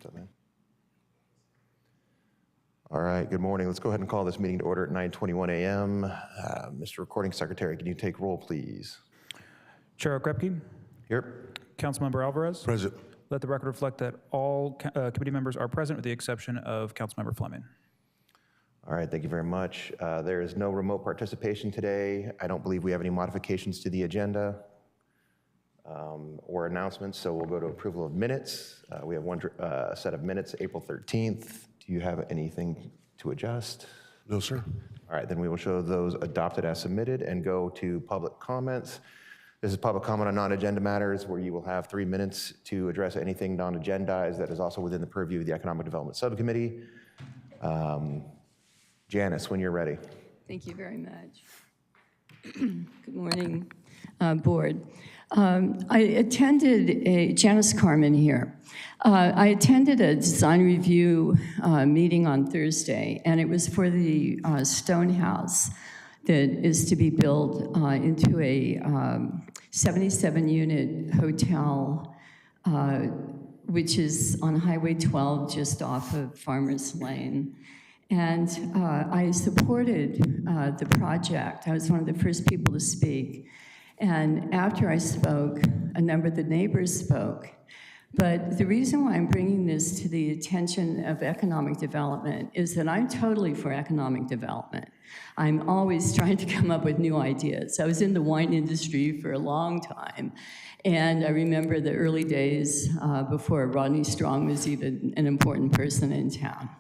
Something. All right, good morning. Let's go ahead and call this meeting to order at 9:21 a.m. Mr. Recording Secretary, can you take roll, please? Chair Okrepke. Here. Councilmember Alvarez. Present. Let the record reflect that all committee members are present with the exception of Councilmember Fleming. All right, thank you very much. There is no remote participation today. I don't believe we have any modifications to the agenda or announcements, so we'll go to approval of minutes. We have one set of minutes, April 13th. Do you have anything to adjust? No, sir. All right, then we will show those adopted as submitted and go to public comments. This is public comment on non-agenda matters where you will have 3 minutes to address anything non-agendized that is also within the purview of the Economic Development Subcommittee. Janice, when you're ready. Thank you very much. Good morning, board. I attended Janice Carmen here. I attended a design review meeting on Thursday, and it was for the stone house that is to be built into a 77-unit hotel, which is on Highway 12, just off of Farmers Lane. And I supported the project. I was one of the first people to speak. And after I spoke, a number of the neighbors spoke. But the reason why I'm bringing this to the attention of economic development is that I'm totally for economic development. I'm always trying to come up with new ideas. I was in the wine industry for a long time, and I remember the early days before Rodney Strong was even an important person in town.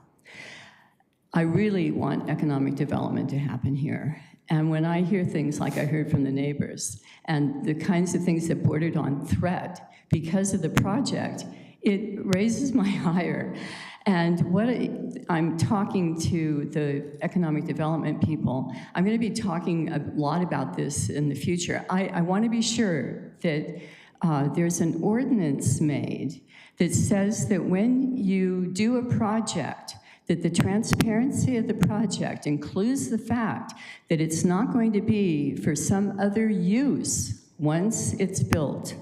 I really want economic development to happen here. And when I hear things like I heard from the neighbors and the kinds of things that bordered on threat because of the project, it raises my ire. And I'm talking to the economic development people. I'm going to be talking a lot about this in the future. I want to be sure that there's an ordinance made that says that when you do a project, that the transparency of the project includes the fact that it's not going to be for some other use once it's built,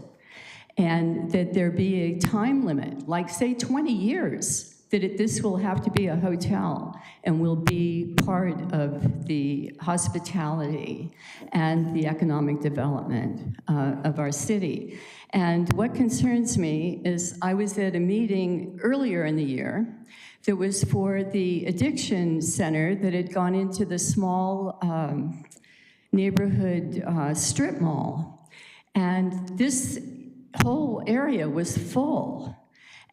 and that there be a time limit, like say 20 years, that this will have to be a hotel and will be part of the hospitality and the economic development of our city. And what concerns me is I was at a meeting earlier in the year that was for the addiction center that had gone into the small neighborhood strip mall. And this whole area was full.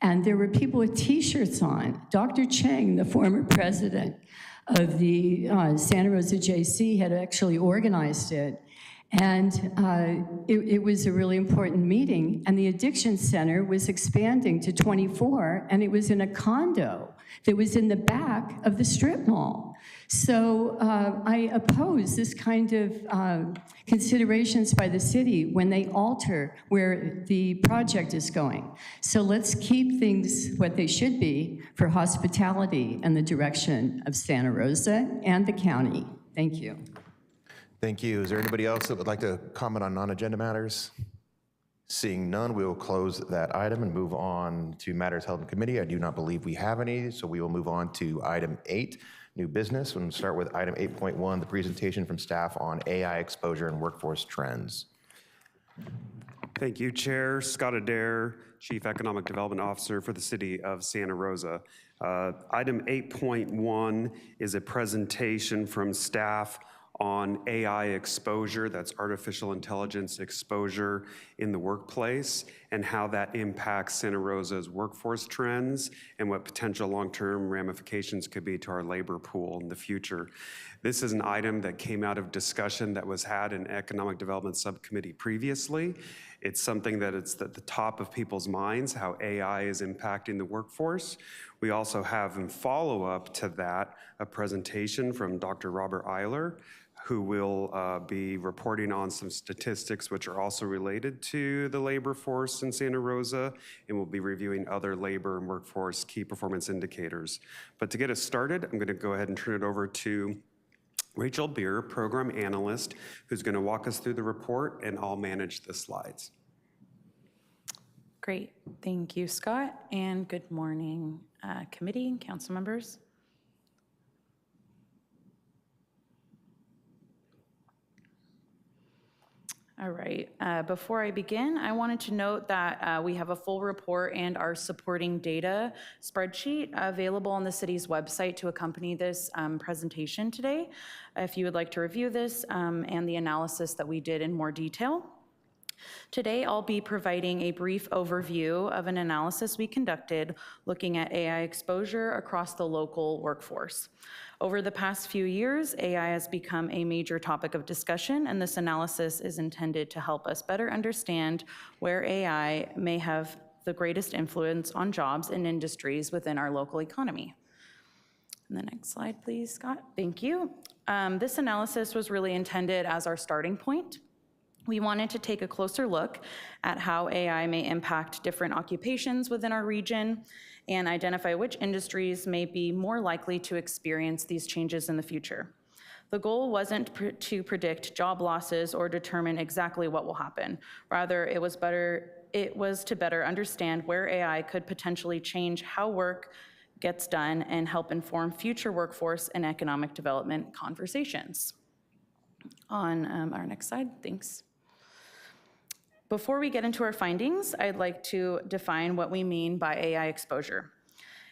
And there were people with T-shirts on. Dr. Cheng, the former president of the Santa Rosa JC, had actually organized it. And it was a really important meeting. And the addiction center was expanding to 24, and it was in a condo that was in the back of the strip mall. So I oppose this kind of considerations by the city when they alter where the project is going. So let's keep things what they should be for hospitality and the direction of Santa Rosa and the county. Thank you. Thank you. Is there anybody else that would like to comment on non-agenda matters? Seeing none, we will close that item and move on to matters held in committee. I do not believe we have any, so we will move on to item 8, new business. We'll start with item 8.1, the presentation from staff on AI exposure and workforce trends. Thank you, Chair. Scott Adair, Chief Economic Development Officer for the City of Santa Rosa. Item 8.1 is a presentation from staff on AI exposure, that's artificial intelligence exposure in the workplace, and how that impacts Santa Rosa's workforce trends and what potential long-term ramifications could be to our labor pool in the future. This is an item that came out of discussion that was had in Economic Development Subcommittee previously. It's something that it's at the top of people's minds, how AI is impacting the workforce. We also have in follow-up to that a presentation from Dr. Robert Eiler, who will be reporting on some statistics which are also related to the labor force in Santa Rosa, and we'll be reviewing other labor and workforce key performance indicators. But to get us started, I'm going to go ahead and turn it over to Rachel Beer, Program Analyst, who's going to walk us through the report, and I'll manage the slides. Great. Thank you, Scott, and good morning, committee and council members. All right, before I begin, I wanted to note that we have a full report and our supporting data spreadsheet available on the city's website to accompany this presentation today, if you would like to review this and the analysis that we did in more detail. Today, I'll be providing a brief overview of an analysis we conducted looking at AI exposure across the local workforce. Over the past few years, AI has become a major topic of discussion, and this analysis is intended to help us better understand where AI may have the greatest influence on jobs and industries within our local economy. And the next slide, please, Scott. Thank you. This analysis was really intended as our starting point. We wanted to take a closer look at how AI may impact different occupations within our region and identify which industries may be more likely to experience these changes in the future. The goal wasn't to predict job losses or determine exactly what will happen. Rather, it was to better understand where AI could potentially change how work gets done and help inform future workforce and economic development conversations. On our next slide, thanks. Before we get into our findings, I'd like to define what we mean by AI exposure.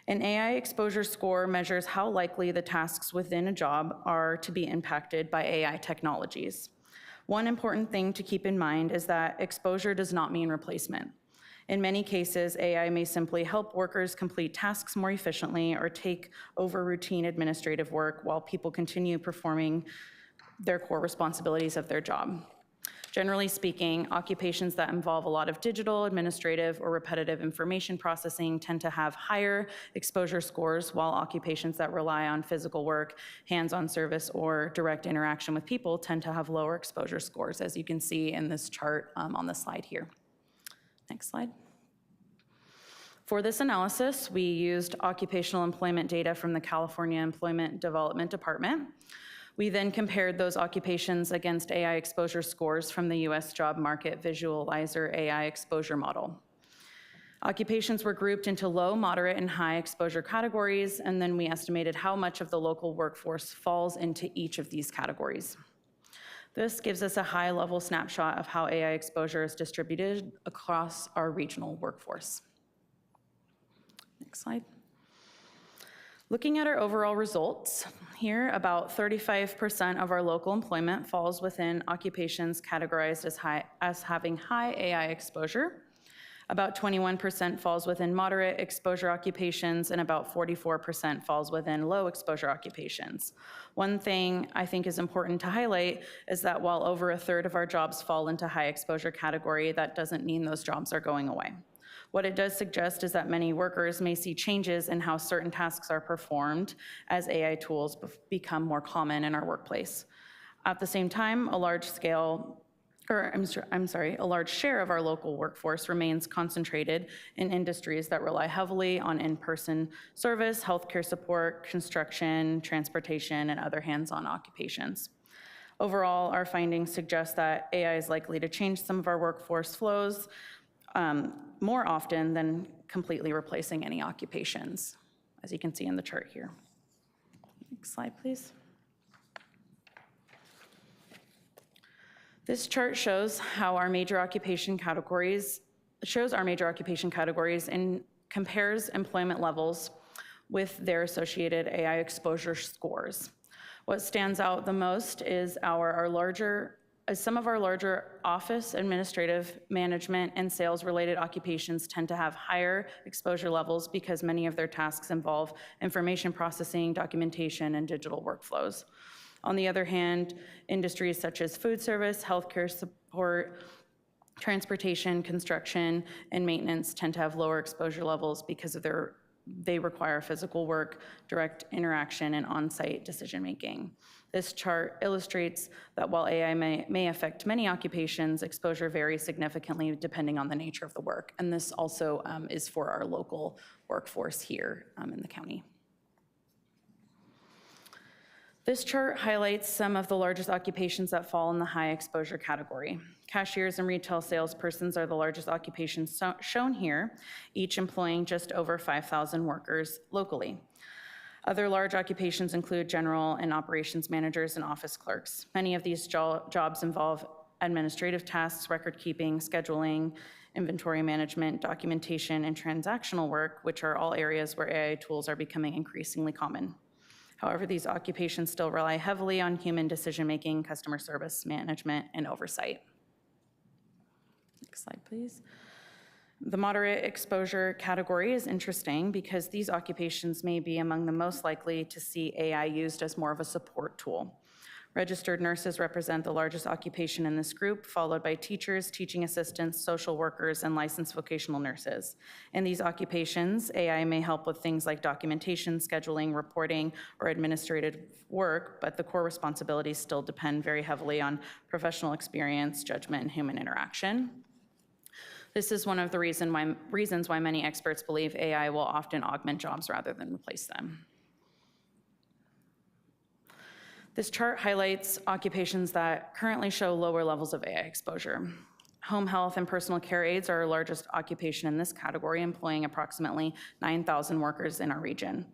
An AI exposure score measures how likely the tasks within a job are to be impacted by AI technologies. One important thing to keep in mind is that exposure does not mean replacement. In many cases, AI may simply help workers complete tasks more efficiently or take over routine administrative work while people continue performing their core responsibilities of their job. Generally speaking, occupations that involve a lot of digital, administrative, or repetitive information processing tend to have higher exposure scores, while occupations that rely on physical work, hands-on service, or direct interaction with people tend to have lower exposure scores, as you can see in this chart on the slide here. Next slide. For this analysis, we used occupational employment data from the California Employment Development Department. We then compared those occupations against AI exposure scores from the US Job Market Visualizer AI exposure model. Occupations were grouped into low, moderate, and high exposure categories, and then we estimated how much of the local workforce falls into each of these categories. This gives us a high-level snapshot of how AI exposure is distributed across our regional workforce. Next slide. Looking at our overall results, here about 35% of our local employment falls within occupations categorized as having high AI exposure. About 21% falls within moderate exposure occupations, and about 44% falls within low exposure occupations. One thing I think is important to highlight is that while over a third of our jobs fall into high exposure category, that doesn't mean those jobs are going away. What it does suggest is that many workers may see changes in how certain tasks are performed as AI tools become more common in our workplace. At the same time, a large share of our local workforce remains concentrated in industries that rely heavily on in-person service, healthcare support, construction, transportation, and other hands-on occupations. Overall, our findings suggest that AI is likely to change some of our workforce flows more often than completely replacing any occupations, as you can see in the chart here. Next slide, please. This chart shows how our major occupation categories, and compares employment levels with their associated AI exposure scores. What stands out the most is some of our larger office, administrative, management, and sales-related occupations tend to have higher exposure levels because many of their tasks involve information processing, documentation, and digital workflows. On the other hand, industries such as food service, healthcare support, transportation, construction, and maintenance tend to have lower exposure levels because of they require physical work, direct interaction, and on-site decision-making. This chart illustrates that while AI may affect many occupations, exposure varies significantly depending on the nature of the work. And this also is for our local workforce here in the county. This chart highlights some of the largest occupations that fall in the high exposure category. Cashiers and retail salespersons are the largest occupations shown here, each employing just over 5,000 workers locally. Other large occupations include general and operations managers and office clerks. Many of these jobs involve administrative tasks, record keeping, scheduling, inventory management, documentation, and transactional work, which are all areas where AI tools are becoming increasingly common. However, these occupations still rely heavily on human decision-making, customer service management, and oversight. Next slide, please. The moderate exposure category is interesting because these occupations may be among the most likely to see AI used as more of a support tool. Registered nurses represent the largest occupation in this group, followed by teachers, teaching assistants, social workers, and licensed vocational nurses. In these occupations, AI may help with things like documentation, scheduling, reporting, or administrative work, but the core responsibilities still depend very heavily on professional experience, judgment, and human interaction. This is one of the reasons why many experts believe AI will often augment jobs rather than replace them. This chart highlights occupations that currently show lower levels of AI exposure. Home health and personal care aides are our largest occupation in this category, employing approximately 9,000 workers in our region.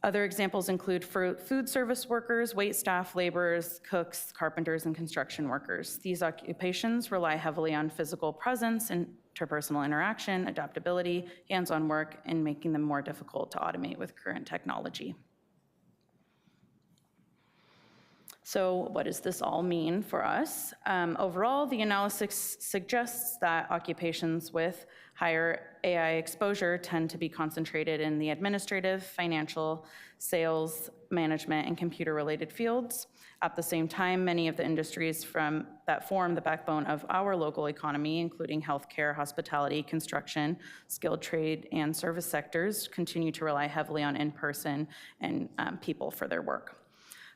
Other examples include food service workers, waitstaff, laborers, cooks, carpenters, and construction workers. These occupations rely heavily on physical presence, interpersonal interaction, adaptability, hands-on work, and making them more difficult to automate with current technology. So what does this all mean for us? Overall, the analysis suggests that occupations with higher AI exposure tend to be concentrated in the administrative, financial, sales, management, and computer-related fields. At the same time, many of the industries that form the backbone of our local economy, including healthcare, hospitality, construction, skilled trade, and service sectors, continue to rely heavily on in-person and people for their work.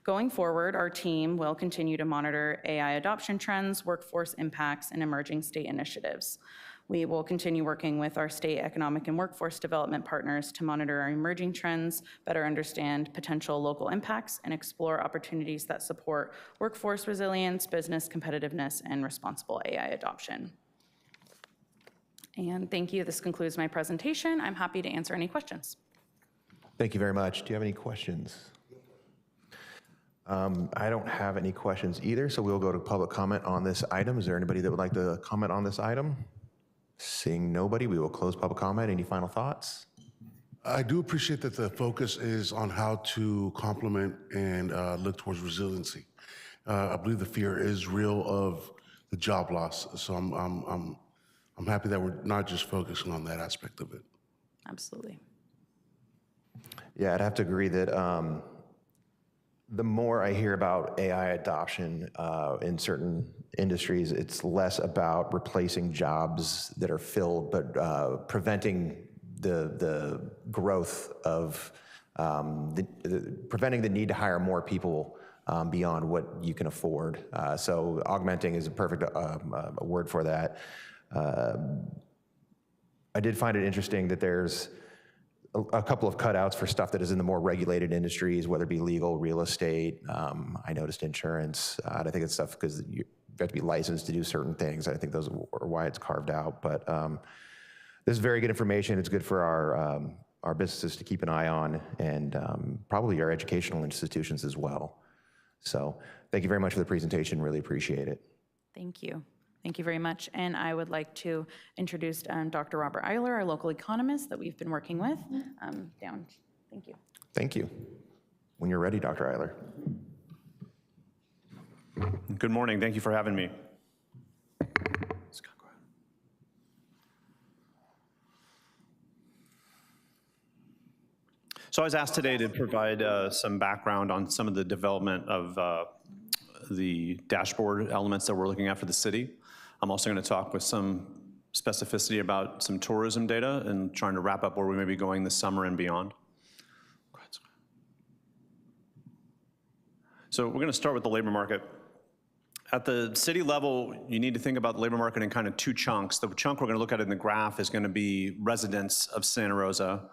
Going forward, our team will continue to monitor AI adoption trends, workforce impacts, and emerging state initiatives. We will continue working with our state economic and workforce development partners to monitor our emerging trends, better understand potential local impacts, and explore opportunities that support workforce resilience, business competitiveness, and responsible AI adoption. And thank you. This concludes my presentation. I'm happy to answer any questions. Thank you very much. Do you have any questions? I don't have any questions either, so we'll go to public comment on this item. Is there anybody that would like to comment on this item? Seeing nobody, we will close public comment. Any final thoughts? I do appreciate that the focus is on how to complement and look towards resiliency. I believe the fear is real of the job loss, so I'm happy that we're not just focusing on that aspect of it. Absolutely. Yeah, I'd have to agree that the more I hear about AI adoption in certain industries, it's less about replacing jobs that are filled, but preventing the growth of, preventing the need to hire more people beyond what you can afford. So augmenting is a perfect word for that. I did find it interesting that there's a couple of cutouts for stuff that is in the more regulated industries, whether it be legal, real estate. I noticed insurance. And I think it's stuff because you have to be licensed to do certain things. I think those are why it's carved out. But this is very good information. It's good for our businesses to keep an eye on, and probably our educational institutions as well. So thank you very much for the presentation. Really appreciate it. Thank you. Thank you very much. And I would like to introduce Dr. Robert Eiler, our local economist that we've been working with, down. Thank you. Thank you. When you're ready, Dr. Eiler. Good morning. Thank you for having me. So I was asked today to provide some background on some of the development of the dashboard elements that we're looking at for the city. I'm also going to talk with some specificity about some tourism data and trying to wrap up where we may be going this summer and beyond. So we're going to start with the labor market. At the city level, you need to think about the labor market in kind of two chunks. The chunk we're going to look at in the graph is going to be residents of Santa Rosa.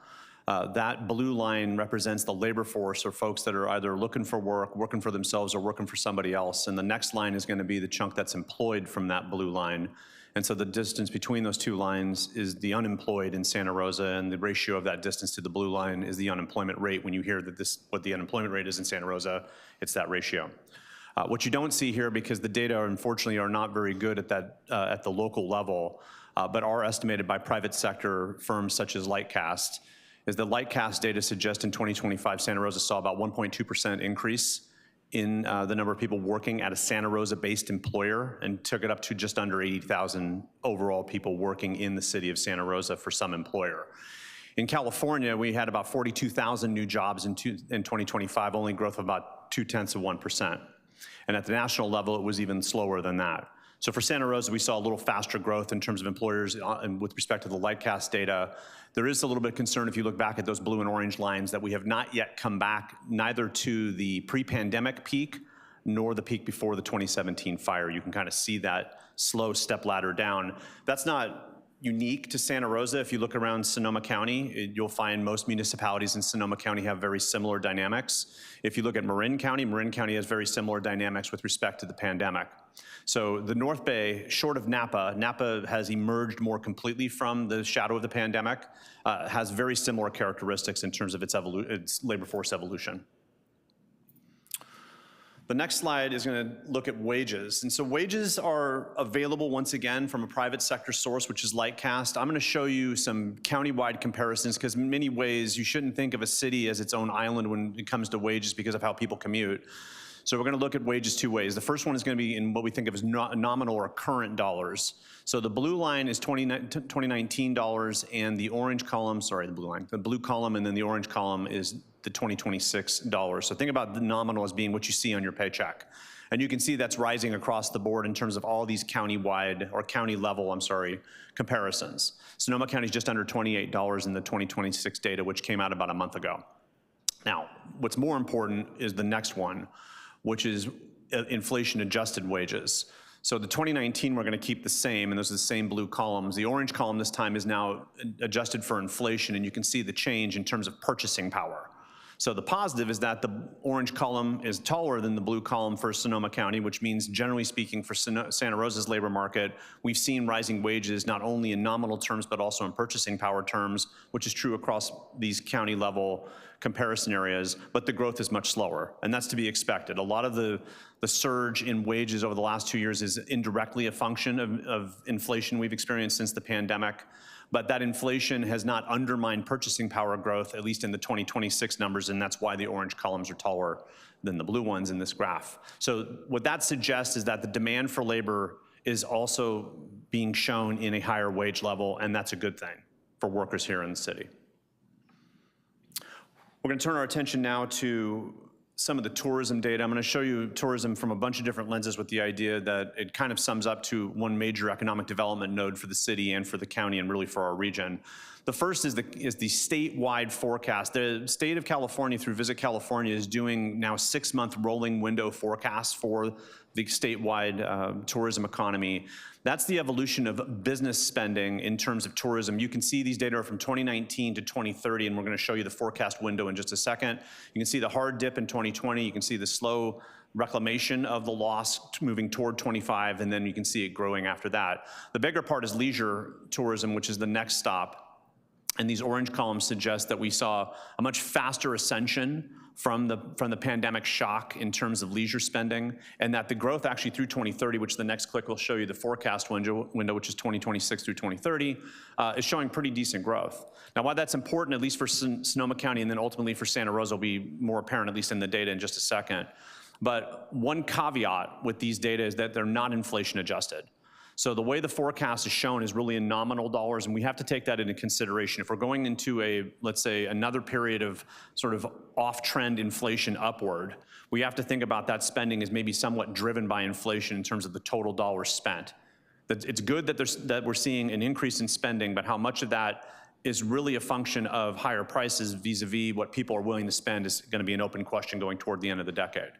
That blue line represents the labor force, or folks that are either looking for work, working for themselves, or working for somebody else. And the next line is going to be the chunk that's employed from that blue line. And so the distance between those two lines is the unemployed in Santa Rosa, and the ratio of that distance to the blue line is the unemployment rate. When you hear that what the unemployment rate is in Santa Rosa, it's that ratio. What you don't see here, because the data unfortunately are not very good at that at the local level, but are estimated by private sector firms such as Lightcast, is the Lightcast data suggests in 2025 Santa Rosa saw about 1.2% increase in the number of people working at a Santa Rosa-based employer, and took it up to just under 80,000 overall people working in the city of Santa Rosa for some employer. In California, we had about 42,000 new jobs in 2025, only growth of about 0.2%. And at the national level, it was even slower than that. So for Santa Rosa, we saw a little faster growth in terms of employers, and with respect to the Lightcast data, there is a little bit of concern if you look back at those blue and orange lines that we have not yet come back neither to the pre-pandemic peak nor the peak before the 2017 fire. You can kind of see that slow step ladder down. That's not unique to Santa Rosa. If you look around Sonoma County, you'll find most municipalities in Sonoma County have very similar dynamics. If you look at Marin County has very similar dynamics with respect to the pandemic. So the North Bay, short of Napa has emerged more completely from the shadow of the pandemic, has very similar characteristics in terms of its labor force evolution. The next slide is going to look at wages. And so wages are available once again from a private sector source, which is Lightcast. I'm going to show you some countywide comparisons, because in many ways you shouldn't think of a city as its own island when it comes to wages because of how people commute. So we're going to look at wages two ways. The first one is going to be in what we think of as nominal or current dollars. So the blue line is 2019 dollars, and the orange column, sorry, the blue column and then the orange column is the 2026 dollars. So think about the nominal as being what you see on your paycheck. And you can see that's rising across the board in terms of all these county-wide, or county level, I'm sorry, comparisons. Sonoma County is just under $28 in the 2026 data, which came out about a month ago. Now, what's more important is the next one, which is inflation-adjusted wages. So the 2019, we're going to keep the same, and those are the same blue columns. The orange column this time is now adjusted for inflation, and you can see the change in terms of purchasing power. So the positive is that the orange column is taller than the blue column for Sonoma County, which means, generally speaking, for Santa Rosa's labor market, we've seen rising wages not only in nominal terms, but also in purchasing power terms, which is true across these county level comparison areas, but the growth is much slower, and that's to be expected. A lot of the surge in wages over the last 2 years is indirectly a function of inflation we've experienced since the pandemic, but that inflation has not undermined purchasing power growth, at least in the 2026 numbers, and that's why the orange columns are taller than the blue ones in this graph. So what that suggests is that the demand for labor is also being shown in a higher wage level, and that's a good thing for workers here in the city. We're going to turn our attention now to some of the tourism data. I'm going to show you tourism from a bunch of different lenses, with the idea that it kind of sums up to one major economic development node for the city and for the county, and really for our region. The first is the statewide forecast. The state of California, through Visit California, is doing now 6-month rolling window forecasts for the statewide tourism economy. That's the evolution of business spending in terms of tourism. You can see these data are from 2019 to 2030, and we're going to show you the forecast window in just a second. You can see the hard dip in 2020. You can see the slow reclamation of the loss moving toward 25, and then you can see it growing after that. The bigger part is leisure tourism, which is the next stop. And these orange columns suggest that we saw a much faster ascension from the pandemic shock in terms of leisure spending, and that the growth actually through 2030, which the next click will show you the forecast window, which is 2026 through 2030, is showing pretty decent growth. Now, why that's important, at least for Sonoma County and then ultimately for Santa Rosa, will be more apparent, at least in the data, in just a second. But one caveat with these data is that they're not inflation adjusted. So the way the forecast is shown is really in nominal dollars, and we have to take that into consideration. If we're going into let's say, another period of sort of off-trend inflation upward, we have to think about that spending as maybe somewhat driven by inflation in terms of the total dollars spent. It's good that we're seeing an increase in spending, but how much of that is really a function of higher prices vis-a-vis what people are willing to spend is going to be an open question going toward the end of the decade.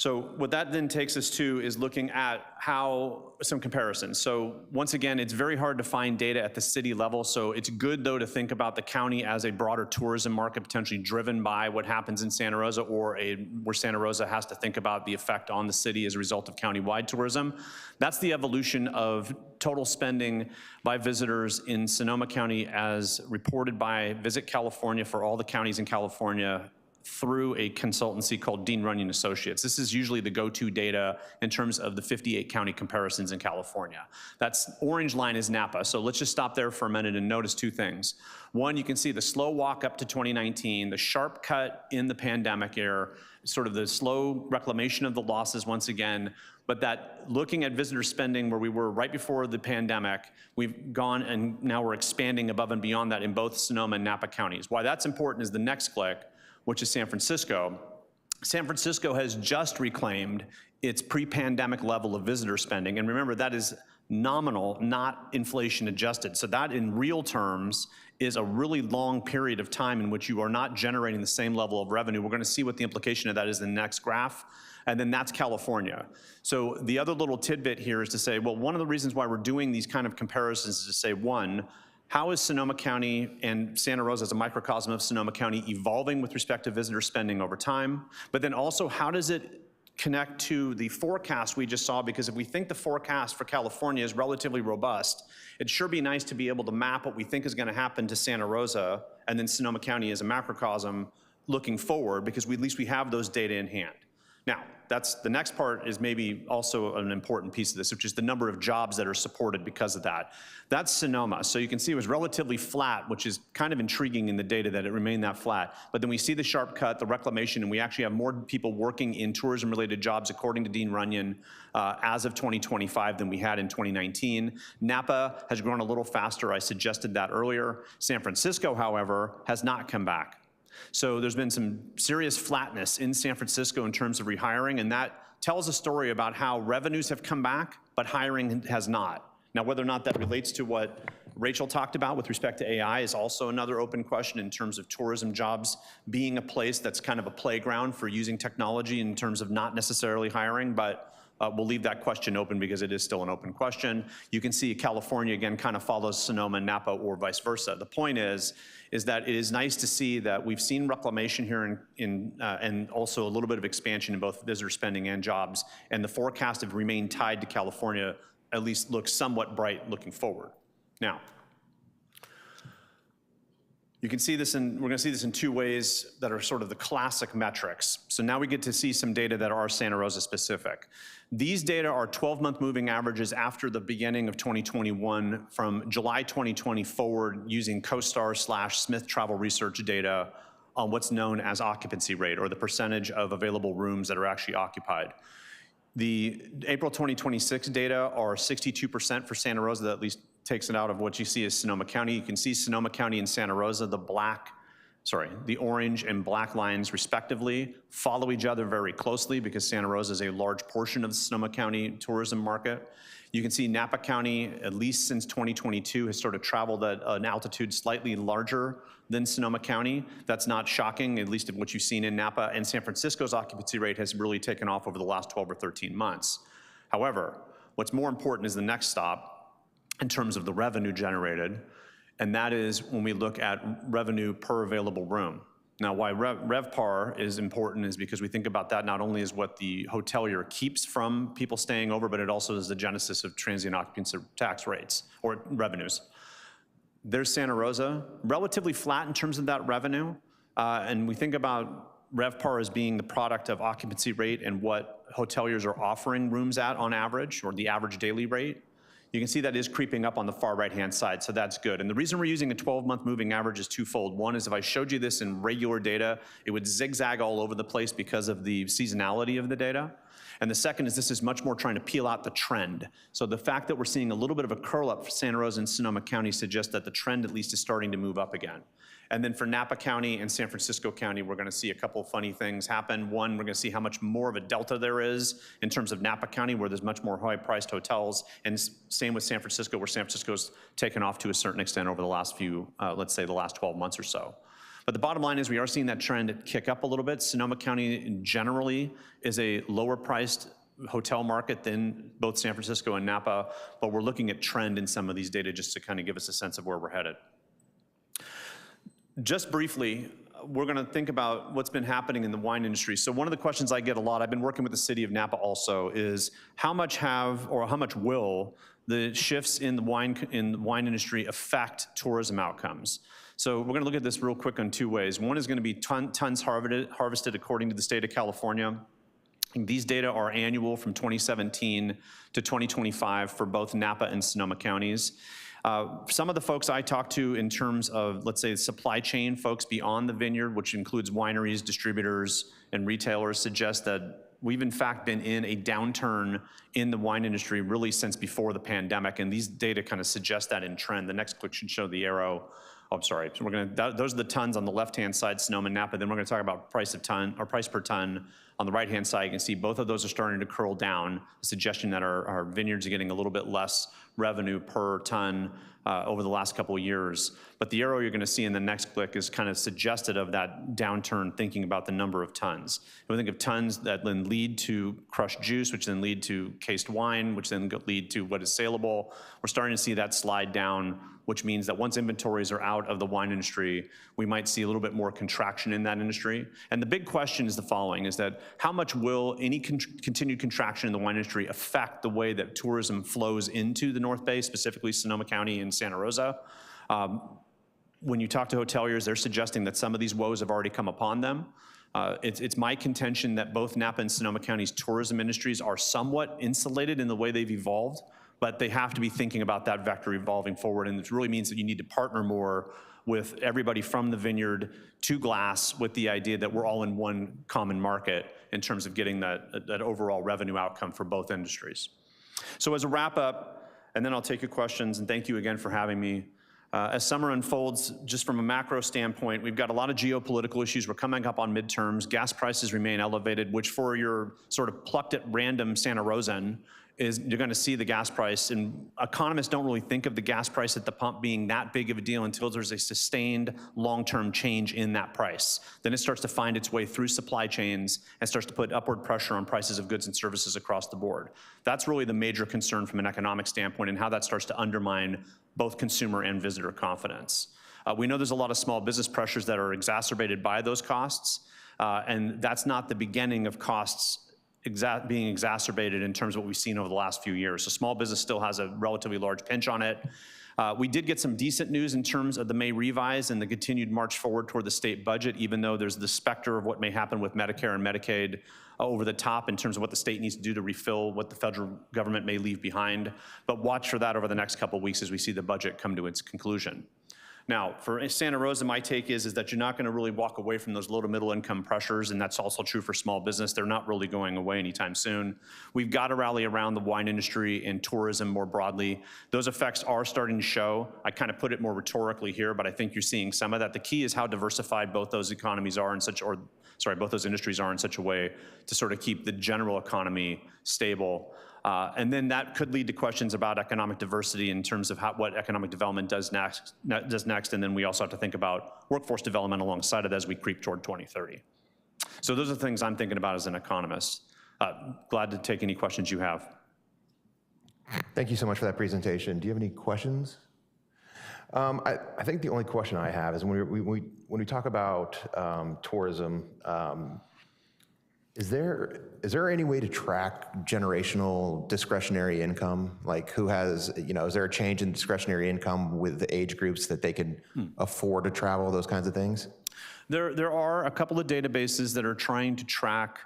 So what that then takes us to is looking at how some comparisons. So once again, it's very hard to find data at the city level. So it's good though to think about the county as a broader tourism market potentially driven by what happens in Santa Rosa, or where Santa Rosa has to think about the effect on the city as a result of countywide tourism. That's the evolution of total spending by visitors in Sonoma County as reported by Visit California for all the counties in California through a consultancy called Dean Runyon Associates. This is usually the go-to data in terms of the 58 county comparisons in California. That's orange line is Napa. So let's just stop there for a minute and notice two things. One, you can see the slow walk up to 2019, the sharp cut in the pandemic era, sort of the slow reclamation of the losses once again, but that looking at visitor spending where we were right before the pandemic, we've gone and now we're expanding above and beyond that in both Sonoma and Napa counties. Why that's important is the next click, which is San Francisco. San Francisco has just reclaimed its pre-pandemic level of visitor spending. And remember, that is nominal, not inflation adjusted. So that in real terms is a really long period of time in which you are not generating the same level of revenue. We're gonna see what the implication of that is in the next graph. And then that's California. So the other little tidbit here is to say, well, one of the reasons why we're doing these kind of comparisons is to say, one, how is Sonoma County and Santa Rosa as a microcosm of Sonoma County evolving with respect to visitor spending over time? But then also, how does it connect to the forecast we just saw? Because if we think the forecast for California is relatively robust, it'd sure be nice to be able to map what we think is gonna happen to Santa Rosa and then Sonoma County as a macrocosm looking forward, because at least we have those data in hand. Now, that's the next part is maybe also an important piece of this, which is the number of jobs that are supported because of that. That's Sonoma. So you can see it was relatively flat, which is kind of intriguing in the data that it remained that flat. But then we see the sharp cut, the reclamation, and we actually have more people working in tourism-related jobs, according to Dean Runyon, as of 2025 than we had in 2019. Napa has grown a little faster. I suggested that earlier. San Francisco, however, has not come back. So there's been some serious flatness in San Francisco in terms of rehiring, and that tells a story about how revenues have come back, but hiring has not. Now, whether or not that relates to what Rachel talked about with respect to AI is also another open question in terms of tourism jobs being a place that's kind of a playground for using technology in terms of not necessarily hiring, but we'll leave that question open because it is still an open question. You can see California, again, kind of follows Sonoma and Napa or vice versa. The point is that it is nice to see that we've seen reclamation here and also a little bit of expansion in both visitor spending and jobs, and the forecast have remained tied to California, at least looks somewhat bright looking forward. Now, you can see this we're gonna see this in two ways that are sort of the classic metrics. So now we get to see some data that are Santa Rosa specific. These data are 12-month moving averages after the beginning of 2021 from July 2020 forward using CoStar/Smith Travel Research data on what's known as occupancy rate, or the percentage of available rooms that are actually occupied. The April 2026 data are 62% for Santa Rosa. That at least takes it out of what you see as Sonoma County. You can see Sonoma County and Santa Rosa, the orange and black lines respectively, follow each other very closely because Santa Rosa is a large portion of the Sonoma County tourism market. You can see Napa County, at least since 2022, has sort of traveled at an altitude slightly larger than Sonoma County. That's not shocking, at least of what you've seen in Napa. And San Francisco's occupancy rate has really taken off over the last 12 or 13 months. However, what's more important is the next stop in terms of the revenue generated, and that is when we look at revenue per available room. Now, why RevPAR is important is because we think about that not only as what the hotelier keeps from people staying over, but it also is the genesis of transient occupancy tax rates or revenues. There's Santa Rosa, relatively flat in terms of that revenue, and we think about RevPAR as being the product of occupancy rate and what hoteliers are offering rooms at on average, or the average daily rate. You can see that is creeping up on the far right-hand side, so that's good. And the reason we're using a 12-month moving average is twofold. One is if I showed you this in regular data, it would zigzag all over the place because of the seasonality of the data. And the second is this is much more trying to peel out the trend. So the fact that we're seeing a little bit of a curl up for Santa Rosa and Sonoma County suggests that the trend at least is starting to move up again. And then for Napa County and San Francisco County, we're gonna see a couple of funny things happen. One, we're gonna see how much more of a delta there is in terms of Napa County, where there's much more high-priced hotels, and same with San Francisco, where San Francisco's taken off to a certain extent over the last few, let's say the last 12 months or so. But the bottom line is we are seeing that trend kick up a little bit. Sonoma County generally is a lower priced hotel market than both San Francisco and Napa, but we're looking at trend in some of these data just to kind of give us a sense of where we're headed. Just briefly, we're going to think about what's been happening in the wine industry. So one of the questions I get a lot, I've been working with the city of Napa also, is how much will the shifts in the wine industry affect tourism outcomes? So we're going to look at this real quick on two ways. One is going to be tons harvested according to the state of California. And these data are annual from 2017 to 2025 for both Napa and Sonoma counties. Some of the folks I talk to in terms of, let's say, supply chain folks beyond the vineyard, which includes wineries, distributors, and retailers, suggest that we've in fact been in a downturn in the wine industry really since before the pandemic, and these data kind of suggest that in trend. The next click should show the arrow. Oh, I'm sorry. So those are the tons on the left-hand side, Sonoma and Napa. Then we're going to talk about price per ton. On the right-hand side, you can see both of those are starting to curl down, a suggestion that our vineyards are getting a little bit less revenue per ton over the last couple of years. But the arrow you're going to see in the next click is kind of suggestive of that downturn, thinking about the number of tons. And we think of tons that then lead to crushed juice, which then lead to cased wine, which then lead to what is saleable. We're starting to see that slide down, which means that once inventories are out of the wine industry, we might see a little bit more contraction in that industry. And the big question is the following, is that how much will any continued contraction in the wine industry affect the way that tourism flows into the North Bay, specifically Sonoma County and Santa Rosa? When you talk to hoteliers, they're suggesting that some of these woes have already come upon them. It's my contention that both Napa and Sonoma County's tourism industries are somewhat insulated in the way they've evolved, but they have to be thinking about that vector evolving forward, and it really means that you need to partner more with everybody from the vineyard to glass with the idea that we're all in one common market in terms of getting that overall revenue outcome for both industries. So as a wrap up, and then I'll take your questions, and thank you again for having me. As summer unfolds, just from a macro standpoint, we've got a lot of geopolitical issues. We're coming up on midterms. Gas prices remain elevated, which for your sort of plucked at random Santa Rosan is you're going to see the gas price. And economists don't really think of the gas price at the pump being that big of a deal until there's a sustained long-term change in that price. Then it starts to find its way through supply chains and starts to put upward pressure on prices of goods and services across the board. That's really the major concern from an economic standpoint, and how that starts to undermine both consumer and visitor confidence. We know there's a lot of small business pressures that are exacerbated by those costs, and that's not the beginning of costs being exacerbated in terms of what we've seen over the last few years. So small business still has a relatively large pinch on it. We did get some decent news in terms of the May revise and the continued march forward toward the state budget, even though there's the specter of what may happen with Medicare and Medicaid over the top in terms of what the state needs to do to refill what the federal government may leave behind. But watch for that over the next couple of weeks as we see the budget come to its conclusion. Now, for Santa Rosa, my take is that you're not going to really walk away from those low to middle income pressures, and that's also true for small business. They're not really going away anytime soon. We've got to rally around the wine industry and tourism more broadly. Those effects are starting to show. I kind of put it more rhetorically here, but I think you're seeing some of that. The key is how diversified both those economies are both those industries are in such a way to sort of keep the general economy stable. And then that could lead to questions about economic diversity in terms of what economic development does next. And then we also have to think about workforce development alongside of that as we creep toward 2030. So those are the things I'm thinking about as an economist. Glad to take any questions you have. Thank you so much for that presentation. Do you have any questions? I think the only question I have is when we talk about tourism, is there any way to track generational discretionary income? Like who has, is there a change in discretionary income with the age groups that they can afford to travel, those kinds of things? There are a couple of databases that are trying to track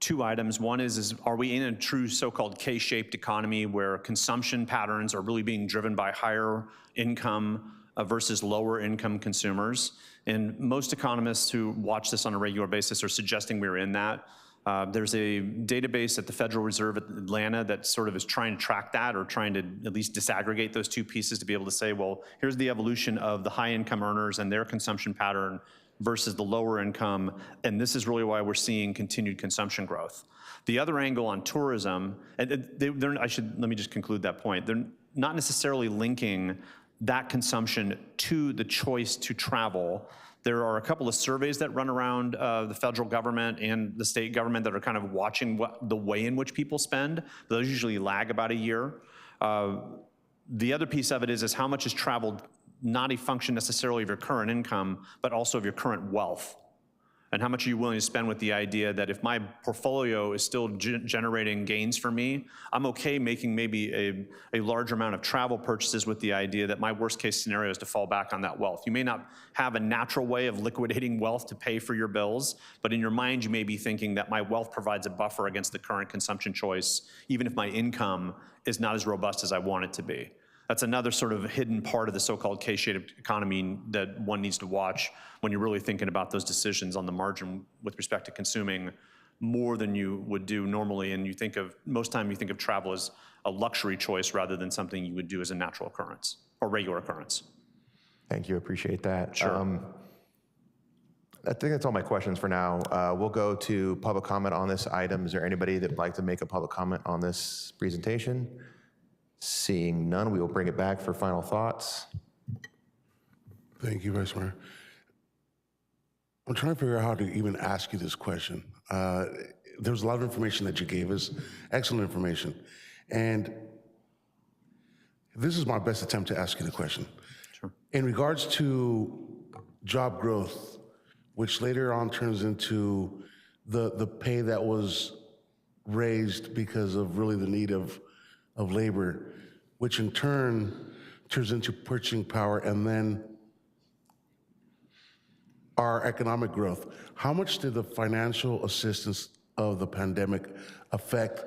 two items. One is are we in a true so-called K-shaped economy where consumption patterns are really being driven by higher income versus lower income consumers? And most economists who watch this on a regular basis are suggesting we're in that. There's a database at the Federal Reserve at Atlanta that sort of is trying to track that, or trying to at least disaggregate those two pieces to be able to say, well, here's the evolution of the high income earners and their consumption pattern versus the lower income, and this is really why we're seeing continued consumption growth. The other angle on tourism, and let me just conclude that point. They're not necessarily linking that consumption to the choice to travel. There are a couple of surveys that run around the federal government and the state government that are kind of watching the way in which people spend. Those usually lag about a year. The other piece of it is how much is traveled, not a function necessarily of your current income, but also of your current wealth. And how much are you willing to spend with the idea that if my portfolio is still generating gains for me, I'm okay making maybe a large amount of travel purchases with the idea that my worst case scenario is to fall back on that wealth. You may not have a natural way of liquidating wealth to pay for your bills, but in your mind you may be thinking that my wealth provides a buffer against the current consumption choice, even if my income is not as robust as I want it to be. That's another sort of hidden part of the so-called K-shaped economy that one needs to watch when you're really thinking about those decisions on the margin with respect to consuming more than you would do normally. And you think of, most time you think of travel as a luxury choice rather than something you would do as a natural occurrence or regular occurrence. Thank you, appreciate that. Sure. I think that's all my questions for now. We'll go to public comment on this item. Is there anybody that would like to make a public comment on this presentation? Seeing none, we will bring it back for final thoughts. Thank you, Vice Mayor. I'm trying to figure out how to even ask you this question. There was a lot of information that you gave us, excellent information. And this is my best attempt to ask you the question. Sure. In regards to job growth, which later on turns into the pay that was raised because of really the need of labor, which in turn turns into purchasing power and then our economic growth. How much did the financial assistance of the pandemic affect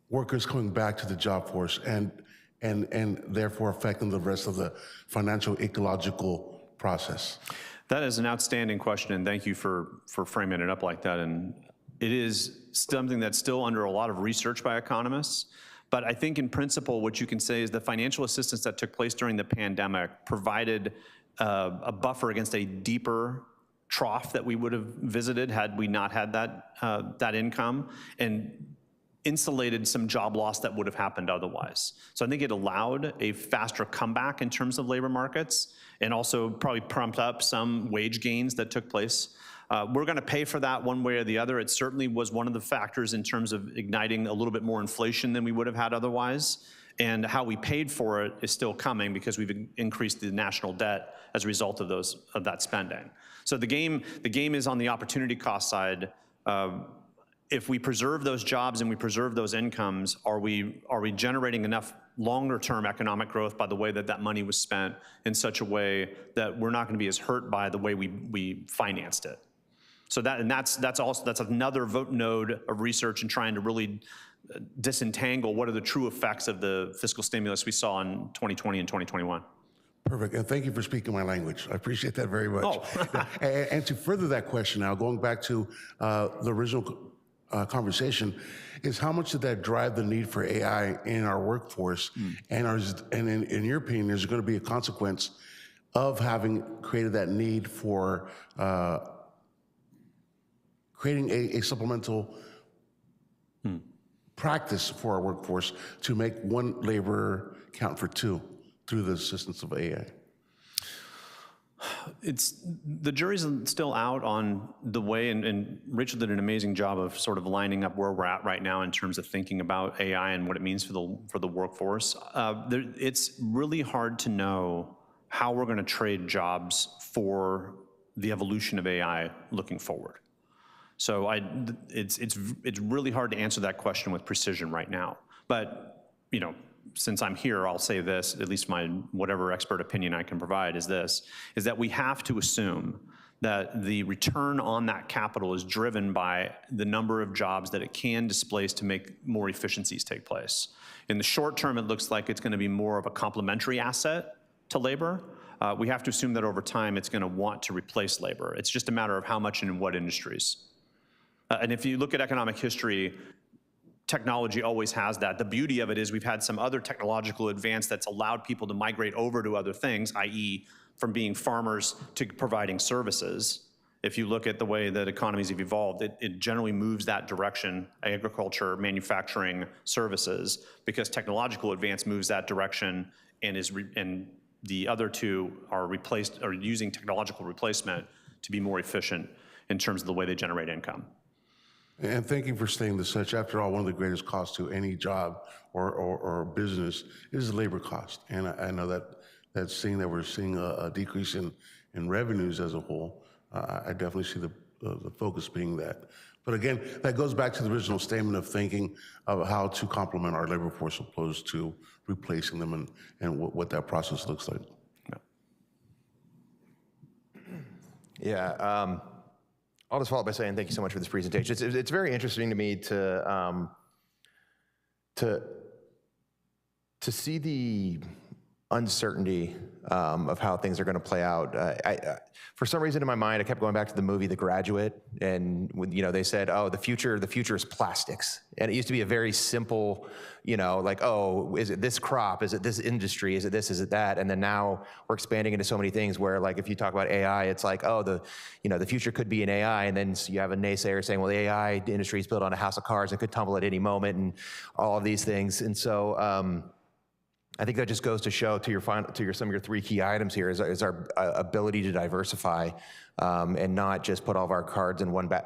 workers coming back to the job force and therefore affecting the rest of the financial ecological process? That is an outstanding question, and thank you for framing it up like that. And it is something that's still under a lot of research by economists. But I think in principle, what you can say is the financial assistance that took place during the pandemic provided a buffer against a deeper trough that we would have visited had we not had that income, and insulated some job loss that would have happened otherwise. So I think it allowed a faster comeback in terms of labor markets, and also probably prompted up some wage gains that took place. We're going to pay for that one way or the other. It certainly was one of the factors in terms of igniting a little bit more inflation than we would have had otherwise. And how we paid for it is still coming because we've increased the national debt as a result of that spending. So the game is on the opportunity cost side. If we preserve those jobs and we preserve those incomes, are we generating enough longer-term economic growth by the way that money was spent in such a way that we're not going to be as hurt by the way we financed it? So that's another node of research in trying to really disentangle what are the true effects of the fiscal stimulus we saw in 2020 and 2021. Perfect, and thank you for speaking my language. I appreciate that very much. Oh. and to further that question now, going back to the original conversation, is how much did that drive the need for AI in our workforce? And in your opinion, is there going to be a consequence of having created that need for creating a supplemental practice for our workforce to make one laborer count for two through the assistance of AI? The jury's still out on the way, and Rachel did an amazing job of sort of lining up where we're at right now in terms of thinking about AI and what it means for the workforce. It's really hard to know how we're going to trade jobs for the evolution of AI looking forward. So it's really hard to answer that question with precision right now. But since I'm here, I'll say this, at least my whatever expert opinion I can provide is that we have to assume that the return on that capital is driven by the number of jobs that it can displace to make more efficiencies take place. In the short term, it looks like it's going to be more of a complementary asset to labor. We have to assume that over time it's going to want to replace labor. It's just a matter of how much and in what industries. And if you look at economic history, technology always has that. The beauty of it is we've had some other technological advance that's allowed people to migrate over to other things, i.e. from being farmers to providing services. If you look at the way that economies have evolved, it generally moves that direction, agriculture, manufacturing, services, because technological advance moves that direction and the other two are using technological replacement to be more efficient in terms of the way they generate income. And thank you for stating this such. After all, one of the greatest costs to any job or business is the labor cost. And I know that seeing that we're seeing a decrease in revenues as a whole, I definitely see the focus being that. But again, that goes back to the original statement of thinking of how to complement our labor force opposed to replacing them and what that process looks like. Yeah, I'll just follow up by saying thank you so much for this presentation. It's very interesting to me to see the uncertainty of how things are going to play out. For some reason in my mind, I kept going back to the movie The Graduate, and they said, "Oh, the future is plastics," and it used to be a very simple, like, "Oh, is it this crop? Is it this industry? Is it this? Is it that?" And then now we're expanding into so many things where, like, if you talk about AI, it's like, "Oh, the future could be in AI," and then you have a naysayer saying, "Well, the AI industry is built on a house of cards and could tumble at any moment," and all of these things, and so. I think that just goes to show some of your three key items here is our ability to diversify and not just put all of our cards in one put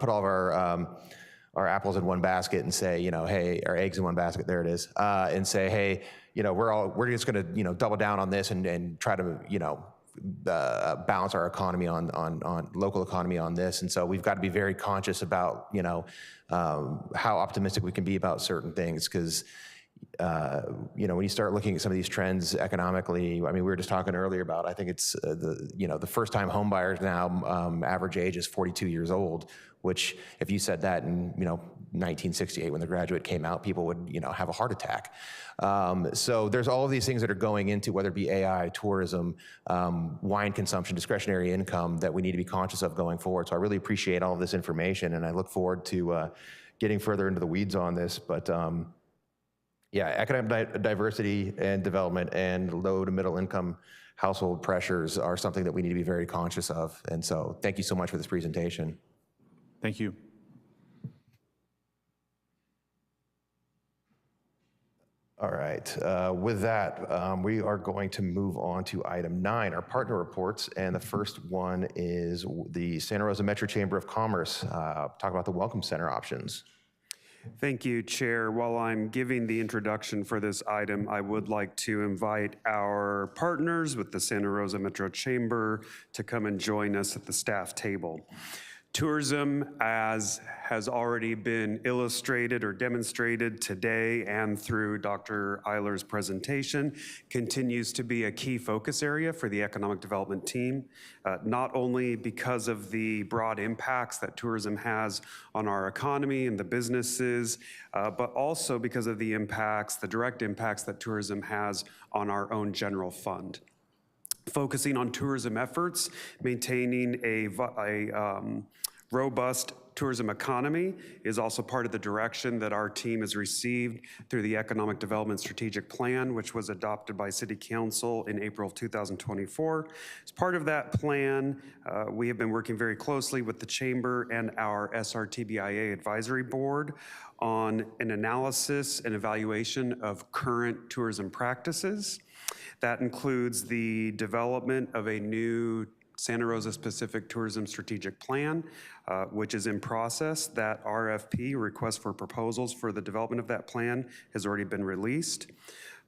all of our apples in one basket and say, hey, our eggs in one basket, there it is, and say, hey, we're just going to double down on this and try to balance our economy on local economy on this, and so we've got to be very conscious about how optimistic we can be about certain things because. When you start looking at some of these trends economically, I mean, we were just talking earlier about, I think it's the first-time home buyers now, average age is 42 years old, which if you said that in, 1968 when The Graduate came out, people would, have a heart attack. So there's all of these things that are going into, whether it be AI, tourism, wine consumption, discretionary income that we need to be conscious of going forward. So I really appreciate all of this information, and I look forward to getting further into the weeds on this, but yeah, economic diversity and development and low to middle income household pressures are something that we need to be very conscious of. And so thank you so much for this presentation. Thank you. All right, with that, we are going to move on to item 9, our partner reports. And the first one is the Santa Rosa Metro Chamber of Commerce. Talk about the Welcome Center options. Thank you, Chair. While I'm giving the introduction for this item, I would like to invite our partners with the Santa Rosa Metro Chamber to come and join us at the staff table. Tourism, as has already been illustrated or demonstrated today and through Dr. Eiler's presentation, continues to be a key focus area for the economic development team, not only because of the broad impacts that tourism has on our economy and the businesses, but also because of the direct impacts that tourism has on our own general fund. Focusing on tourism efforts, maintaining a robust tourism economy is also part of the direction that our team has received through the Economic Development Strategic Plan, which was adopted by City Council in April of 2024. As part of that plan, we have been working very closely with the Chamber and our SRTBIA Advisory Board on an analysis and evaluation of current tourism practices. That includes the development of a new Santa Rosa Specific Tourism Strategic Plan, which is in process. That RFP, request for proposals for the development of that plan, has already been released.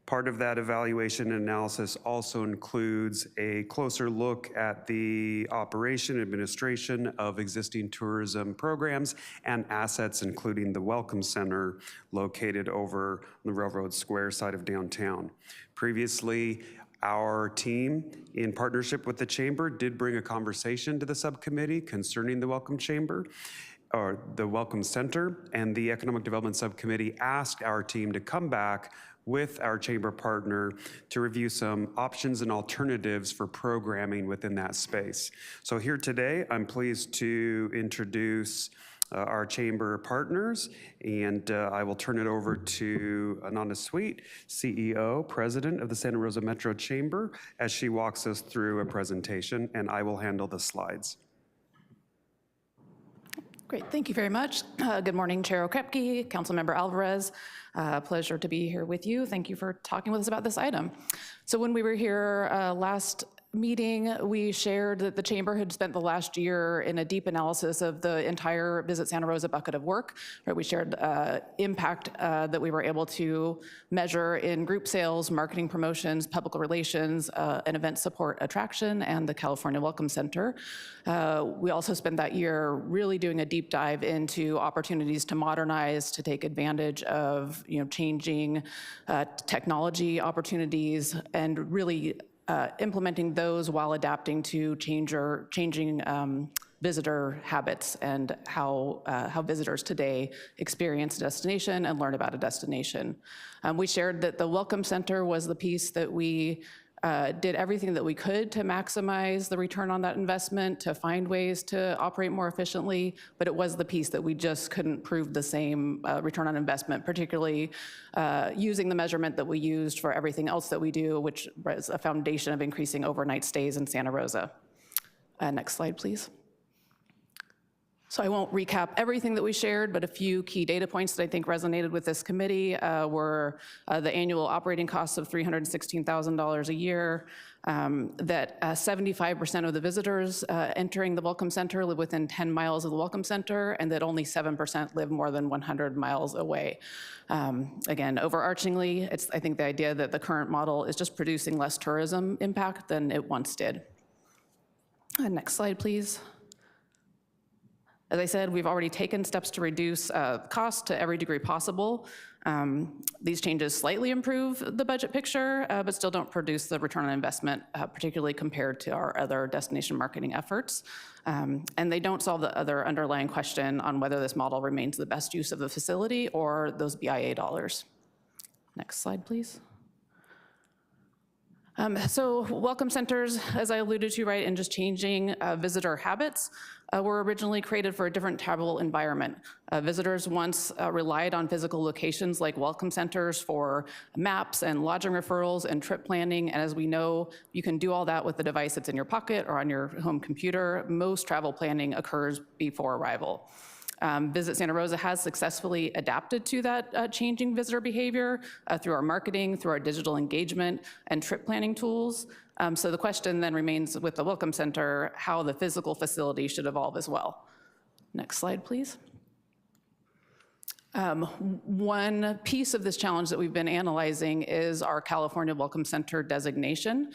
Part of that evaluation and analysis also includes a closer look at the operation and administration of existing tourism programs and assets, including the Welcome Center located over the Railroad Square side of downtown. Previously, our team, in partnership with the Chamber, did bring a conversation to the subcommittee concerning the Welcome Chamber, or the Welcome Center, and the Economic Development Subcommittee asked our team to come back with our Chamber partner to review some options and alternatives for programming within that space. So here today, I'm pleased to introduce our Chamber partners, and I will turn it over to Ananda Sweet, CEO, President of the Santa Rosa Metro Chamber, as she walks us through a presentation, and I will handle the slides. Great, thank you very much. Good morning, Chair Okrepke, Councilmember Alvarez. Pleasure to be here with you. Thank you for talking with us about this item. So when we were here last meeting, we shared that the chamber had spent the last year in a deep analysis of the entire Visit Santa Rosa bucket of work. Right? We shared impact that we were able to measure in group sales, marketing promotions, public relations, and event support attraction, and the California Welcome Center. We also spent that year really doing a deep dive into opportunities to modernize, to take advantage of changing technology opportunities, and really implementing those while adapting to changing visitor habits and how visitors today experience a destination and learn about a destination. We shared that the Welcome Center was the piece that we did everything that we could to maximize the return on that investment, to find ways to operate more efficiently, but it was the piece that we just couldn't prove the same return on investment, particularly using the measurement that we used for everything else that we do, which was a foundation of increasing overnight stays in Santa Rosa. Next slide, please. So I won't recap everything that we shared, but a few key data points that I think resonated with this committee were the annual operating costs of $316,000 a year, that 75% of the visitors entering the Welcome Center live within 10 miles of the Welcome Center, and that only 7% live more than 100 miles away. Again, overarchingly, it's, I think, the idea that the current model is just producing less tourism impact than it once did. Next slide, please. As I said, we've already taken steps to reduce costs to every degree possible. These changes slightly improve the budget picture, but still don't produce the return on investment, particularly compared to our other destination marketing efforts. And they don't solve the other underlying question on whether this model remains the best use of the facility or those BIA dollars. Next slide, please. So welcome centers, as I alluded to, right, and just changing visitor habits, were originally created for a different travel environment. Visitors once relied on physical locations like welcome centers for maps and lodging referrals and trip planning, and as we know, you can do all that with the device that's in your pocket or on your home computer. Most travel planning occurs before arrival. Visit Santa Rosa has successfully adapted to that changing visitor behavior through our marketing, through our digital engagement, and trip planning tools. So the question then remains with the Welcome Center, how the physical facility should evolve as well. Next slide, please. One piece of this challenge that we've been analyzing is our California Welcome Center designation.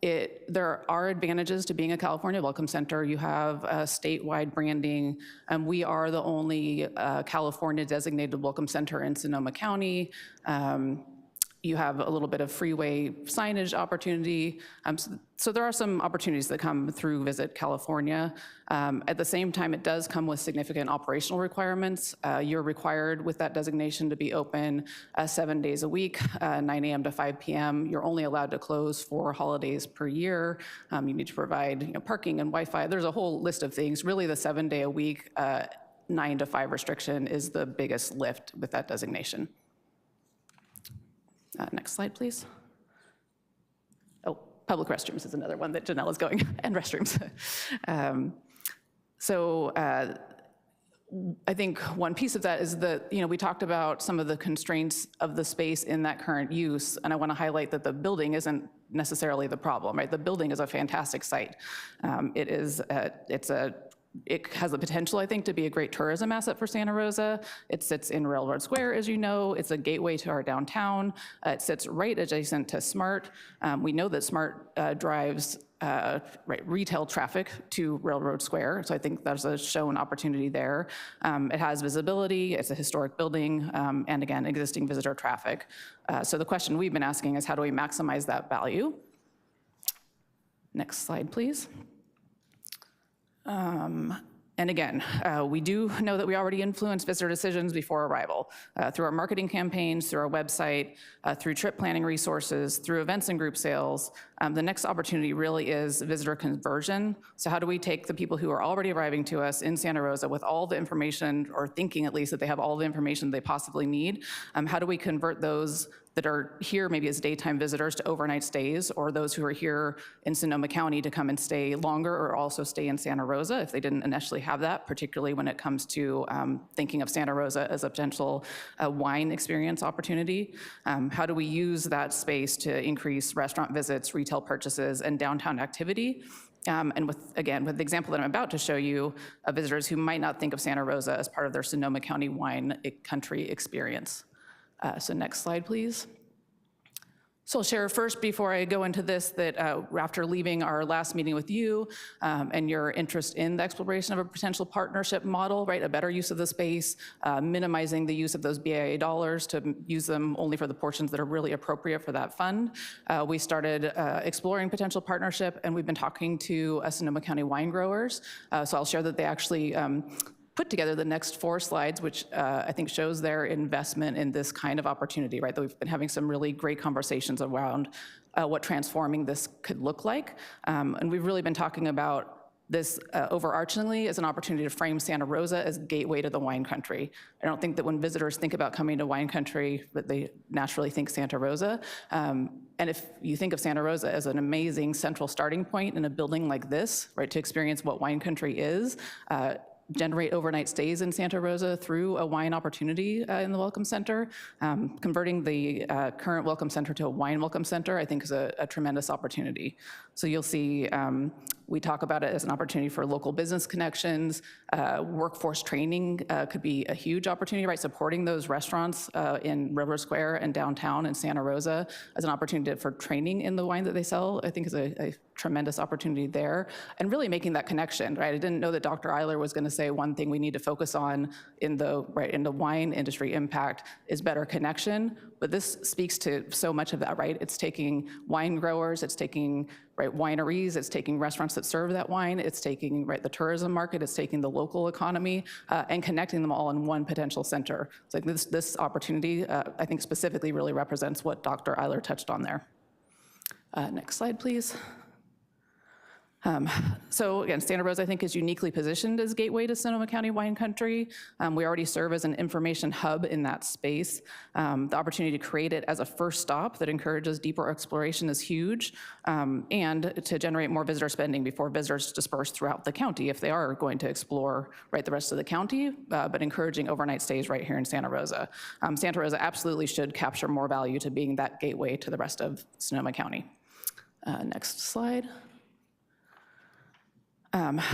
There are advantages to being a California Welcome Center. You have statewide branding. We are the only California designated Welcome Center in Sonoma County. You have a little bit of freeway signage opportunity. So there are some opportunities that come through Visit California. At the same time, it does come with significant operational requirements. You're required with that designation to be open 7 days a week, 9 a.m. to 5 p.m. You're only allowed to close 4 holidays per year. You need to provide parking and Wi-Fi. There's a whole list of things. Really, the 7 day a week, 9 to 5 restriction is the biggest lift with that designation. Next slide, please. Oh, public restrooms is another one that Janelle is going, and restrooms. I think one piece of that is that, we talked about some of the constraints of the space in that current use, and I want to highlight that the building isn't necessarily the problem, right? The building is a fantastic site. It has the potential, I think, to be a great tourism asset for Santa Rosa. It sits in Railroad Square, as you know. It's a gateway to our downtown. It sits right adjacent to SMART. We know that SMART drives retail traffic to Railroad Square, so I think there's a shown opportunity there. It has visibility, it's a historic building, and again, existing visitor traffic. So the question we've been asking is, how do we maximize that value? Next slide, please. And again, we do know that we already influence visitor decisions before arrival through our marketing campaigns, through our website, through trip planning resources, through events and group sales. The next opportunity really is visitor conversion. So how do we take the people who are already arriving to us in Santa Rosa with all the information, or thinking at least that they have all the information they possibly need? How do we convert those that are here maybe as daytime visitors to overnight stays, or those who are here in Sonoma County to come and stay longer or also stay in Santa Rosa if they didn't initially have that, particularly when it comes to thinking of Santa Rosa as a potential wine experience opportunity. How do we use that space to increase restaurant visits, retail purchases, and downtown activity? And with the example that I'm about to show you, of visitors who might not think of Santa Rosa as part of their Sonoma County wine country experience. So next slide, please. So I'll share first, before I go into this, that after leaving our last meeting with you and your interest in the exploration of a potential partnership model, right, a better use of the space, minimizing the use of those BIA dollars to use them only for the portions that are really appropriate for that fund, we started exploring potential partnership, and we've been talking to Sonoma County wine growers. So I'll share that they actually put together the next 4 slides, which I think shows their investment in this kind of opportunity, right? That we've been having some really great conversations around what transforming this could look like. And we've really been talking about this overarchingly as an opportunity to frame Santa Rosa as gateway to the wine country. I don't think that when visitors think about coming to wine country, that they naturally think Santa Rosa. And if you think of Santa Rosa as an amazing central starting point in a building like this, right, to experience what wine country is, generate overnight stays in Santa Rosa through a wine opportunity in the Welcome Center. Converting the current Welcome Center to a wine Welcome Center, I think, is a tremendous opportunity. So you'll see we talk about it as an opportunity for local business connections. Workforce training could be a huge opportunity, right? Supporting those restaurants in River Square and downtown in Santa Rosa as an opportunity for training in the wine that they sell, I think is a tremendous opportunity there. And really making that connection, right? I didn't know that Dr. Eiler was gonna say one thing we need to focus on in the wine industry impact is better connection, but this speaks to so much of that, right? It's taking wine growers, it's taking wineries, it's taking restaurants that serve that wine, it's taking the tourism market, it's taking the local economy, and connecting them all in one potential center. So this opportunity, I think specifically really represents what Dr. Eiler touched on there. Next slide, please. So again, Santa Rosa, I think, is uniquely positioned as gateway to Sonoma County wine country. We already serve as an information hub in that space. The opportunity to create it as a first stop that encourages deeper exploration is huge, and to generate more visitor spending before visitors disperse throughout the county if they are going to explore the rest of the county, but encouraging overnight stays right here in Santa Rosa. Santa Rosa absolutely should capture more value to being that gateway to the rest of Sonoma County. Next slide.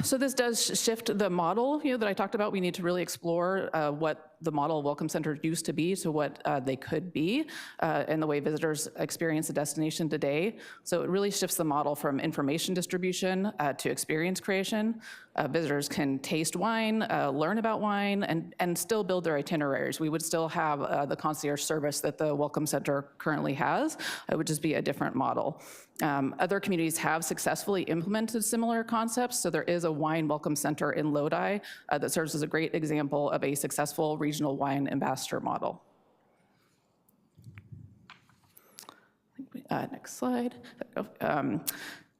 So this does shift the model, that I talked about. We need to really explore what the model Welcome Center used to be to what they could be and the way visitors experience the destination today. So it really shifts the model from information distribution to experience creation. Visitors can taste wine, learn about wine, and still build their itineraries. We would still have the concierge service that the Welcome Center currently has. It would just be a different model. Other communities have successfully implemented similar concepts. So there is a wine Welcome Center in Lodi that serves as a great example of a successful regional wine ambassador model. Next slide.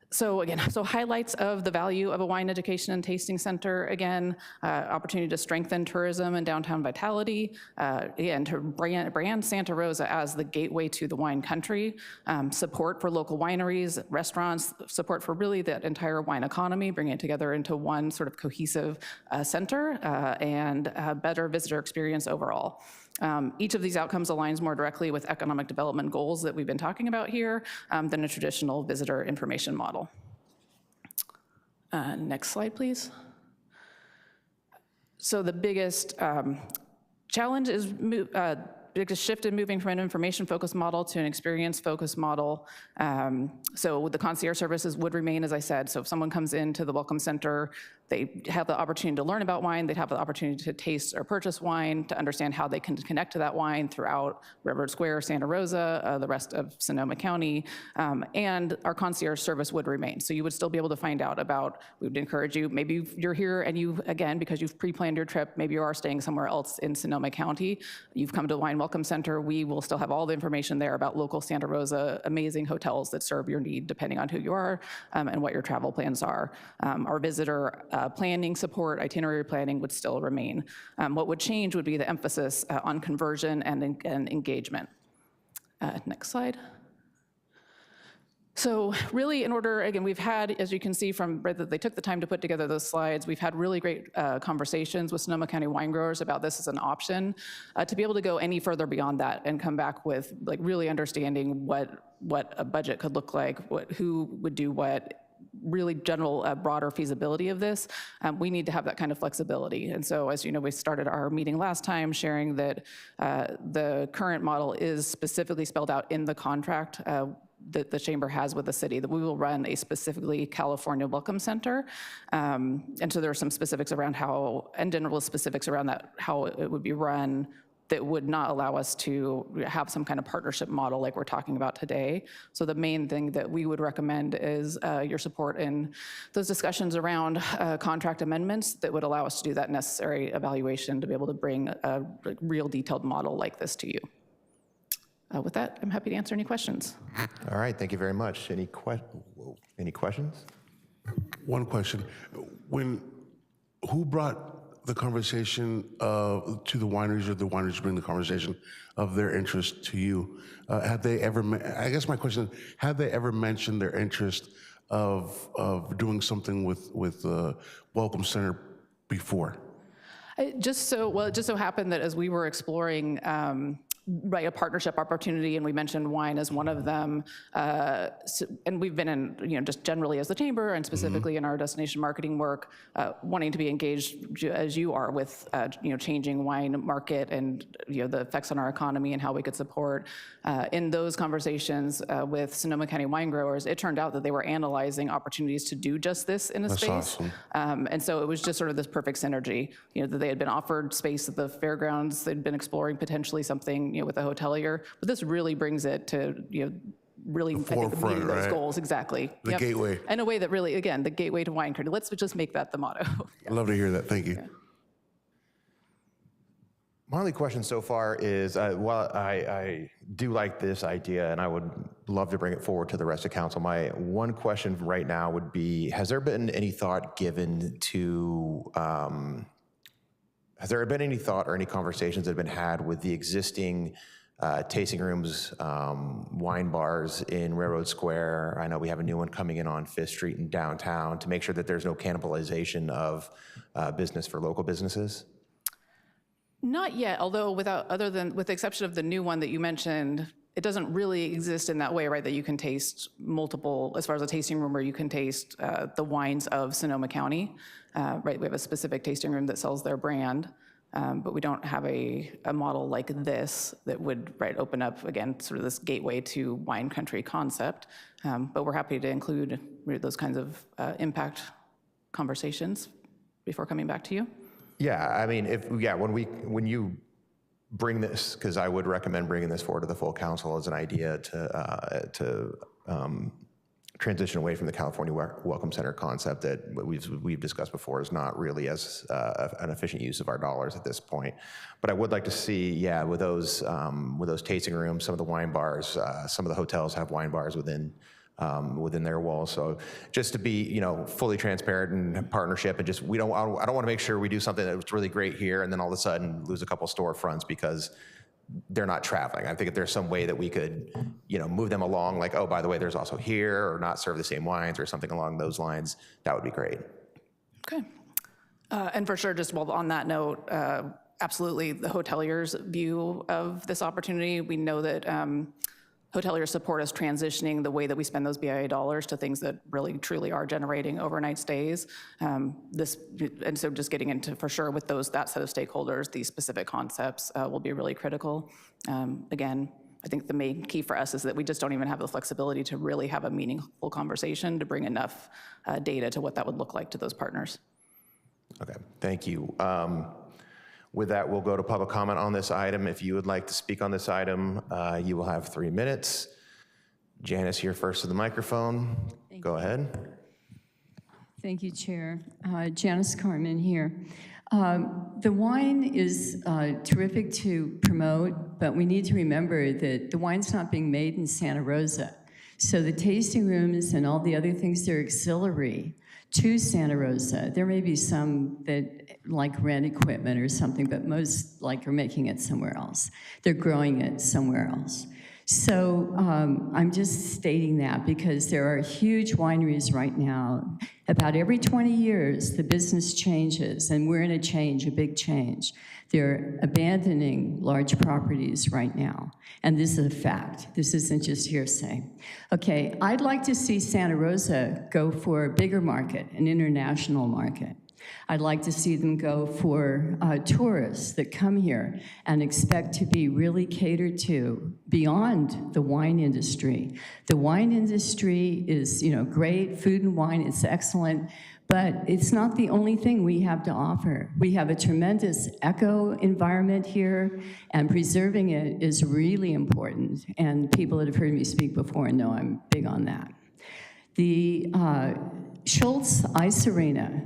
So again, highlights of the value of a wine education and tasting center. Again, opportunity to strengthen tourism and downtown vitality, and to brand Santa Rosa as the gateway to the wine country. Support for local wineries, restaurants, support for really that entire wine economy, bringing it together into one sort of cohesive center, and a better visitor experience overall. Each of these outcomes aligns more directly with economic development goals that we've been talking about here than a traditional visitor information model. Next slide, please. So the biggest challenge is biggest shift in moving from an information-focused model to an experience-focused model. So the concierge services would remain, as I said. So if someone comes into the Welcome Center, they have the opportunity to learn about wine, they'd have the opportunity to taste or purchase wine, to understand how they can connect to that wine throughout River Square, Santa Rosa, the rest of Sonoma County, and our concierge service would remain. So you would still be able to find out about, we would encourage you, maybe you're here and you, again, because you've pre-planned your trip, maybe you are staying somewhere else in Sonoma County, you've come to the Wine Welcome Center, we will still have all the information there about local Santa Rosa, amazing hotels that serve your need depending on who you are and what your travel plans are. Our visitor planning support, itinerary planning would still remain. What would change would be the emphasis on conversion and engagement. Next slide. So really, in order, again, we've had, as you can see from, right, that they took the time to put together those slides, we've had really great conversations with Sonoma County wine growers about this as an option. To be able to go any further beyond that and come back with like really understanding what a budget could look like, who would do what, really general broader feasibility of this, we need to have that kind of flexibility. And so, as you know, we started our meeting last time sharing that the current model is specifically spelled out in the contract that the chamber has with the city, that we will run a specifically California Welcome Center. And so there are some specifics around how, and general specifics around that, how it would be run, that would not allow us to have some kind of partnership model like we're talking about today. So the main thing that we would recommend is your support in those discussions around contract amendments that would allow us to do that necessary evaluation to be able to bring a real detailed model like this to you. With that, I'm happy to answer any questions. All right, thank you very much. Any questions? One question. Who brought the conversation to the wineries, or the wineries bring the conversation of their interest to you? Have they ever, I guess my question is, have they ever mentioned their interest of doing something with Welcome Center before? It just so happened that as we were exploring right, a partnership opportunity, and we mentioned wine as one of them. And we've been in, just generally as the chamber, and specifically in our destination marketing work, wanting to be engaged as you are with, changing wine market and the effects on our economy and how we could support. In those conversations with Sonoma County wine growers, it turned out that they were analyzing opportunities to do just this in a space. Awesome. And so it was just sort of this perfect synergy, that they had been offered space at the fairgrounds, they'd been exploring potentially something with a hotelier, but this really brings it to, really, I think, meeting those goals, exactly. The gateway. In a way that really, again, the gateway to wine country. Let's just make that the motto. I'd love to hear that, thank you. Yeah. My only question so far is, while I do like this idea and I would love to bring it forward to the rest of council, my one question right now would be, has there been any thought given to, has there been any thought or any conversations that have been had with the existing tasting rooms, wine bars in Railroad Square? I know we have a new one coming in on 5th Street in downtown, to make sure that there's no cannibalization of business for local businesses? Not yet, although with the exception of the new one that you mentioned, it doesn't really exist in that way, right? That you can taste multiple, as far as a tasting room where you can taste the wines of Sonoma County, right? We have a specific tasting room that sells their brand, but we don't have a model like this that would, right, open up, again, sort of this gateway to wine country concept. But we're happy to include those kinds of impact conversations before coming back to you. Yeah, I mean, when you bring this, because I would recommend bringing this forward to the full council as an idea to transition away from the California Welcome Center concept that we've discussed before is not really as an efficient use of our dollars at this point. But I would like to see, with those tasting rooms, some of the wine bars, some of the hotels have wine bars within their walls. So just to be, fully transparent and partnership, and just I don't want to make sure we do something that's really great here and then all of a sudden lose a couple storefronts because they're not traveling. I think if there's some way that we could, move them along, like, oh, by the way, there's also here, or not serve the same wines or something along those lines, that would be great. Okay. And for sure, just on that note, absolutely the hoteliers' view of this opportunity, we know that hoteliers support us transitioning the way that we spend those BIA dollars to things that really truly are generating overnight stays. And so just getting into, for sure, with that set of stakeholders, these specific concepts will be really critical. Again, I think the main key for us is that we just don't even have the flexibility to really have a meaningful conversation to bring enough data to what that would look like to those partners. Okay, thank you. With that, we'll go to public comment on this item. If you would like to speak on this item, you will have 3 minutes. Janice, you're first to the microphone. Go ahead. Thank you, Chair. Janice Carmen here. The wine is terrific to promote, but we need to remember that the wine's not being made in Santa Rosa. So the tasting rooms and all the other things, they're auxiliary to Santa Rosa. There may be some that like rent equipment or something, but most are making it somewhere else. They're growing it somewhere else. So I'm just stating that because there are huge wineries right now. About every 20 years, the business changes, and we're in a change, a big change. They're abandoning large properties right now, and this is a fact. This isn't just hearsay. Okay, I'd like to see Santa Rosa go for a bigger market, an international market. I'd like to see them go for tourists that come here and expect to be really catered to beyond the wine industry. The wine industry is, great, food and wine, it's excellent, but it's not the only thing we have to offer. We have a tremendous eco environment here, and preserving it is really important, and people that have heard me speak before know I'm big on that. The Schultz Ice Arena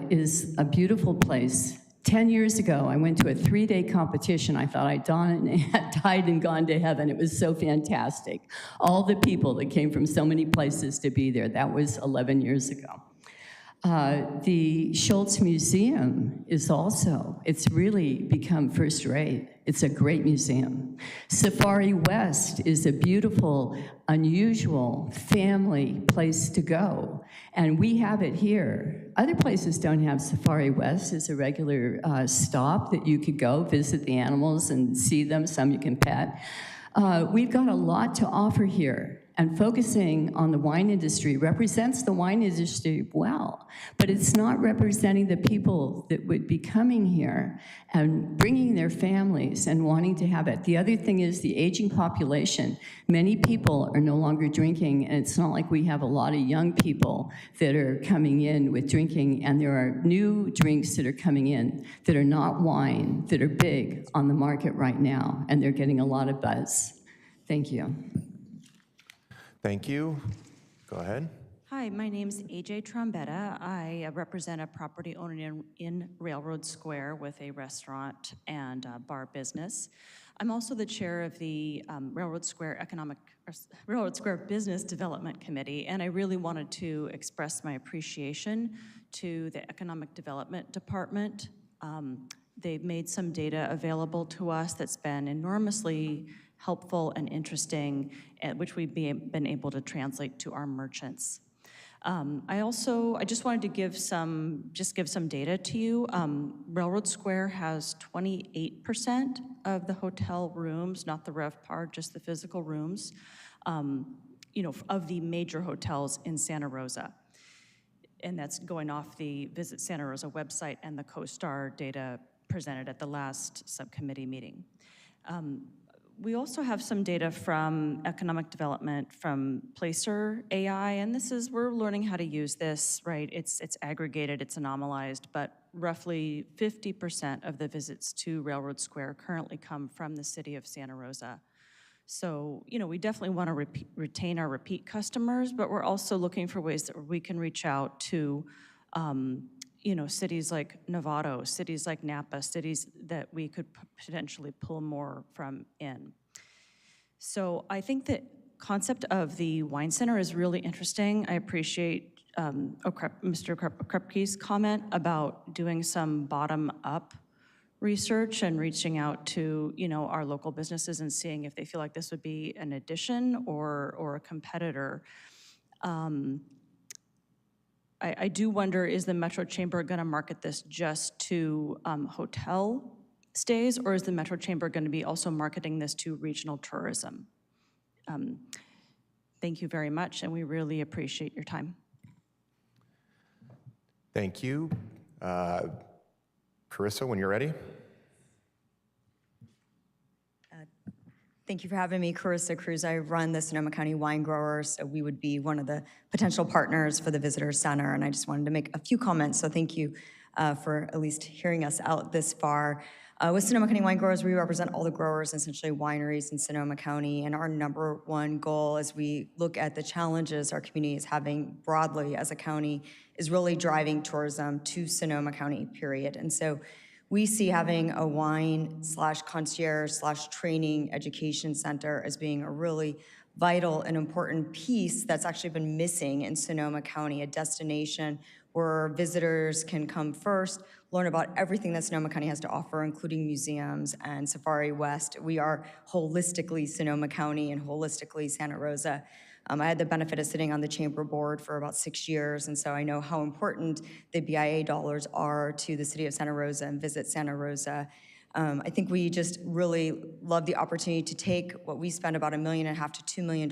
is a beautiful place. 10 years ago, I went to a 3-day competition. I thought I'd died and gone to heaven. It was so fantastic. All the people that came from so many places to be there. That was 11 years ago. The Schultz Museum is also, it's really become first rate. It's a great museum. Safari West is a beautiful, unusual family place to go, and we have it here. Other places don't have Safari West as a regular stop that you could go visit the animals and see them. Some you can pet. We've got a lot to offer here. And focusing on the wine industry represents the wine industry well, but it's not representing the people that would be coming here and bringing their families and wanting to have it. The other thing is the aging population. Many people are no longer drinking, and it's not like we have a lot of young people that are coming in with drinking, and there are new drinks that are coming in that are not wine, that are big on the market right now, and they're getting a lot of buzz. Thank you. Thank you. Go ahead. Hi, my name's AJ Trombetta. I represent a property owner in Railroad Square with a restaurant and bar business. I'm also the chair of the Railroad Square Business Development Committee, and I really wanted to express my appreciation to the Economic Development Department. They've made some data available to us that's been enormously helpful and interesting, which we've been able to translate to our merchants. I just wanted to give some data to you. Railroad Square has 28% of the hotel rooms, not the RevPAR, just the physical rooms, of the major hotels in Santa Rosa. And that's going off the Visit Santa Rosa website and the CoStar data presented at the last subcommittee meeting. We also have some data from economic development from Placer AI, and we're learning how to use this, right? It's aggregated, it's anomalized, but roughly 50% of the visits to Railroad Square currently come from the city of Santa Rosa. So, we definitely want to retain our repeat customers, but we're also looking for ways that we can reach out to cities like Novato, cities like Napa, cities that we could potentially pull more from in. So I think the concept of the wine center is really interesting. I appreciate Mr. Krupke's comment about doing some bottom-up research and reaching out to our local businesses and seeing if they feel like this would be an addition or a competitor. I do wonder, is the Metro Chamber going to market this just to hotel stays, or is the Metro Chamber going to be also marketing this to regional tourism? Thank you very much, and we really appreciate your time. Thank you. Carissa, when you're ready. Thank you for having me, Carissa Cruz. I run the Sonoma County Wine Growers, so we would be one of the potential partners for the Visitor Center, and I just wanted to make a few comments, so thank you for at least hearing us out this far. With Sonoma County Wine Growers, we represent all the growers, essentially wineries in Sonoma County, and our number one goal as we look at the challenges our community is having broadly as a county is really driving tourism to Sonoma County, period. And so we see having a wine/concierge/training education center as being a really vital and important piece that's actually been missing in Sonoma County, a destination where visitors can come first, learn about everything that Sonoma County has to offer, including museums and Safari West. We are holistically Sonoma County and holistically Santa Rosa. I had the benefit of sitting on the chamber board for about 6 years, and so I know how important the BIA dollars are to the city of Santa Rosa and Visit Santa Rosa. I think we just really love the opportunity to take what we spend about $1.5 million to $2 million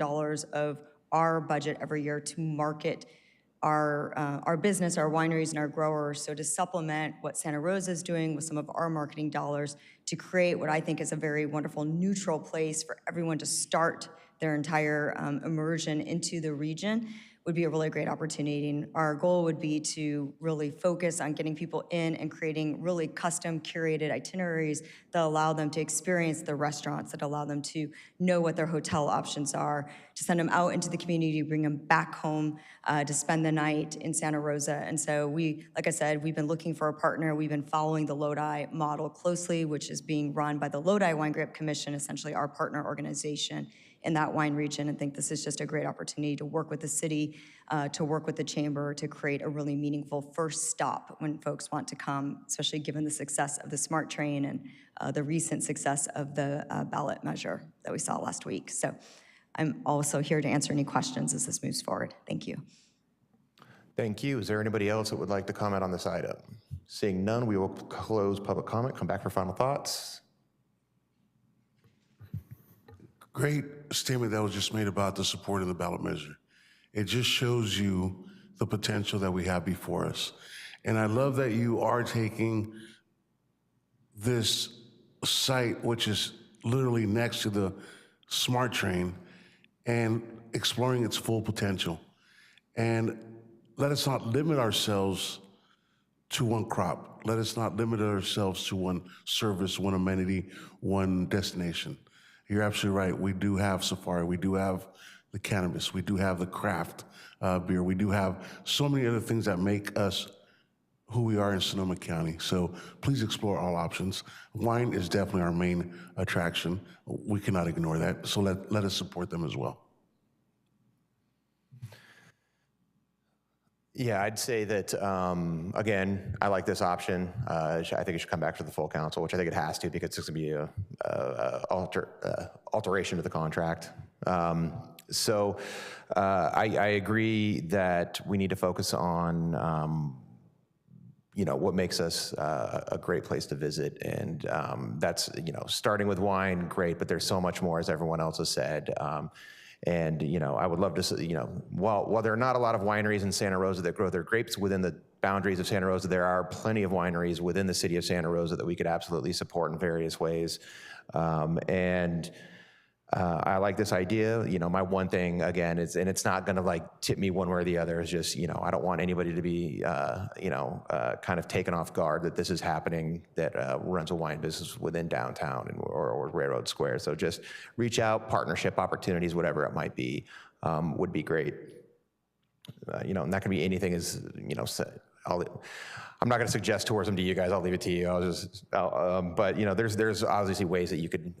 of our budget every year to market our business, our wineries, and our growers. So to supplement what Santa Rosa is doing with some of our marketing dollars to create what I think is a very wonderful neutral place for everyone to start their entire immersion into the region would be a really great opportunity. And our goal would be to really focus on getting people in and creating really custom curated itineraries that allow them to experience the restaurants, that allow them to know what their hotel options are, to send them out into the community, bring them back home to spend the night in Santa Rosa. And so we, like I said, we've been looking for a partner. We've been following the Lodi model closely, which is being run by the Lodi Wine Grape Commission, essentially our partner organization in that wine region, and think this is just a great opportunity to work with the city, to work with the chamber, to create a really meaningful first stop when folks want to come, especially given the success of the SMART train and the recent success of the ballot measure that we saw last week. So I'm also here to answer any questions as this moves forward. Thank you. Thank you. Is there anybody else that would like to comment on this item? Seeing none, we will close public comment, come back for final thoughts. Great statement that was just made about the support of the ballot measure. It just shows you the potential that we have before us. And I love that you are taking this site, which is literally next to the SMART train, and exploring its full potential. And let us not limit ourselves to one crop. Let us not limit ourselves to one service, one amenity, one destination. You're absolutely right. We do have Safari. We do have the cannabis. We do have the craft beer. We do have so many other things that make us who we are in Sonoma County. So please explore all options. Wine is definitely our main attraction. We cannot ignore that. So let us support them as well. Yeah, I'd say that, again, I like this option. I think it should come back to the full council, which I think it has to, because it's going to be a alteration to the contract. So I agree that we need to focus on, what makes us a great place to visit. And that's, starting with wine, great, but there's so much more, as everyone else has said. And, I would love to, while there are not a lot of wineries in Santa Rosa that grow their grapes within the boundaries of Santa Rosa, there are plenty of wineries within the city of Santa Rosa that we could absolutely support in various ways. I like this idea. My one thing, again, is, and it's not gonna tip me one way or the other, is just, I don't want anybody to be, kind of taken off guard that this is happening, that runs a wine business within downtown or Railroad Square. So just reach out, partnership opportunities, whatever it might be, would be great. And that can be anything as, I'm not going to suggest tourism to you guys. I'll leave it to you. But there's obviously ways that you could,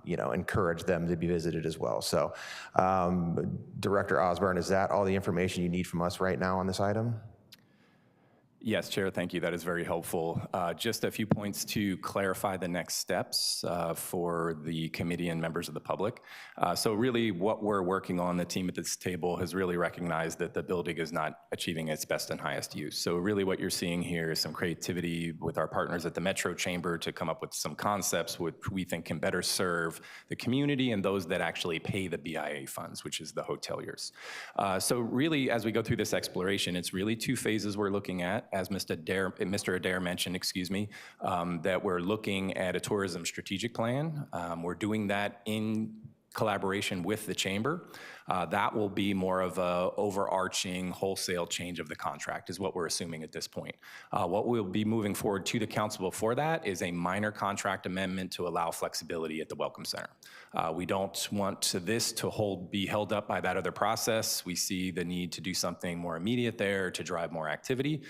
encourage them to be visited as well. So, Director Osborne, is that all the information you need from us right now on this item? Yes, Chair, thank you. That is very helpful. Just a few points to clarify the next steps for the committee and members of the public. So really what we're working on, the team at this table has really recognized that the building is not achieving its best and highest use. So really what you're seeing here is some creativity with our partners at the Metro Chamber to come up with some concepts which we think can better serve the community and those that actually pay the BIA funds, which is the hoteliers. So really, as we go through this exploration, it's really two phases we're looking at. As Mr. Adair mentioned, that we're looking at a tourism strategic plan. We're doing that in collaboration with the chamber. That will be more of a overarching wholesale change of the contract is what we're assuming at this point. What we'll be moving forward to the council before that is a minor contract amendment to allow flexibility at the Welcome Center. We don't want this to be held up by that other process. We see the need to do something more immediate there to drive more activity.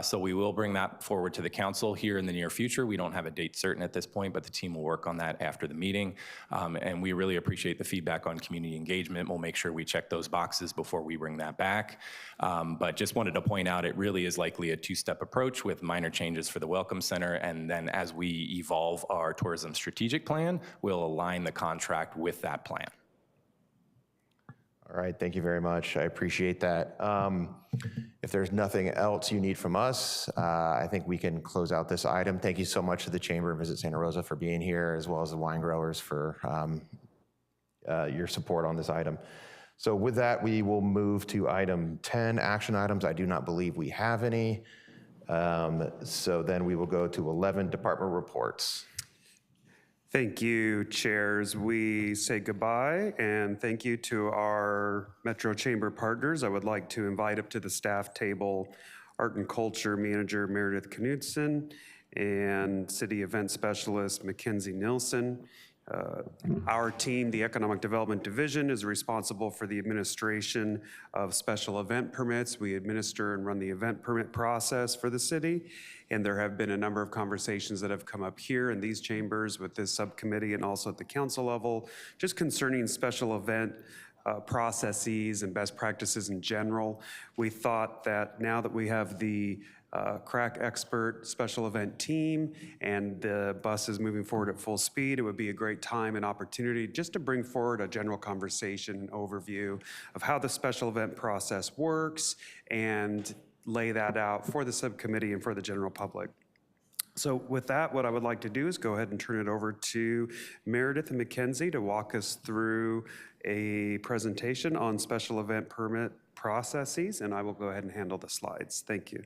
So we will bring that forward to the council here in the near future. We don't have a date certain at this point, but the team will work on that after the meeting. And we really appreciate the feedback on community engagement. We'll make sure sure we check those boxes before we bring that back. But just wanted to point out, it really is likely a two-step approach with minor changes for the Welcome Center, and then as we evolve our tourism strategic plan, we'll align the contract with that plan. All right, thank you very much. I appreciate that. If there's nothing else you need from us, I think we can close out this item. Thank you so much to the Chamber and Visit Santa Rosa for being here, as well as the wine growers for your support on this item. So with that, we will move to item 10, action items. I do not believe we have any. So then we will go to 11, department reports. Thank you, chairs. We say goodbye, and thank you to our Metro Chamber partners. I would like to invite up to the staff table Art and Culture Manager Meredith Knudsen and City Event Specialist Mackenzie Nilsson. Our team, the Economic Development Division, is responsible for the administration of special event permits. We administer and run the event permit process for the city, and there have been a number of conversations that have come up here in these chambers with this subcommittee and also at the council level, just concerning special event processes and best practices in general. We thought that now that we have the crack expert special event team and the bus is moving forward at full speed, it would be a great time and opportunity just to bring forward a general conversation overview of how the special event process works and lay that out for the subcommittee and for the general public. So with that, what I would like to do is go ahead and turn it over to Meredith and Mackenzie to walk us through a presentation on special event permit processes, and I will go ahead and handle the slides. Thank you.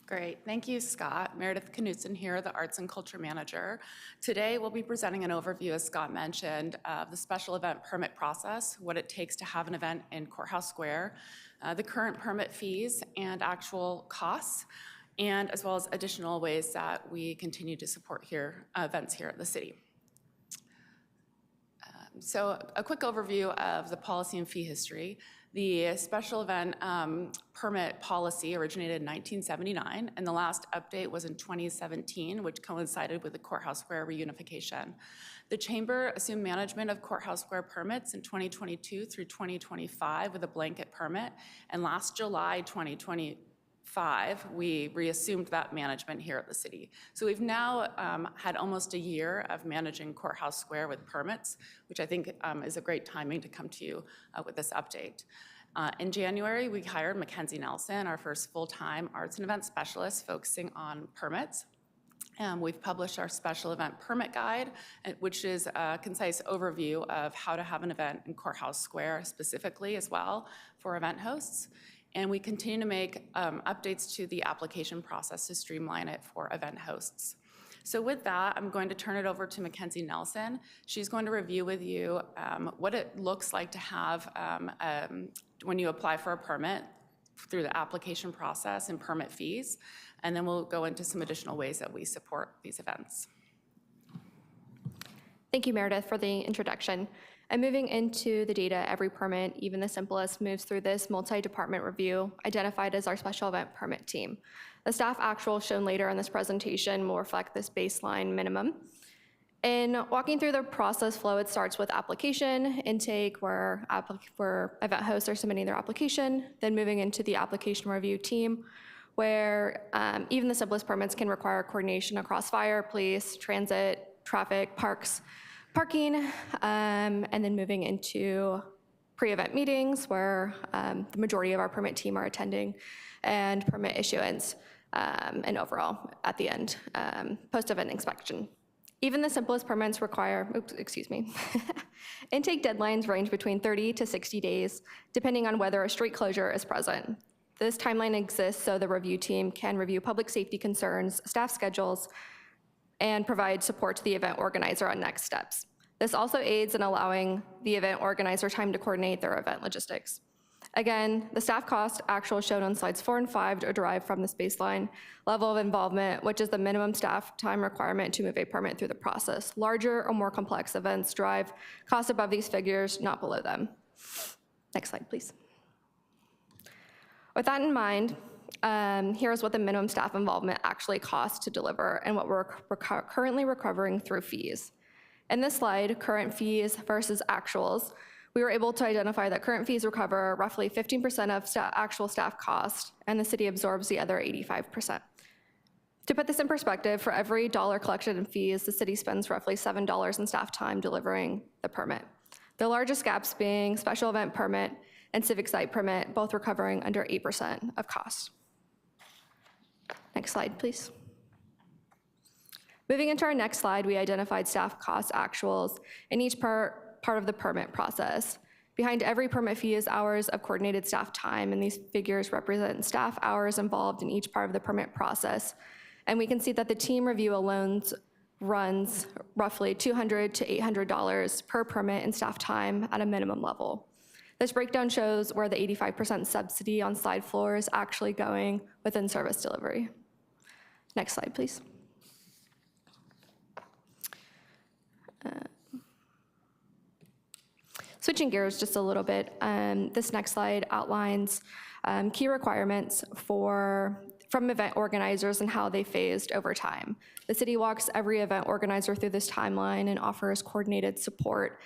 Great, thank you, Scott. Meredith Knudsen here, the Arts and Culture Manager. Today, we'll be presenting an overview, as Scott mentioned, of the special event permit process, what it takes to have an event in Courthouse Square, the current permit fees and actual costs, and as well as additional ways that we continue to support events here at the city. So a quick overview of the policy and fee history. The special event permit policy originated in 1979, and the last update was in 2017, which coincided with the Courthouse Square reunification. The Chamber assumed management of Courthouse Square permits in 2022 through 2025 with a blanket permit, and last July 2025, we reassumed that management here at the city. So we've now had almost a year of managing Courthouse Square with permits, which I think is a great timing to come to you with this update. In January, we hired Mackenzie Nelson, our first full-time arts and event specialist focusing on permits. We've published our special event permit guide, which is a concise overview of how to have an event in Courthouse Square specifically as well for event hosts. And we continue to make updates to the application process to streamline it for event hosts. So with that, I'm going to turn it over to Mackenzie Nelson. She's going to review with you what it looks like to have when you apply for a permit through the application process and permit fees. And then we'll go into some additional ways that we support these events. Thank you, Meredith, for the introduction. And moving into the data, every permit, even the simplest, moves through this multi-department review identified as our special event permit team. The staff actual shown later in this presentation will reflect this baseline minimum. In walking through the process flow, it starts with application, intake, where event hosts are submitting their application, then moving into the application review team, where even the simplest permits can require coordination across fire, police, transit, traffic, parking, and then moving into pre-event meetings where the majority of our permit team are attending, and permit issuance, and overall at the end, post-event inspection. Even the simplest permits require, intake deadlines range between 30 to 60 days, depending on whether a street closure is present. This timeline exists so the review team can review public safety concerns, staff schedules, and provide support to the event organizer on next steps. This also aids in allowing the event organizer time to coordinate their event logistics. Again, the staff cost actual shown on slides 4 and 5 are derived from this baseline level of involvement, which is the minimum staff time requirement to move a permit through the process. Larger or more complex events drive costs above these figures, not below them. Next slide, please. With that in mind, here's what the minimum staff involvement actually costs to deliver and what we're currently recovering through fees. In this slide, current fees versus actuals, We were able to identify that current fees recover roughly 15% of actual staff cost, and the city absorbs the other 85%. To put this in perspective, for every dollar collected in fees, the city spends roughly $7 in staff time delivering the permit. The largest gaps being special event permit and civic site permit, both recovering under 8% of cost. Next slide, please. Moving into our next slide, we identified staff cost actuals in each part of the permit process. Behind every permit fee is hours of coordinated staff time, and these figures represent staff hours involved in each part of the permit process. And we can see that the team review alone runs roughly $200 to $800 per permit in staff time at a minimum level. This breakdown shows where the 85% subsidy on slide 4 is actually going within service delivery. Next slide, please. Switching gears just a little bit, this next slide outlines key requirements from event organizers and how they phased over time. The city walks every event organizer through this timeline and offers coordinated support.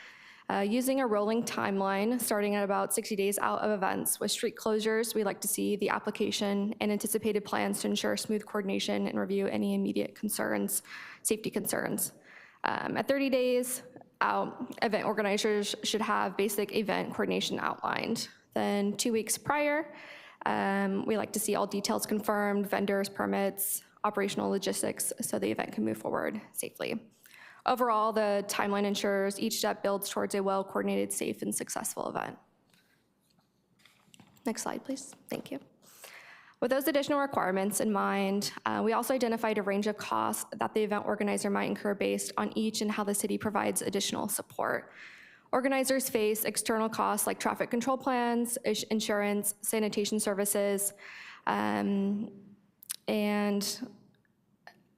Using a rolling timeline, starting at about 60 days out of events. With street closures, we like to see the application and anticipated plans to ensure smooth coordination and review any immediate concerns, safety concerns. At 30 days out, event organizers should have basic event coordination outlined. Then 2 weeks prior, we like to see all details confirmed, vendors, permits, operational logistics, so the event can move forward safely. Overall, the timeline ensures each step builds towards a well-coordinated, safe, and successful event. Next slide, please. Thank you. With those additional requirements in mind, we also identified a range of costs that the event organizer might incur based on each and how the city provides additional support. Organizers face external costs like traffic control plans, insurance, sanitation services, and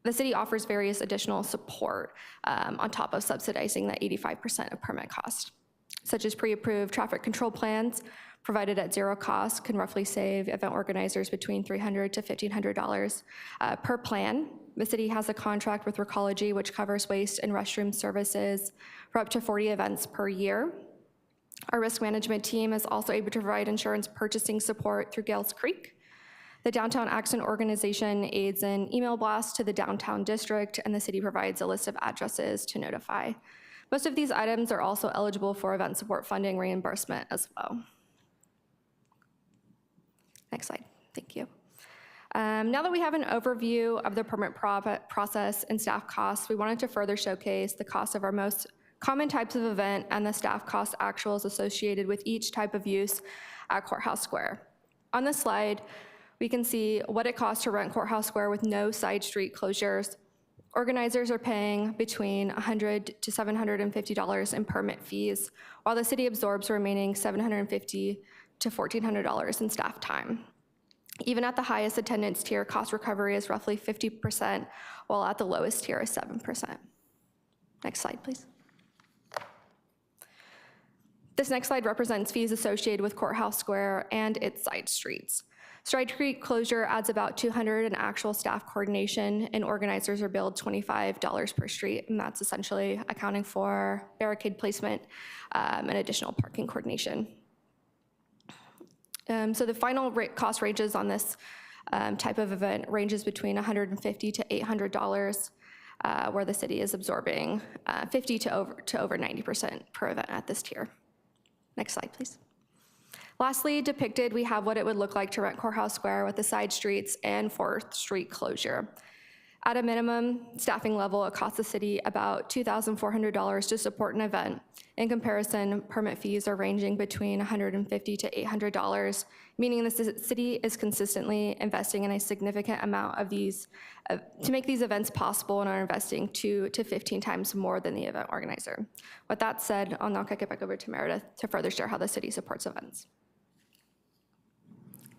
the city offers various additional support on top of subsidizing that 85% of permit cost, such as pre-approved traffic control plans provided at zero cost can roughly save event organizers between $300 to $1,500 per plan. The city has a contract with Recology, which covers waste and restroom services for up to 40 events per year. Our risk management team is also able to provide insurance purchasing support through Gales Creek. The Downtown Accident Organization aids in email blasts to the downtown district, and the city provides a list of addresses to notify. Most of these items are also eligible for event support funding reimbursement as well. Next slide, thank you. Now that we have an overview of the permit process and staff costs, we wanted to further showcase the cost of our most common types of event and the staff cost actuals associated with each type of use at Courthouse Square. On this slide, we can see what it costs to rent Courthouse Square with no side street closures. Organizers are paying between $100 to $750 in permit fees, while the city absorbs the remaining $750 to $1,400 in staff time. Even at the highest attendance tier, cost recovery is roughly 50%, while at the lowest tier is 7%. Next slide, please. This next slide represents fees associated with Courthouse Square and its side streets. Stride Creek closure adds about $200 in actual staff coordination, and organizers are billed $25 per street, and that's essentially accounting for barricade placement and additional parking coordination. So the final cost ranges on this type of event ranges between $150 to $800, where the city is absorbing 50 to over 90% per event at this tier. Next slide, please. Lastly, depicted, we have what it would look like to rent Courthouse Square with the side streets and 4th Street closure. At a minimum staffing level, it costs the city about $2,400 to support an event. In comparison, permit fees are ranging between $150 to $800, meaning the city is consistently investing in a significant amount of these to make these events possible, and are investing 2 to 15 times more than the event organizer. With that said, I'll now kick it back over to Meredith to further share how the city supports events.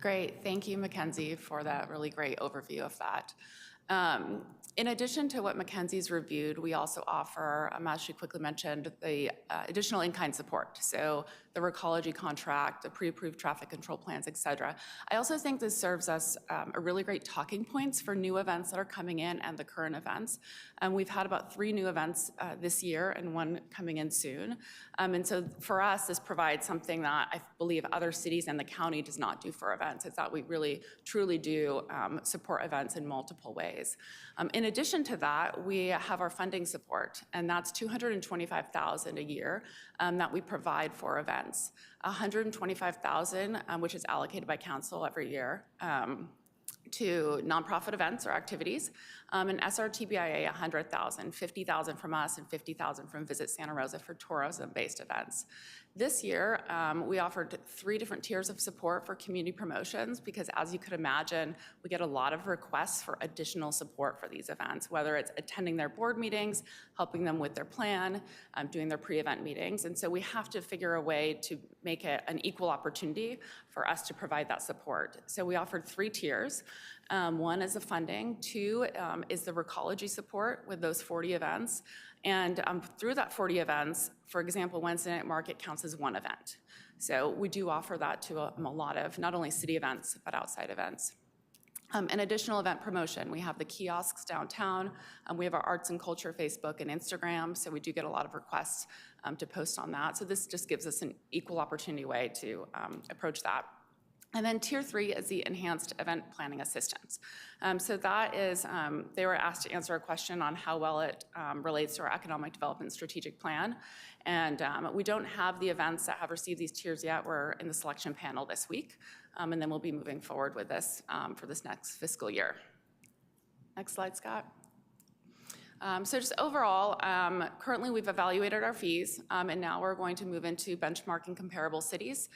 Great, thank you, Mackenzie, for that really great overview of that. In addition to what Mackenzie's reviewed, we also offer, as she quickly mentioned, the additional in-kind support. So the Recology contract, the pre-approved traffic control plans, et cetera. I also think this serves us a really great talking points for new events that are coming in and the current events. We've had about 3 new events this year and 1 coming in soon. And so for us, this provides something that I believe other cities and the county does not do for events. It's that we really, truly do support events in multiple ways. In addition to that, we have our funding support, and that's $225,000 a year that we provide for events. $125,000, which is allocated by council every year, to nonprofit events or activities, and SRTBIA $100,000, $50,000 from us and $50,000 from Visit Santa Rosa for tourism-based events. This year, we offered 3 different tiers of support for community promotions because, as you could imagine, we get a lot of requests for additional support for these events, whether it's attending their board meetings, helping them with their plan, doing their pre-event meetings. And so we have to figure a way to make it an equal opportunity for us to provide that support. So we offered 3 tiers. 1 is the funding, 2 is the Recology support with those 40 events. And through that 40 events, for example, Wednesday Night Market counts as 1 event. So we do offer that to a lot of not only city events, but outside events. An additional event promotion, we have the kiosks downtown. We have our arts and culture Facebook and Instagram, so we do get a lot of requests to post on that. So this just gives us an equal opportunity way to approach that. And then tier 3 is the enhanced event planning assistance. So that is, they were asked to answer a question on how well it relates to our economic development strategic plan. And we don't have the events that have received these tiers yet. We're in the selection panel this week. And then we'll be moving forward with this for this next fiscal year. Next slide, Scott. So just overall, currently we've evaluated our fees, and now we're going to move into benchmarking comparable cities,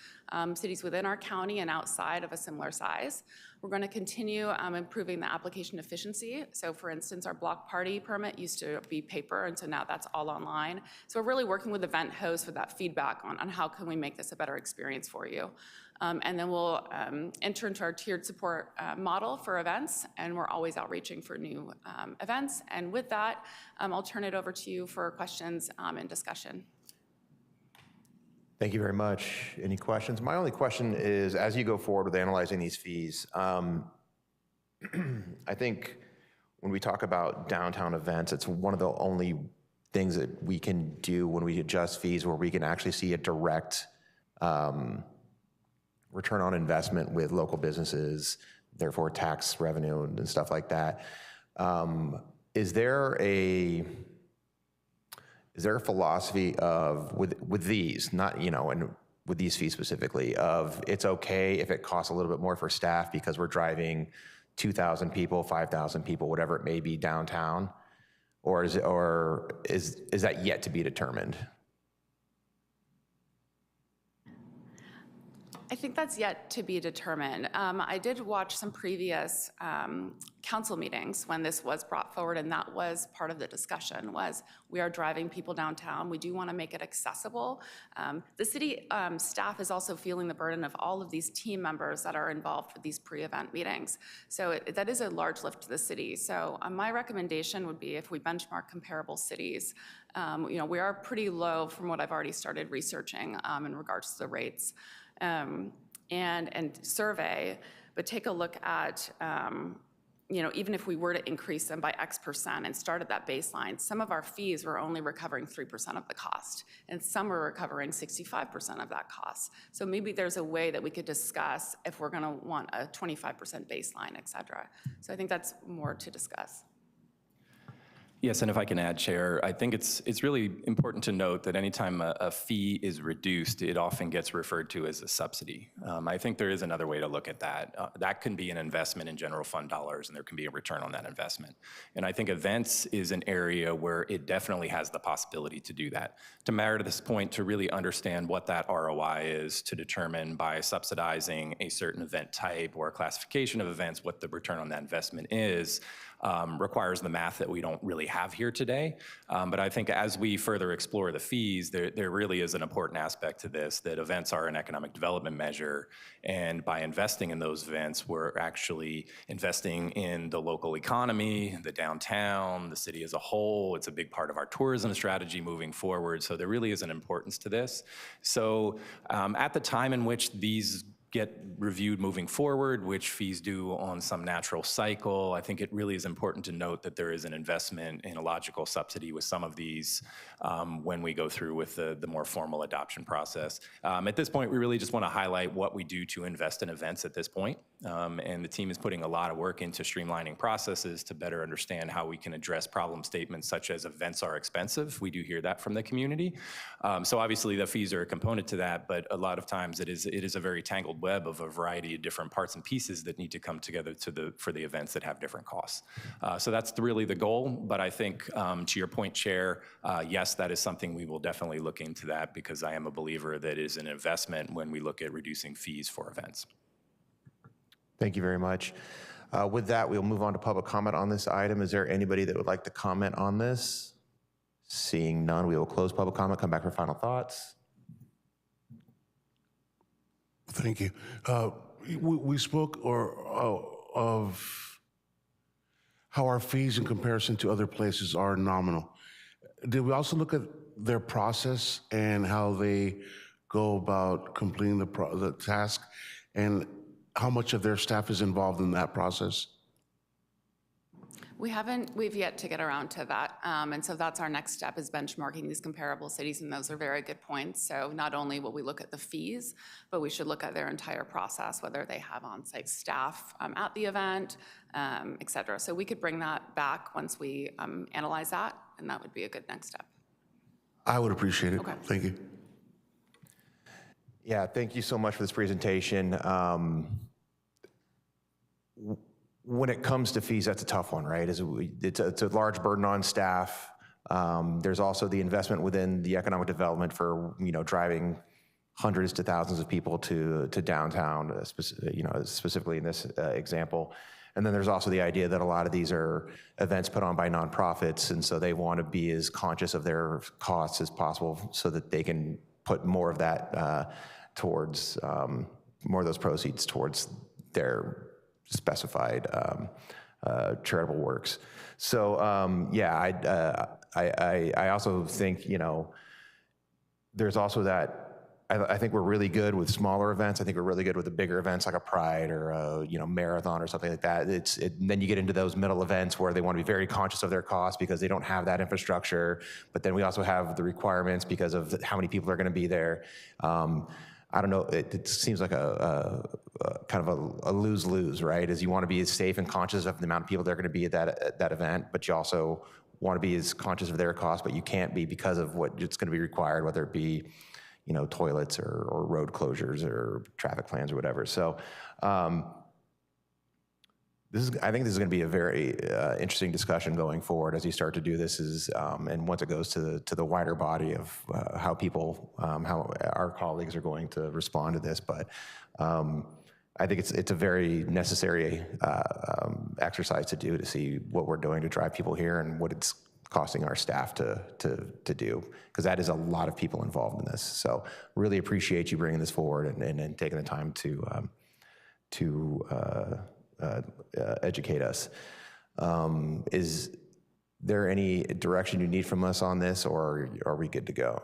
cities within our county and outside of a similar size. We're going to continue improving the application efficiency. So for instance, our block party permit used to be paper, and so now that's all online. So we're really working with event hosts with that feedback on how can we make this a better experience for you. And then we'll enter into our tiered support model for events, and we're always outreaching for new events. And with that, I'll turn it over to you for questions and discussion. Thank you very much. Any questions? My only question is, as you go forward with analyzing these fees, I think when we talk about downtown events, it's one of the only things that we can do when we adjust fees where we can actually see a direct return on investment with local businesses, therefore tax revenue and stuff like that. Is there a philosophy of with these, not and with these fees specifically, of it's okay if it costs a little bit more for staff because we're driving 2,000 people, 5,000 people, whatever it may be downtown, or is that yet to be determined? I think that's yet to be determined. I did watch some previous council meetings when this was brought forward, and that was part of the discussion, was we are driving people downtown. We do want to make it accessible. The city staff is also feeling the burden of all of these team members that are involved with these pre-event meetings. So that is a large lift to the city. So my recommendation would be if we benchmark comparable cities, we are pretty low from what I've already started researching in regards to the rates. And survey, but take a look at, even if we were to increase them by X% and start at that baseline, some of our fees were only recovering 3% of the cost, and some were recovering 65% of that cost. So maybe there's a way that we could discuss if we're gonna want a 25% baseline, et cetera. So I think that's more to discuss. Yes, and if I can add, Chair, I think it's really important to note that anytime a fee is reduced, it often gets referred to as a subsidy. I think there is another way to look at that. That can be an investment in general fund dollars, and there can be a return on that investment. And I think events is an area where it definitely has the possibility to do that. To matter to this point, to really understand what that ROI is, to determine by subsidizing a certain event type or a classification of events what the return on that investment is, requires the math that we don't really have here today. But I think as we further explore the fees, there really is an important aspect to this, that events are an economic development measure. And by investing in those events, we're actually investing in the local economy, the downtown, the city as a whole. It's a big part of our tourism strategy moving forward. So there really is an importance to this. So at the time in which these get reviewed moving forward, which fees do on some natural cycle, I think it really is important to note that there is an investment in a logical subsidy with some of these when we go through with the more formal adoption process. At this point, we really just want to highlight what we do to invest in events at this point. And the team is putting a lot of work into streamlining processes to better understand how we can address problem statements such as events are expensive. We do hear that from the community. So obviously the fees are a component to that, but a lot of times it is a very tangled web of a variety of different parts and pieces that need to come together for the events that have different costs. So that's really the goal, but I think to your point, Chair, yes, that is something we will definitely look into that, because I am a believer that it is an investment when we look at reducing fees for events. Thank you very much. With that, we'll move on to public comment on this item. Is there anybody that would like to comment on this? Seeing none, we will close public comment, come back for final thoughts. Thank you. We spoke of how our fees in comparison to other places are nominal. Did we also look at their process and how they go about completing the task, and how much of their staff is involved in that process? We've yet to get around to that. And so that's our next step, is benchmarking these comparable cities, and those are very good points. So not only will we look at the fees, but we should look at their entire process, whether they have on-site staff at the event, et cetera. So we could bring that back once we analyze that, and that would be a good next step. I would appreciate it. Okay. Thank you. Yeah, thank you so much for this presentation. When it comes to fees, that's a tough one, right? It's a large burden on staff. There's also the investment within the economic development for, driving hundreds to thousands of people to downtown, specifically in this example. And then there's also the idea that a lot of these are events put on by nonprofits, and so they want to be as conscious of their costs as possible so that they can put more of that towards, more of those proceeds towards their specified charitable works. So I also think, there's also that, I think we're really good with smaller events. I think we're really good with the bigger events like a Pride or a marathon or something like that. Then you get into those middle events where they want to be very conscious of their costs because they don't have that infrastructure. But then we also have the requirements because of how many people are going to be there. I don't know, it seems like a kind of a lose-lose, right? Is you want to be as safe and conscious of the amount of people that are going to be at that event, but you also want to be as conscious of their costs, but you can't be because of what it's going to be required, whether it be, toilets or road closures or traffic plans or whatever. So I think this is going to be a very interesting discussion going forward as you start to do this, and once it goes to the wider body of how our colleagues are going to respond to this. But I think it's a very necessary exercise to do, to see what we're doing to drive people here and what it's costing our staff to do, because that is a lot of people involved in this. So really appreciate you bringing this forward and taking the time to educate us. Is there any direction you need from us on this, or are we good to go?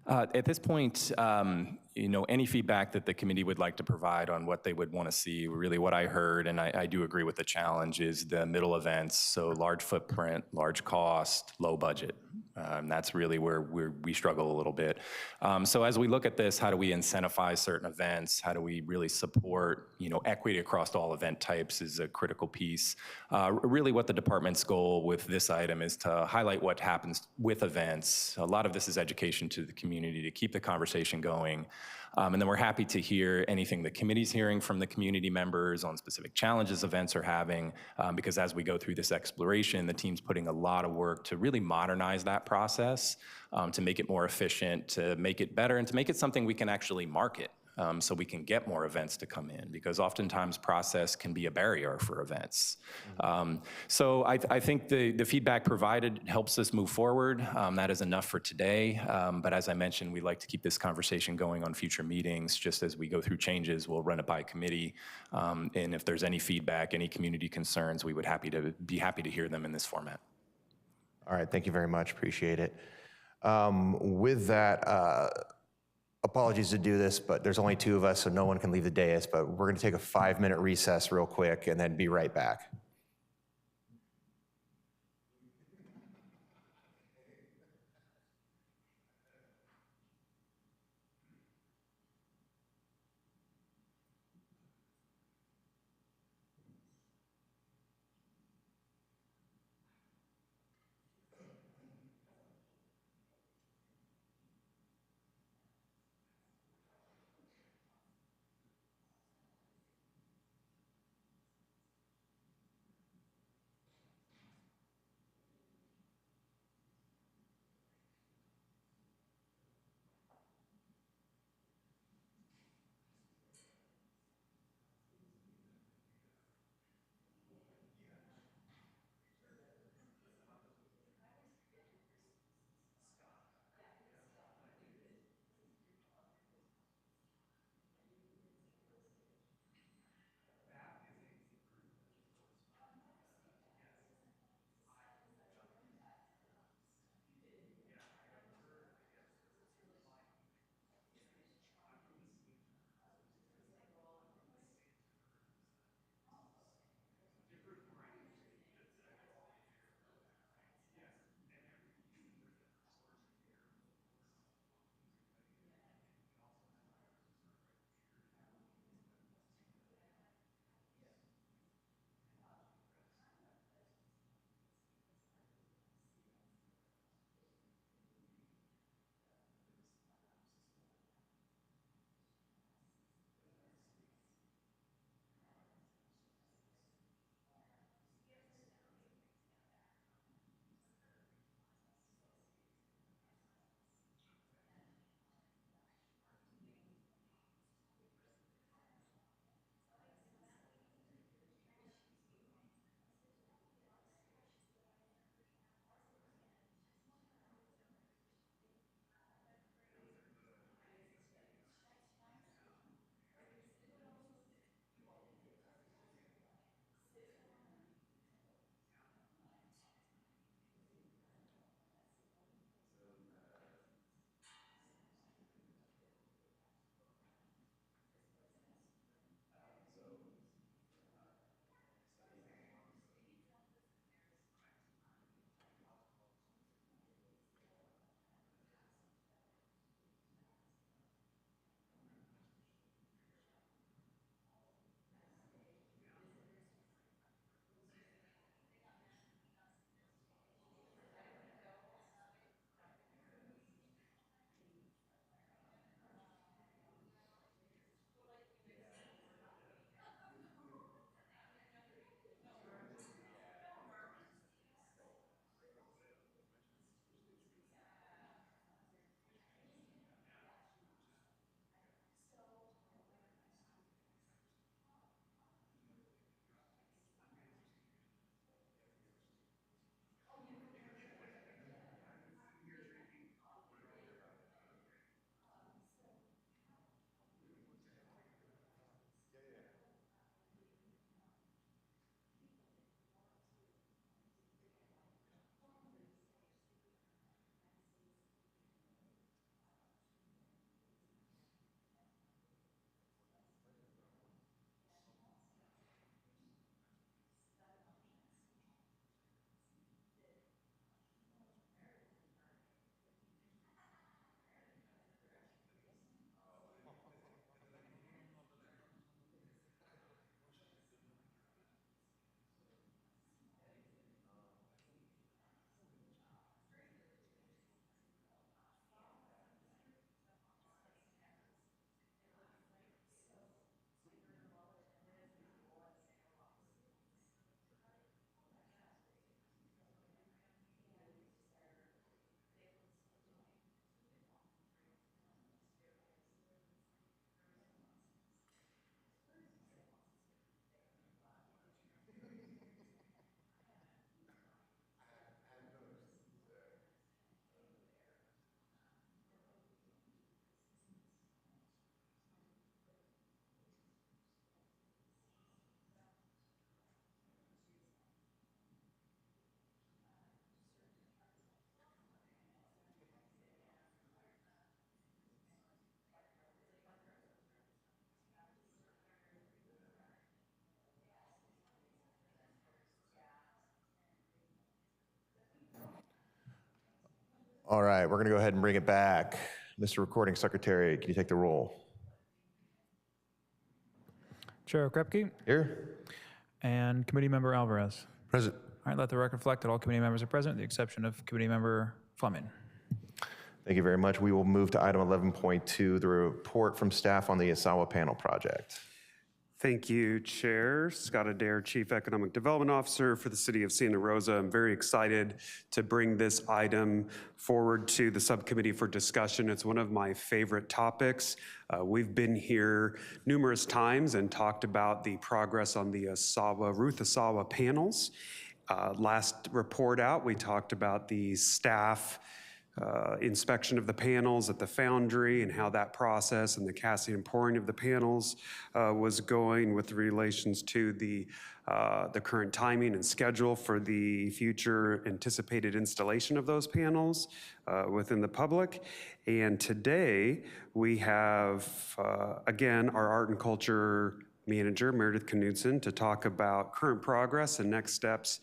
At this point, any feedback that the committee would like to provide on what they would want to see, really what I heard, and I do agree with the challenge, is the middle events, so large footprint, large cost, low budget. That's really where we struggle a little bit. So as we look at this, how do we incentivize certain events? How do we really support, equity across all event types is a critical piece. Really what the department's goal with this item is to highlight what happens with events. A lot of this is education to the community to keep the conversation going. And then we're happy to hear anything the committee's hearing from the community members on specific challenges events are having, because as we go through this exploration, the team's putting a lot of work to really modernize that process, to make it more efficient, to make it better, and to make it something we can actually market. so we can get more events to come in, because oftentimes process can be a barrier for events. So I think the feedback provided helps us move forward. That is enough for today. But as I mentioned, we like to keep this conversation going on future meetings. Just as we go through changes, we'll run it by committee. And if there's any feedback, any community concerns, we would be happy to hear them in this format. All right, thank you very much, appreciate it. With that, apologies to do this, but there's only 2 of us, so no one can leave the dais, but we're gonna take a 5-minute recess real quick and then be right back. All right, we're going to go ahead and bring it back. Mr. Recording Secretary, can you take the roll? Chair Okrepke Here. and Committee Member Alvarez. Present. All right, let the record reflect that all committee members are present, with the exception of Committee Member Fleming. Thank you very much. We will move to item 11.2, the report from staff on the Asawa panel project. Thank you, Chair. Scott Adair, Chief Economic Development Officer for the City of Santa Rosa. I'm very excited to bring this item forward to the subcommittee for discussion. It's one of my favorite topics. We've been here numerous times and talked about the progress on the Ruth Asawa panels. Last report out, we talked about the staff inspection of the panels at the foundry and how that process and the casting and pouring of the panels was going with relations to the current timing and schedule for the future anticipated installation of those panels within the public. And today we have, again, our art and culture manager, Meredith Knudsen, to talk about current progress and next steps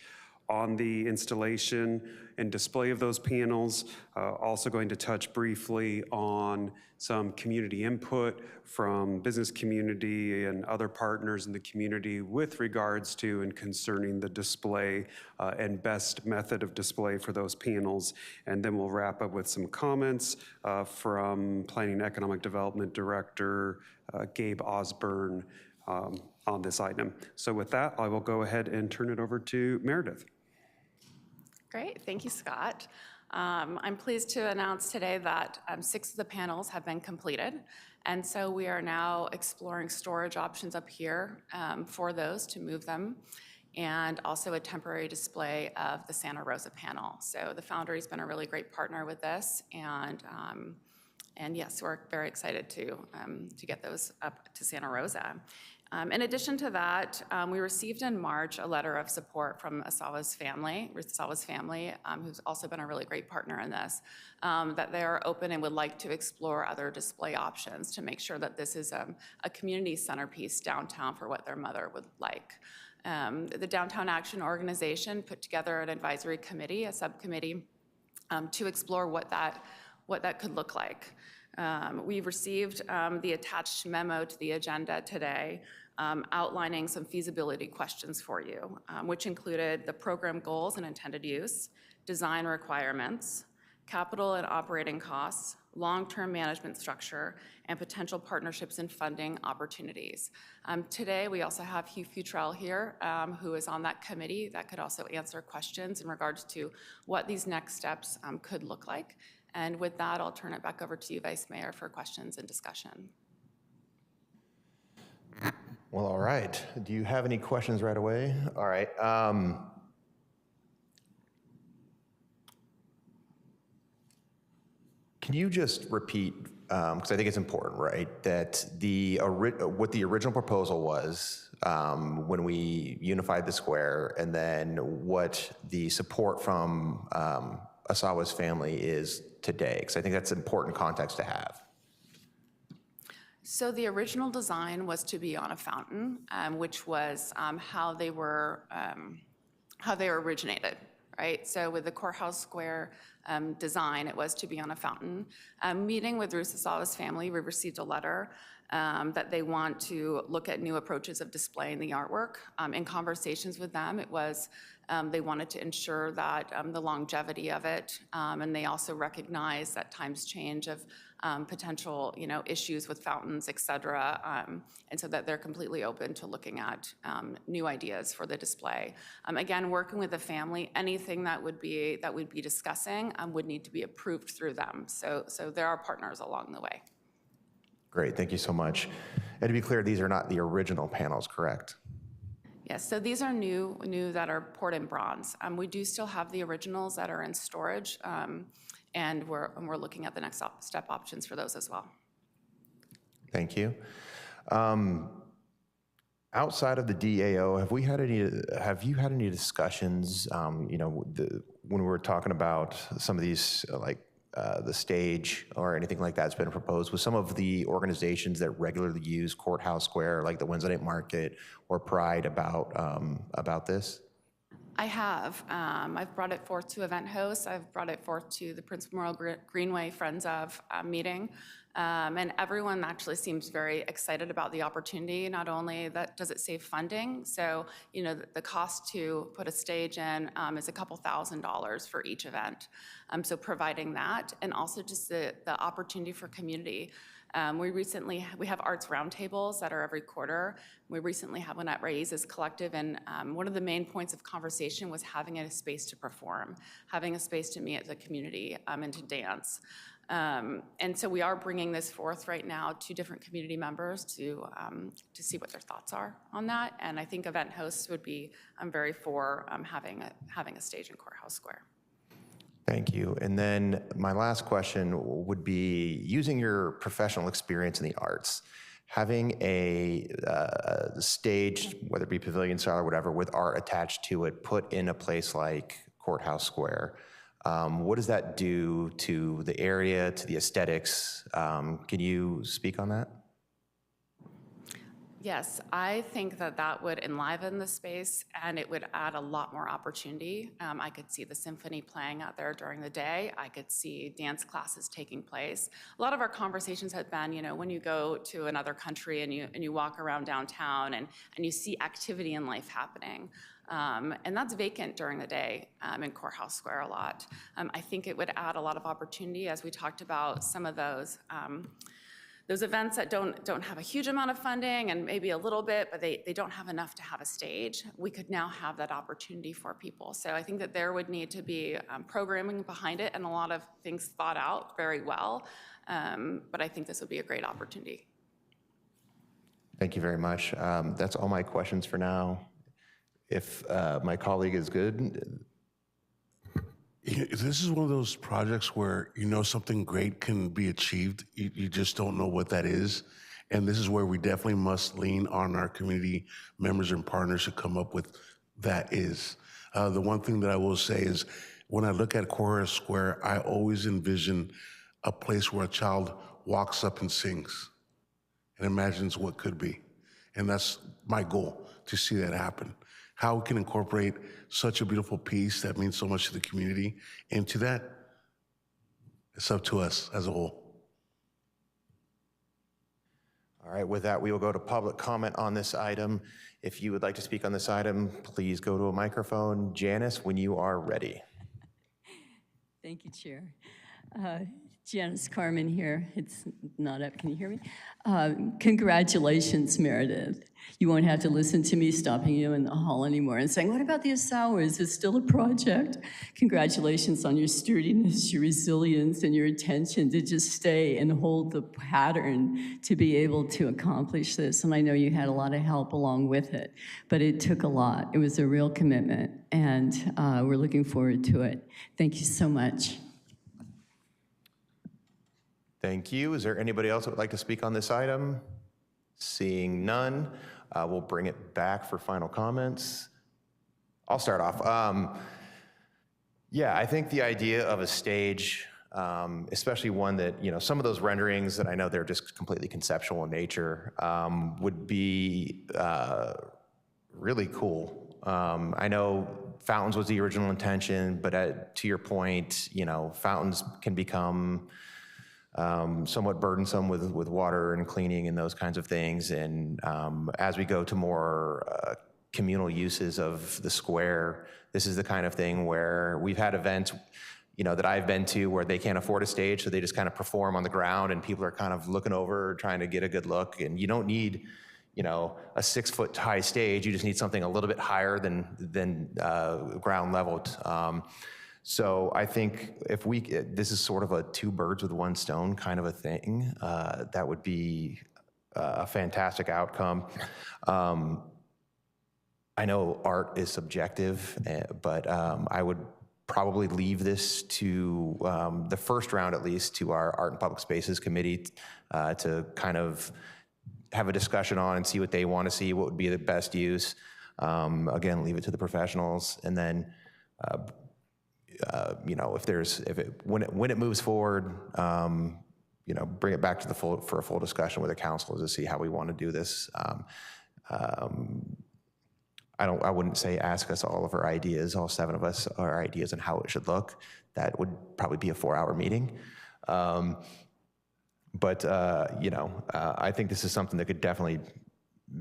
on the installation and display of those panels. Also going to touch briefly on some community input from business community and other partners in the community with regards to and concerning the display and best method of display for those panels. And then we'll wrap up with some comments from Planning and Economic Development Director Gabe Osborne on this item. So with that, I will go ahead and turn it over to Meredith. Great, thank you, Scott. I'm pleased to announce today that 6 of the panels have been completed. And so we are now exploring storage options up here for those to move them, and also a temporary display of the Santa Rosa panel. So the Foundry's been a really great partner with this, and yes, we're very excited to get those up to Santa Rosa. In addition to that, we received in March a letter of support from Asawa's family, who's also been a really great partner in this, that they are open and would like to explore other display options to make sure that this is a community centerpiece downtown for what their mother would like. The Downtown Action Organization put together an advisory committee, a subcommittee, to explore what that could look like. We've received the attached memo to the agenda today outlining some feasibility questions for you, which included the program goals and intended use, design requirements, capital and operating costs, long-term management structure, and potential partnerships and funding opportunities. Today, we also have Hugh Futrell here, who is on that committee that could also answer questions in regards to what these next steps could look like. And with that, I'll turn it back over to you, Vice Mayor, for questions and discussion. Well, all right. Do you have any questions right away? All right. Can you just repeat, because I think it's important, right, that what the original proposal was when we unified the square, and then what the support from Asawa's family is today, because I think that's important context to have. So the original design was to be on a fountain, which was how they originated, right? So with the courthouse square design, it was to be on a fountain. Meeting with Rosa Asawa's family, we received a letter that they want to look at new approaches of displaying the artwork. In conversations with them, it was they wanted to ensure that the longevity of it, and they also recognize that times change of potential, issues with fountains, et cetera, and so that they're completely open to looking at new ideas for the display. Again, working with the family, anything that we'd be discussing would need to be approved through them. So there are partners along the way. Great, thank you so much. And to be clear, these are not the original panels, correct? Yes, so these are new that are poured in bronze. We do still have the originals that are in storage, and we're looking at the next step options for those as well. Thank you. Outside of the DAO, have you had any discussions? When we were talking about some of these, like the stage or anything like that's been proposed with some of the organizations that regularly use Courthouse Square, like the Wednesday Night Market or Pride, about this? I have. I've brought it forth to event hosts. I've brought it forth to the Prince Memorial Greenway Friends of meeting. And everyone actually seems very excited about the opportunity. Not only that does it save funding, so the cost to put a stage in is a couple $1,000s for each event. So providing that, and also just the opportunity for community. We have arts roundtables that are every quarter. We recently had one at Raises Collective, and one of the main points of conversation was having a space to perform, having a space to meet as a community and to dance. And so we are bringing this forth right now to different community members to see what their thoughts are on that. And I think event hosts would be very for having a stage in Courthouse Square. Thank you. And then my last question would be, using your professional experience in the arts, having a stage, whether it be pavilion style or whatever, with art attached to it, put in a place like Courthouse Square, what does that do to the area, to the aesthetics? Can you speak on that? Yes, I think that would enliven the space and it would add a lot more opportunity. I could see the symphony playing out there during the day. I could see dance classes taking place. A lot of our conversations have been, when you go to another country and you walk around downtown and you see activity and life happening. And that's vacant during the day in Courthouse Square a lot. I think it would add a lot of opportunity, as we talked about some of those events that don't have a huge amount of funding and maybe a little bit, but they don't have enough to have a stage. We could now have that opportunity for people. So I think that there would need to be programming behind it and a lot of things thought out very well. But I think this would be a great opportunity. Thank you very much. That's all my questions for now. If my colleague is good. This is one of those projects where something great can be achieved. You just don't know what that is. And this is where we definitely must lean on our community members and partners to come up with that is. The one thing that I will say is when I look at Courthouse Square, I always envision a place where a child walks up and sings and imagines what could be. And that's my goal, to see that happen. How we can incorporate such a beautiful piece that means so much to the community into that, it's up to us as a whole. All right, with that, we will go to public comment on this item. If you would like to speak on this item, please go to a microphone. Janice, when you are ready. Thank you, Chair. Janice Carmen here. It's not up. Can you hear me? Congratulations, Meredith. You won't have to listen to me stopping you in the hall anymore and saying, what about the Asauas? It's still a project. Congratulations on your sturdiness, your resilience, and your attention to just stay and hold the pattern to be able to accomplish this. And I know you had a lot of help along with it, but it took a lot. It was a real commitment, and we're looking forward to it. Thank you so much. Thank you. Is there anybody else that would like to speak on this item? Seeing none, we'll bring it back for final comments. I'll start off. Yeah, I think the idea of a stage, especially one that, some of those renderings that I know they're just completely conceptual in nature, would be really cool. I know fountains was the original intention, but to your point, fountains can become somewhat burdensome with water and cleaning and those kinds of things. And as we go to more communal uses of the square, this is the kind of thing where we've had events, that I've been to where they can't afford a stage, so they just kind of perform on the ground and people are kind of looking over, trying to get a good look. And you don't need, a 6-foot high stage. You just need something a little bit higher than ground leveled. So I think if this is sort of a 2 birds with 1 stone kind of a thing, that would be a fantastic outcome. I know art is subjective, but I would probably leave this to the first round, at least, to our Art and Public Spaces Committee to kind of have a discussion on and see what they want to see, what would be the best use. Again, leave it to the professionals, and then when it moves forward, bring it back to for a full discussion with the council to see how we want to do this. I wouldn't say ask us all of our ideas, all 7 of us, our ideas on how it should look. That would probably be a 4-hour meeting. I think this is something that could definitely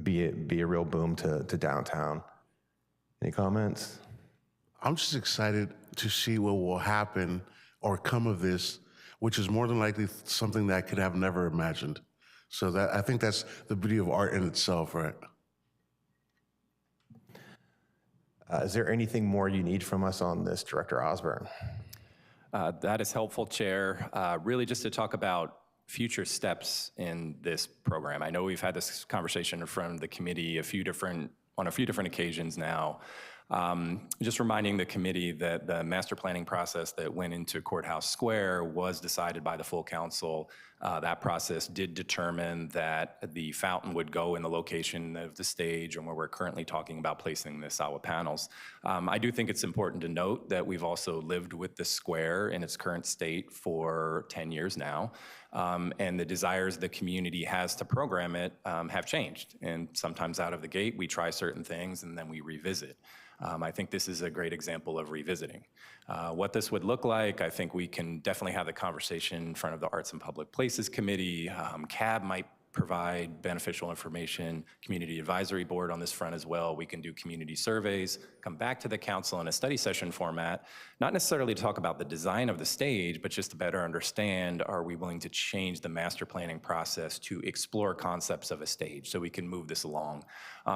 be a real boom to downtown. Any comments? I'm just excited to see what will happen or come of this, which is more than likely something that I could have never imagined. So I think that's the beauty of art in itself, right? Is there anything more you need from us on this, Director Osborne? That is helpful, Chair. Really just to talk about future steps in this program. I know we've had this conversation in front of the committee on a few different occasions now. Just reminding the committee that the master planning process that went into Courthouse Square was decided by the full council. That process did determine that the fountain would go in the location of the stage and where we're currently talking about placing the solid panels. I do think it's important to note that we've also lived with the square in its current state for 10 years now. And the desires the community has to program it have changed. And sometimes out of the gate, we try certain things and then we revisit. I think this is a great example of revisiting. What this would look like, I think we can definitely have the conversation in front of the Arts and Public Places Committee. CAB might provide beneficial information, Community Advisory Board on this front as well. We can do community surveys, come back to the council in a study session format, not necessarily to talk about the design of the stage, but just to better understand, are we willing to change the master planning process to explore concepts of a stage so we can move this along?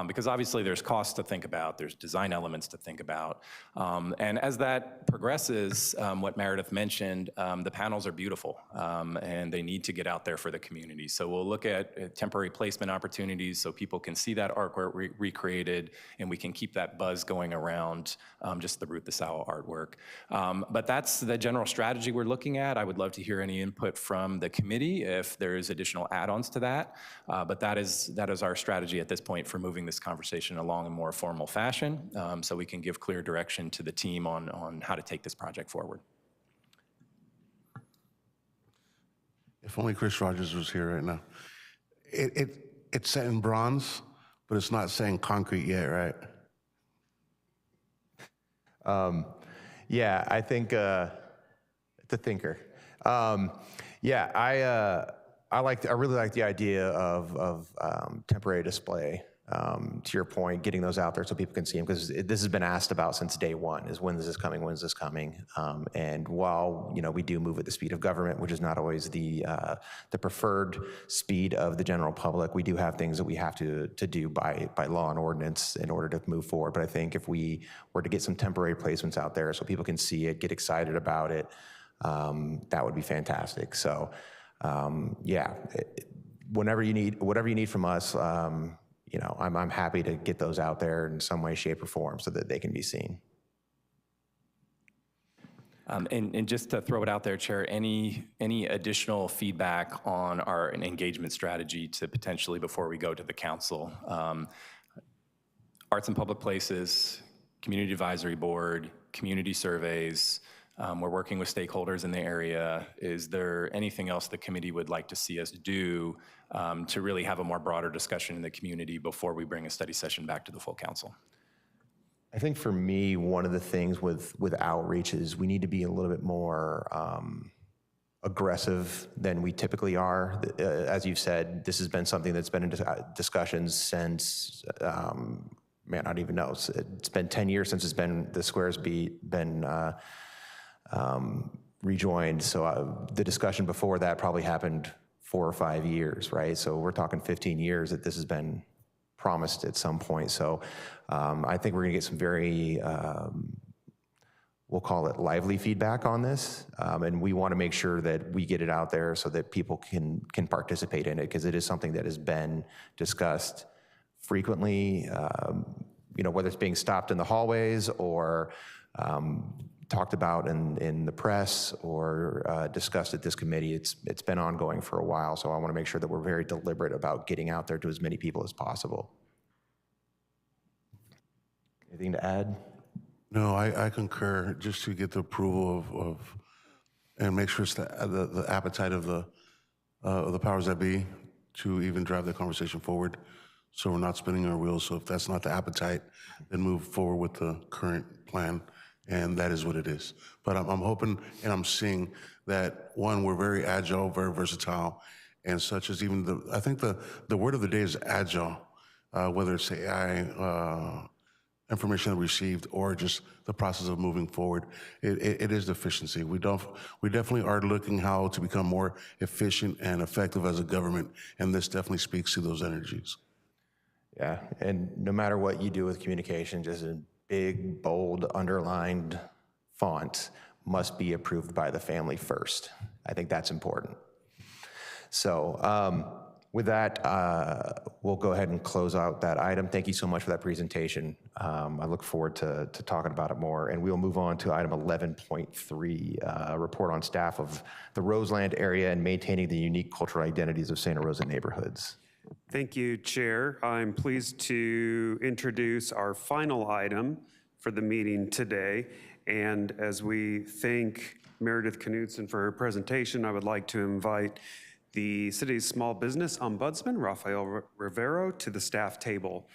Because obviously there's costs to think about, there's design elements to think about. And as that progresses, what Meredith mentioned, the panels are beautiful and they need to get out there for the community. So we'll look at temporary placement opportunities so people can see that artwork recreated and we can keep that buzz going around just the Ruth DeSalle artwork. But that's the general strategy we're looking at. I would love to hear any input from the committee if there is additional add-ons to that. But that is our strategy at this point for moving this conversation along in more formal fashion so we can give clear direction to the team on how to take this project forward. If only Chris Rogers was here right now. It's set in bronze, but it's not set in concrete yet, right? Yeah, I think the thinker. I really like the idea of temporary display. To your point, getting those out there so people can see them, because this has been asked about since day one, is when is this coming, when is this coming? And while, we do move at the speed of government, which is not always the preferred speed of the general public, we do have things that we have to do by law and ordinance in order to move forward. But I think if we were to get some temporary placements out there so people can see it, get excited about it, that would be fantastic. So, whatever you need from us, I'm happy to get those out there in some way, shape, or form so that they can be seen. And just to throw it out there, Chair, any additional feedback on our engagement strategy to potentially, before we go to the council, Arts and Public Places, Community Advisory Board, community surveys, we're working with stakeholders in the area. Is there anything else the committee would like to see us do to really have a more broader discussion in the community before we bring a study session back to the full council? I think for me, one of the things with outreach is we need to be a little bit more aggressive than we typically are. As you've said, this has been something that's been in discussions since, I don't even know. It's been 10 years since the square's been rejoined. So the discussion before that probably happened 4 or 5 years, right? So we're talking 15 years that this has been promised at some point. So I think we're gonna get some very, we'll call it lively feedback on this. And we wanna make sure that we get it out there so that people can participate in it, because it is something that has been discussed frequently, whether it's being stopped in the hallways or talked about in the press or discussed at this committee. It's been ongoing for a while, so I want to make sure that we're very deliberate about getting out there to as many people as possible. Anything to add? No, I concur, just to get the approval of and make sure it's the appetite of the powers that be to even drive the conversation forward. so we're not spinning our wheels. So if that's not the appetite, then move forward with the current plan, and that is what it is. But I'm hoping and I'm seeing that, one, we're very agile, very versatile, and such as even I think the word of the day is agile, whether it's AI, information received, or just the process of moving forward. It is efficiency. We definitely are looking how to become more efficient and effective as a government, and this definitely speaks to those energies. Yeah, and no matter what you do with communication, just in big, bold, underlined font, must be approved by the family first. I think that's important. So with that, we'll go ahead and close out that item. Thank you so much for that presentation. I look forward to talking about it more. And we'll move on to item 11.3, report on staff of the Roseland area and maintaining the unique cultural identities of Santa Rosa neighborhoods. Thank you, Chair. I'm pleased to introduce our final item for the meeting today. And as we thank Meredith Knudsen for her presentation, I would like to invite the city's small business ombudsman, Rafael Rivero, to the staff table.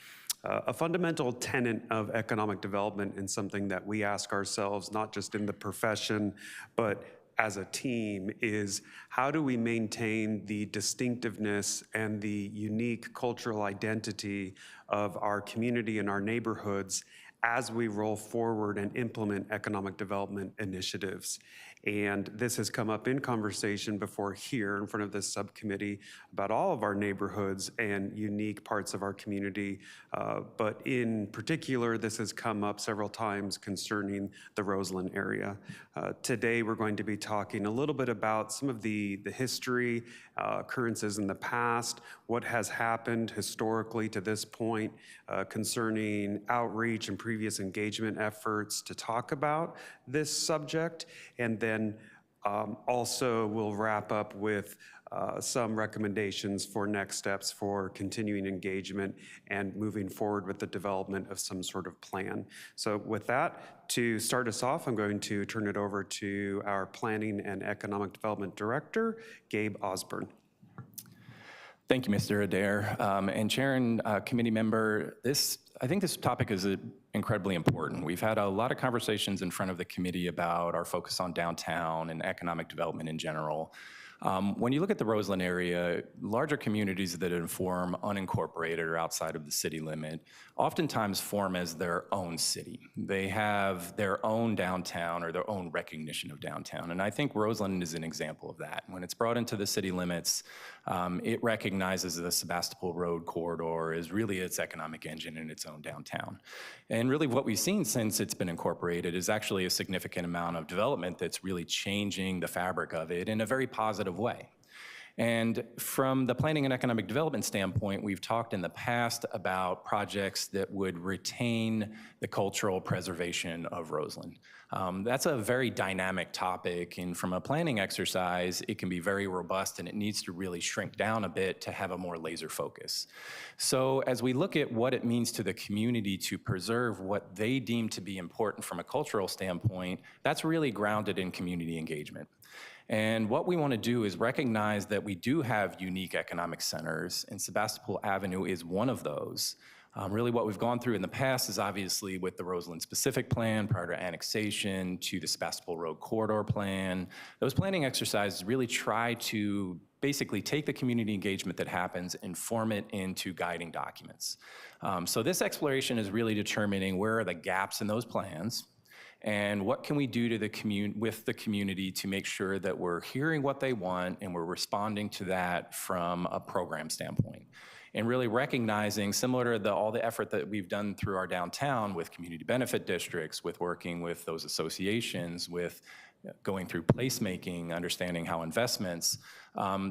A fundamental tenet of economic development, and something that we ask ourselves, not just in the profession, but as a team, is how do we maintain the distinctiveness and the unique cultural identity of our community and our neighborhoods as we roll forward and implement economic development initiatives. And this has come up in conversation before here in front of this subcommittee about all of our neighborhoods and unique parts of our community. But in particular, this has come up several times concerning the Roseland area. Today, we're going to be talking a little bit about some of the history, occurrences in the past, what has happened historically to this point concerning outreach and previous engagement efforts to talk about this subject. And then also we'll wrap up with some recommendations for next steps for continuing engagement and moving forward with the development of some sort of plan. So with that, to start us off, I'm going to turn it over to our Planning and Economic Development Director, Gabe Osborne. Thank you, Mr. Adair. And Chair and committee member, I think this topic is incredibly important. We've had a lot of conversations in front of the committee about our focus on downtown and economic development in general. When you look at the Roseland area, larger communities that inform unincorporated or outside of the city limit oftentimes form as their own city. They have their own downtown or their own recognition of downtown. And I think Roseland is an example of that. When it's brought into the city limits, it recognizes the Sebastopol Road corridor as really its economic engine in its own downtown. And really what we've seen since it's been incorporated is actually a significant amount of development that's really changing the fabric of it in a very positive way. And from the planning and economic development standpoint, we've talked in the past about projects that would retain the cultural preservation of Roseland. That's a very dynamic topic, and from a planning exercise, it can be very robust and it needs to really shrink down a bit to have a more laser focus. So as we look at what it means to the community to preserve what they deem to be important from a cultural standpoint, that's really grounded in community engagement. And what we want to do is recognize that we do have unique economic centers, and Sebastopol Avenue is one of those. Really what we've gone through in the past is obviously with the Roseland specific plan prior to annexation to the Sebastopol Road corridor plan. Those planning exercises really try to basically take the community engagement that happens and form it into guiding documents. So this exploration is really determining where are the gaps in those plans, and what can we do to with the community to make sure that we're hearing what they want and we're responding to that from a program standpoint. And really recognizing, similar to all the effort that we've done through our downtown with community benefit districts, with working with those associations, with going through placemaking, understanding how investments,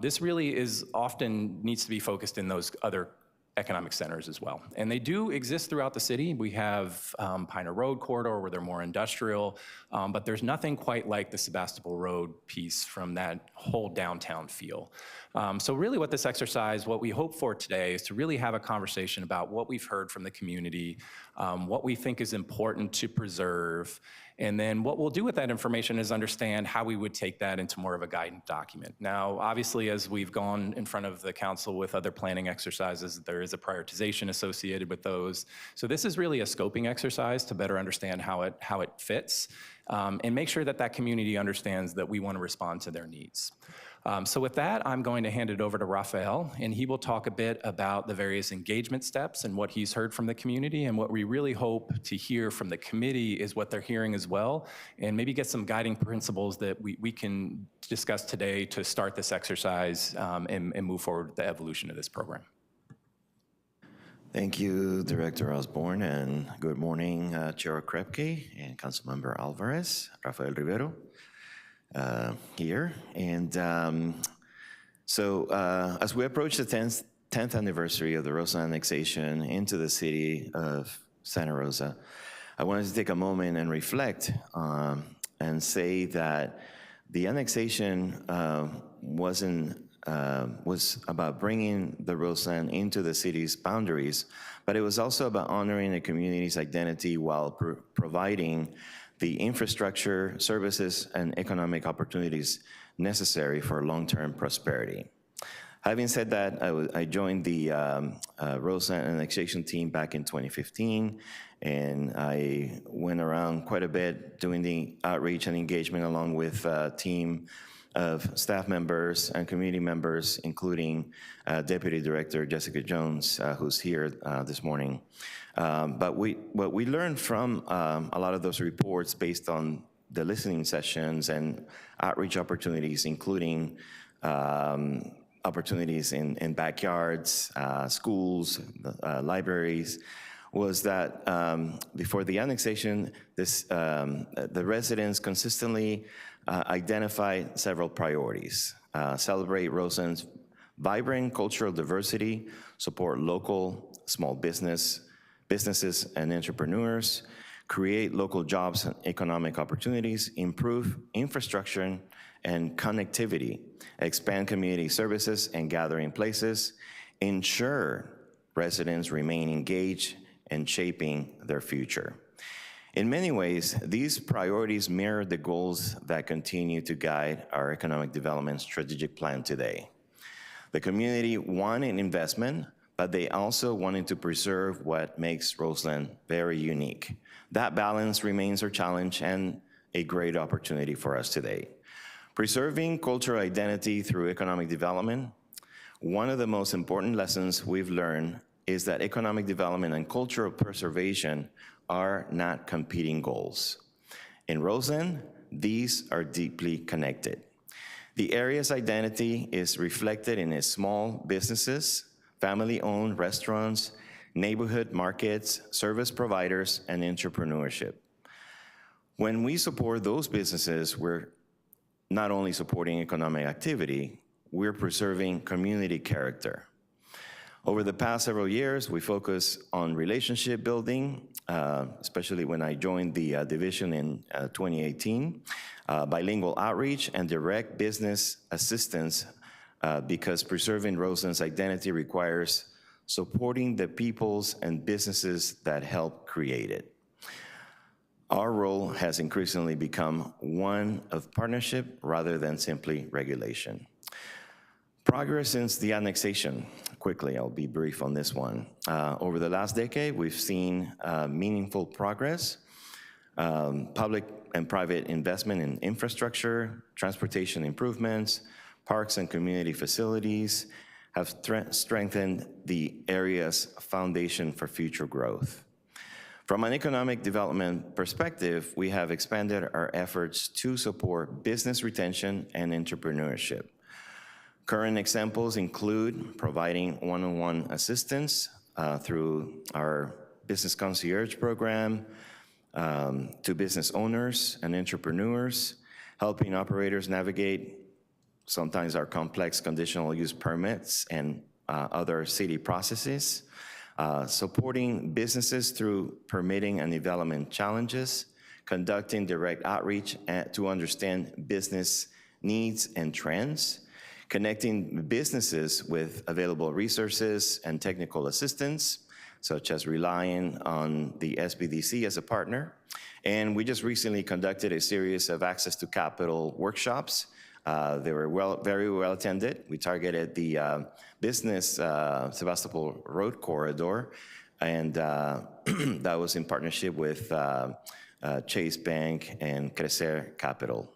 this really is often needs to be focused in those other economic centers as well. And they do exist throughout the city. We have Piner Road corridor where they're more industrial, but there's nothing quite like the Sebastopol Road piece from that whole downtown feel. So really what this exercise, what we hope for today is to really have a conversation about what we've heard from the community, what we think is important to preserve, and then what we'll do with that information is understand how we would take that into more of a guidance document. Now, obviously, as we've gone in front of the council with other planning exercises, there is a prioritization associated with those. So this is really a scoping exercise to better understand how it fits, and make sure that that community understands that we want to respond to their needs. So with that, I'm going to hand it over to Rafael, and he will talk a bit about the various engagement steps and what he's heard from the community. And what we really hope to hear from the committee is what they're hearing as well, and maybe get some guiding principles that we can discuss today to start this exercise and move forward with the evolution of this program. Thank you, Director Osborne, and good morning, Chair Krepke and Councilmember Alvarez, Rafael Rivero. Here. And as we approach the 10th anniversary of the Rosa annexation into the city of Santa Rosa, I wanted to take a moment and reflect and say that the annexation was about bringing the Roseland into the city's boundaries, but it was also about honoring the community's identity while providing the infrastructure, services, and economic opportunities necessary for long-term prosperity. Having said that, I joined the Rosa annexation team back in 2015, and I went around quite a bit doing the outreach and engagement along with a team of staff members and community members, including Deputy Director Jessica Jones, who's here this morning. But what we learned from a lot of those reports based on the listening sessions and outreach opportunities, including opportunities in backyards, schools, libraries, was that before the annexation, the residents consistently identified several priorities. Celebrate Roseland's vibrant cultural diversity, support local small businesses and entrepreneurs, create local jobs and economic opportunities, improve infrastructure and connectivity, expand community services and gathering places, ensure residents remain engaged in shaping their future. In many ways, these priorities mirror the goals that continue to guide our economic development strategic plan today. The community wanted investment, but they also wanted to preserve what makes Roseland very unique. That balance remains our challenge and a great opportunity for us today. Preserving cultural identity through economic development, one of the most important lessons we've learned is that economic development and cultural preservation are not competing goals. In Roseland, these are deeply connected. The area's identity is reflected in its small businesses, family-owned restaurants, neighborhood markets, service providers, and entrepreneurship. When we support those businesses, we're not only supporting economic activity, we're preserving community character. Over the past several years, we focus on relationship building, especially when I joined the division in 2018, bilingual outreach and direct business assistance, because preserving Roseland's identity requires supporting the peoples and businesses that help create it. Our role has increasingly become one of partnership rather than simply regulation. Progress since the annexation. Quickly, I'll be brief on this one. Over the last decade, we've seen meaningful progress. Public and private investment in infrastructure, transportation improvements, parks and community facilities have strengthened the area's foundation for future growth. From an economic development perspective, we have expanded our efforts to support business retention and entrepreneurship. Current examples include providing one-on-one assistance through our business concierge program to business owners and entrepreneurs, helping operators navigate sometimes our complex conditional use permits and other city processes, supporting businesses through permitting and development challenges, conducting direct outreach to understand business needs and trends, connecting businesses with available resources and technical assistance, such as relying on the SBDC as a partner. And we just recently conducted a series of access to capital workshops They were very well attended. We targeted the business Sebastopol Road corridor, and that was in partnership with Chase Bank and Crecer Capital.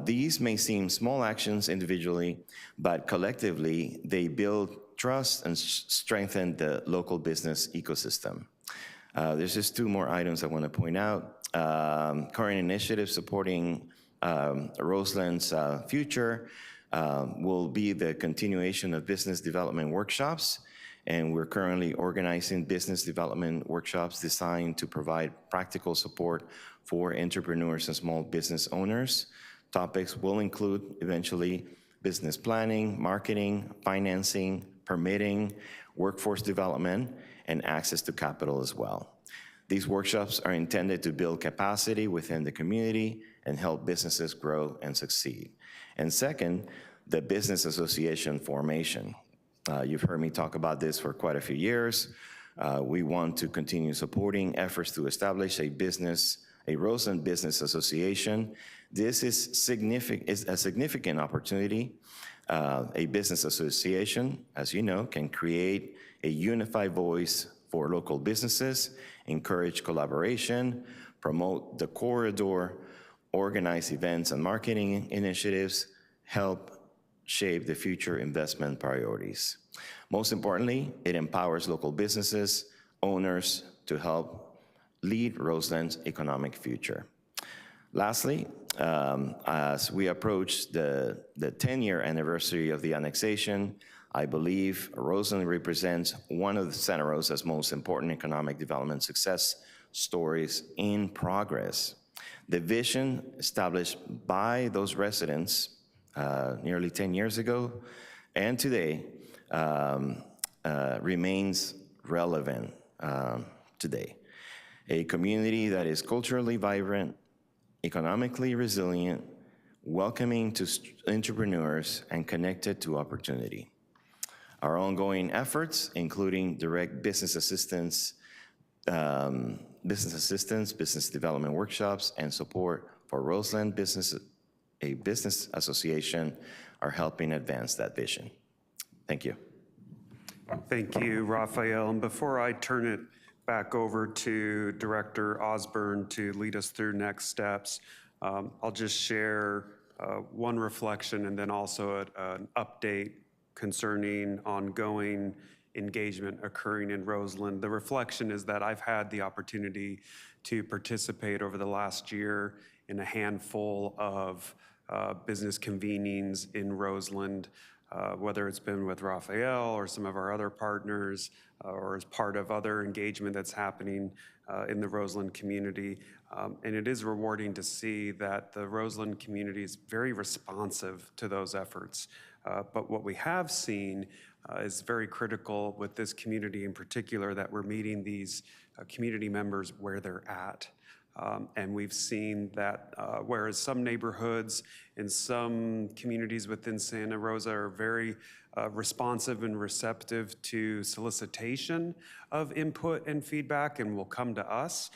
These may seem small actions individually, but collectively, they build trust and strengthen the local business ecosystem. There's just two more items I want to point out. Current initiatives supporting Roseland's future will be the continuation of business development workshops, and we're currently organizing business development workshops designed to provide practical support for entrepreneurs and small business owners. Topics will include eventually business planning, marketing, financing, permitting, workforce development, and access to capital as well. These workshops are intended to build capacity within the community and help businesses grow and succeed. And second, the business association formation. You've heard me talk about this for quite a few years. We want to continue supporting efforts to establish a Roseland Business Association. This is a significant opportunity. A business association, as you know, can create a unified voice for local businesses, encourage collaboration, promote the corridor, organize events and marketing initiatives, help shape the future investment priorities. Most importantly, it empowers local businesses, owners to help lead Roseland's economic future. Lastly, as we approach the 10-year anniversary of the annexation, I believe Roseland represents one of Santa Rosa's most important economic development success stories in progress. The vision established by those residents nearly 10 years ago and today remains relevant today. A community that is culturally vibrant, economically resilient, welcoming to entrepreneurs, and connected to opportunity. Our ongoing efforts, including direct business assistance, business development workshops, and support for Roseland a business association, are helping advance that vision. Thank you. Thank you, Rafael. And before I turn it back over to Director Osborne to lead us through next steps, I'll just share one reflection and then also an update concerning ongoing engagement occurring in Roseland. The reflection is that I've had the opportunity to participate over the last year in a handful of business convenings in Roseland, whether it's been with Rafael or some of our other partners or as part of other engagement that's happening in the Roseland community. And it is rewarding to see that the Roseland community is very responsive to those efforts. But what we have seen is very critical with this community in particular, that we're meeting these community members where they're at. And we've seen that whereas some neighborhoods and some communities within Santa Rosa are very responsive and receptive to solicitation of input and feedback and will come to us,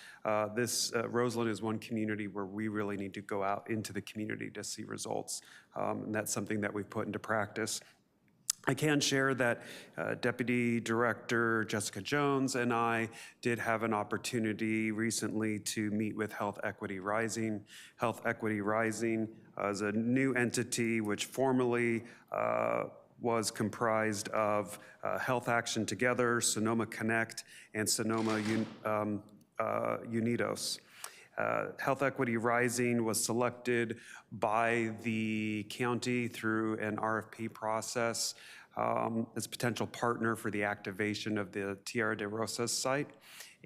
this Roseland is one community where we really need to go out into the community to see results. And that's something that we've put into practice. I can share that Deputy Director Jessica Jones and I did have an opportunity recently to meet with Health Equity Rising. Health Equity Rising is a new entity which formerly was comprised of Health Action Together, Sonoma Connect, and Sonoma Unidos. Health Equity Rising was selected by the county through an RFP process as a potential partner for the activation of the Tierra de Rosas site.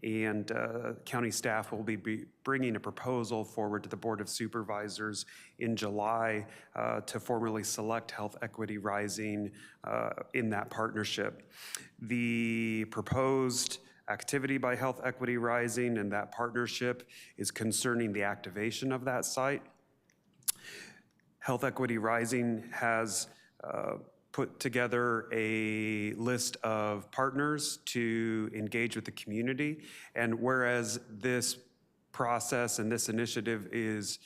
And county staff will be bringing a proposal forward to the Board of Supervisors in July to formally select Health Equity Rising in that partnership. The proposed activity by Health Equity Rising and that partnership is concerning the activation of that site. Health Equity Rising has put together a list of partners to engage with the community. And whereas this process and this initiative is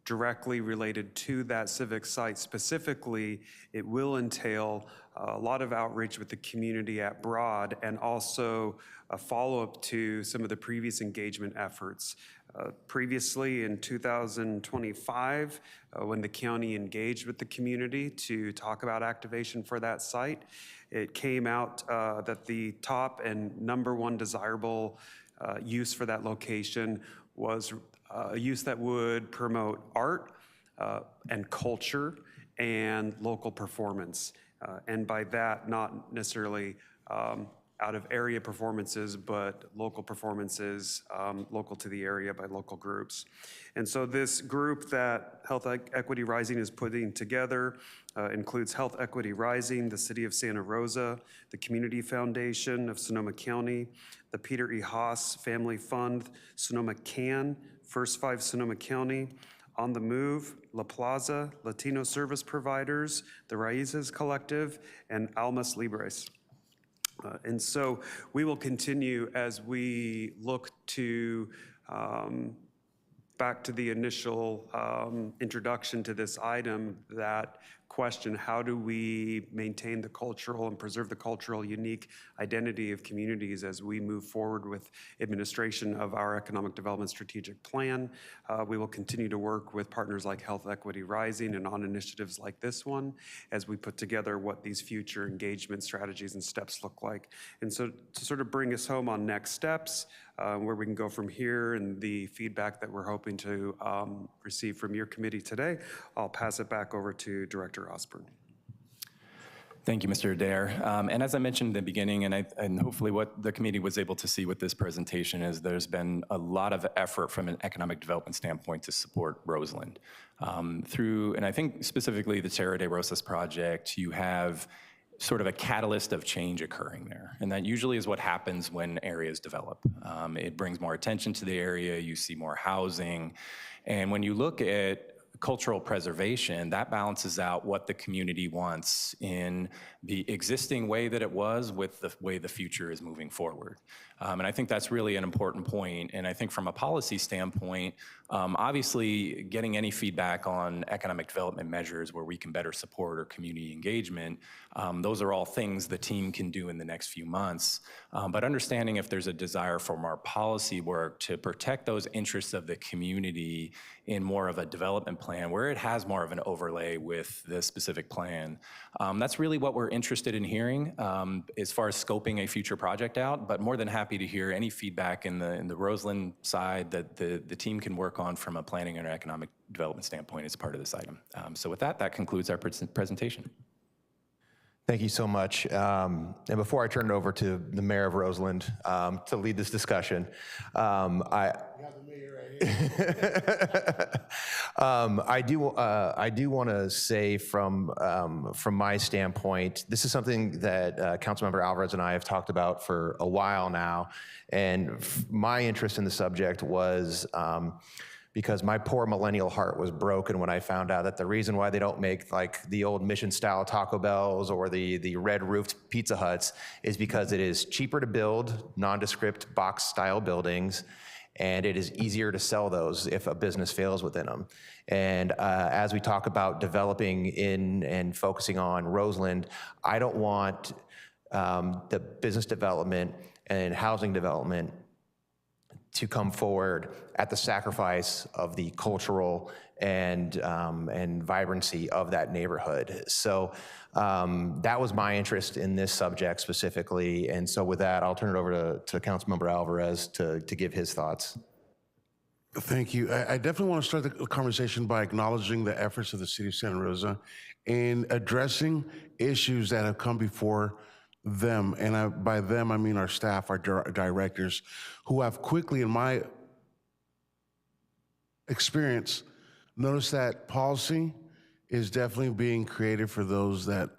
directly related to that civic site. Specifically, it will entail a lot of outreach with the community at Broad and also a follow-up to some of the previous engagement efforts. Previously in 2025, when the county engaged with the community to talk about activation for that site, it came out that the top and #1 desirable use for that location was a use that would promote art and culture and local performance. And by that, not necessarily out of area performances, but local performances local to the area by local groups. And so this group that Health Equity Rising is putting together includes Health Equity Rising, the City of Santa Rosa, the Community Foundation of Sonoma County, the Peter E. Haas Family Fund, Sonoma CAN, First Five Sonoma County, On the Move, La Plaza, Latino Service Providers, the Raíces Collective, and Almas Libres. And so we will continue as we look to back to the initial introduction to this item, that question, how do we maintain the cultural and preserve the cultural unique identity of communities as we move forward with administration of our economic development strategic plan? We will continue to work with partners like Health Equity Rising and on initiatives like this one as we put together what these future engagement strategies and steps look like. And so to sort of bring us home on next steps, where we can go from here and the feedback that we're hoping to receive from your committee today, I'll pass it back over to Director Osborne. Thank you, Mr. Adair. And as I mentioned in the beginning, and hopefully what the committee was able to see with this presentation is there's been a lot of effort from an economic development standpoint to support Roseland. And I think specifically the Terra de Rosas project, you have sort of a catalyst of change occurring there. And that usually is what happens when areas develop. It brings more attention to the area, you see more housing. And when you look at cultural preservation, that balances out what the community wants in the existing way that it was with the way the future is moving forward. And I think that's really an important point. And I think from a policy standpoint, obviously getting any feedback on economic development measures where we can better support our community engagement, those are all things the team can do in the next few months. But understanding if there's a desire from our policy work to protect those interests of the community in more of a development plan where it has more of an overlay with the specific plan. That's really what we're interested in hearing as far as scoping a future project out, but more than happy to hear any feedback in the Roseland side that the team can work on from a planning and economic development standpoint as part of this item. So with that concludes our presentation. Thank you so much. And before I turn it over to the mayor of Roseland to lead this discussion, I do want to say from my standpoint, this is something that Councilmember Alvarez and I have talked about for a while now, and my interest in the subject was because my poor millennial heart was broken when I found out that the reason why they don't make like the old mission-style Taco Bells or the red-roofed Pizza Huts is because it is cheaper to build nondescript box-style buildings, and it is easier to sell those if a business fails within them. And as we talk about developing in and focusing on Roseland, I don't want the business development and housing development to come forward at the sacrifice of the cultural and vibrancy of that neighborhood. So that was my interest in this subject specifically. And so with that, I'll turn it over to Councilmember Alvarez to give his thoughts. Thank you. I definitely want to start the conversation by acknowledging the efforts of the City of Santa Rosa in addressing issues that have come before them, and by them I mean our staff, our directors, who have quickly, in my experience, noticed that policy is definitely being created for those that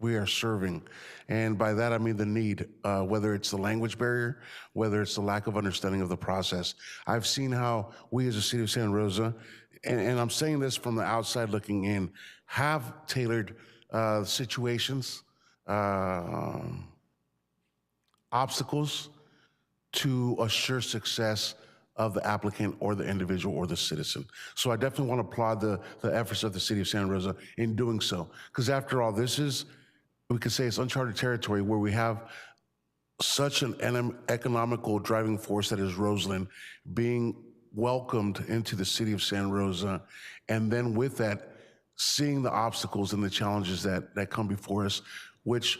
we are serving. And by that I mean the need, whether it's the language barrier, whether it's the lack of understanding of the process. I've seen how we as a City of Santa Rosa, and I'm saying this from the outside looking in, have tailored situations, obstacles to assure success of the applicant or the individual or the citizen. So I definitely want to applaud the efforts of the city of Santa Rosa in doing so. Because after all, this is, we could say it's uncharted territory where we have such an economical driving force that is Roseland being welcomed into the city of Santa Rosa. And then with that, seeing the obstacles and the challenges that come before us, which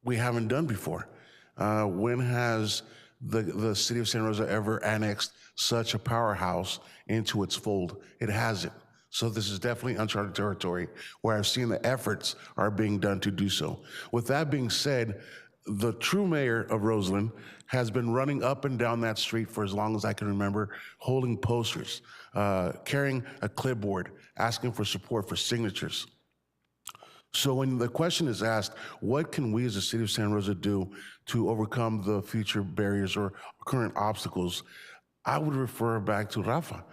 we haven't done before. When has the city of Santa Rosa ever annexed such a powerhouse into its fold? It hasn't. So this is definitely uncharted territory where I've seen the efforts are being done to do so. With that being said, the true mayor of Roseland has been running up and down that street for as long as I can remember, holding posters, carrying a clipboard, asking for support for signatures. So when the question is asked, what can we as a city of Santa Rosa do to overcome the future barriers or current obstacles? I would refer back to Rafa.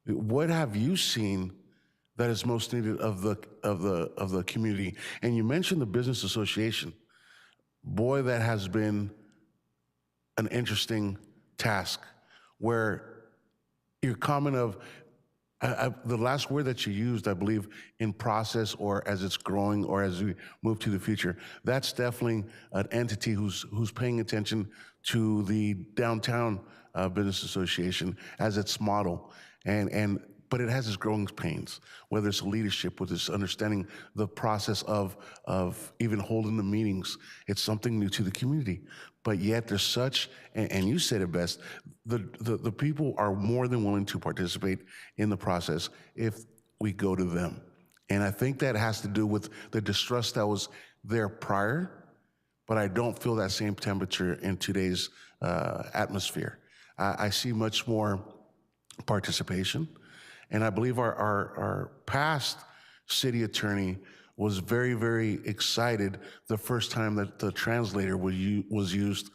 What have you seen that is most needed of the community? And you mentioned the business association. Boy, that has been an interesting task where your comment of, the last word that you used, I believe, in process or as it's growing or as we move to the future, that's definitely an entity who's paying attention to the downtown business association as its model. But it has its growing pains, whether it's leadership, with its understanding the process of even holding the meetings. It's something new to the community. But yet there's such, and you said it best, the people are more than willing to participate in the process if we go to them. And I think that has to do with the distrust that was there prior, but I don't feel that same temperature in today's atmosphere. I see much more participation. And I believe our past city attorney was very, very excited the first time that the translator was used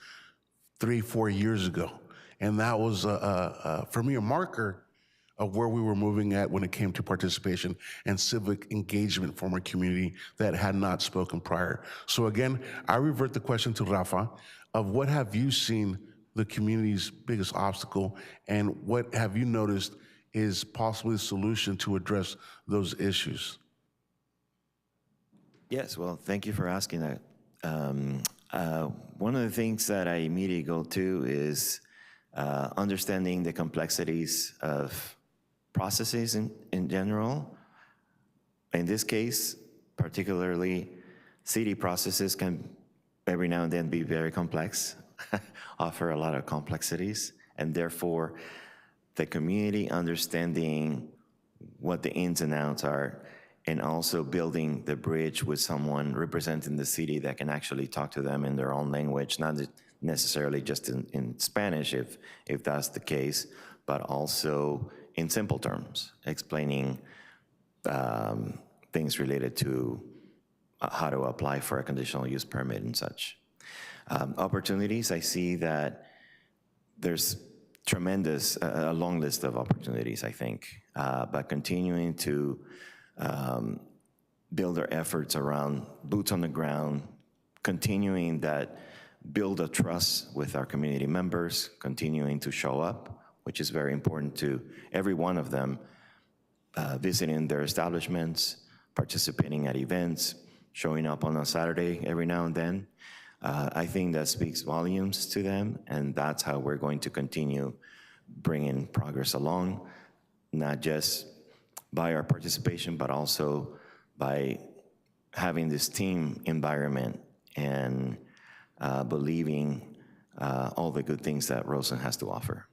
3-4 years ago. And that was, for me, a marker of where we were moving at when it came to participation and civic engagement from our community that had not spoken prior. So again, I revert the question to Rafa of what have you seen the community's biggest obstacle, and what have you noticed is possibly the solution to address those issues? Yes, well, thank you for asking that. One of the things that I immediately go to is understanding the complexities of processes in general. In this case, particularly, city processes can every now and then be very complex, offer a lot of complexities, and therefore the community understanding what the ins and outs are, and also building the bridge with someone representing the city that can actually talk to them in their own language, not necessarily just in Spanish, if that's the case, but also in simple terms, explaining things related to how to apply for a conditional use permit and such. Opportunities, I see that there's tremendous, a long list of opportunities, I think, but continuing to build our efforts around boots on the ground, continuing that build a trust with our community members, continuing to show up, which is very important to every one of them, visiting their establishments, participating at events, showing up on a Saturday every now and then. I think that speaks volumes to them, and that's how we're going to continue bringing progress along, not just by our participation, but also by having this team environment and believing all the good things that Rosa has to offer.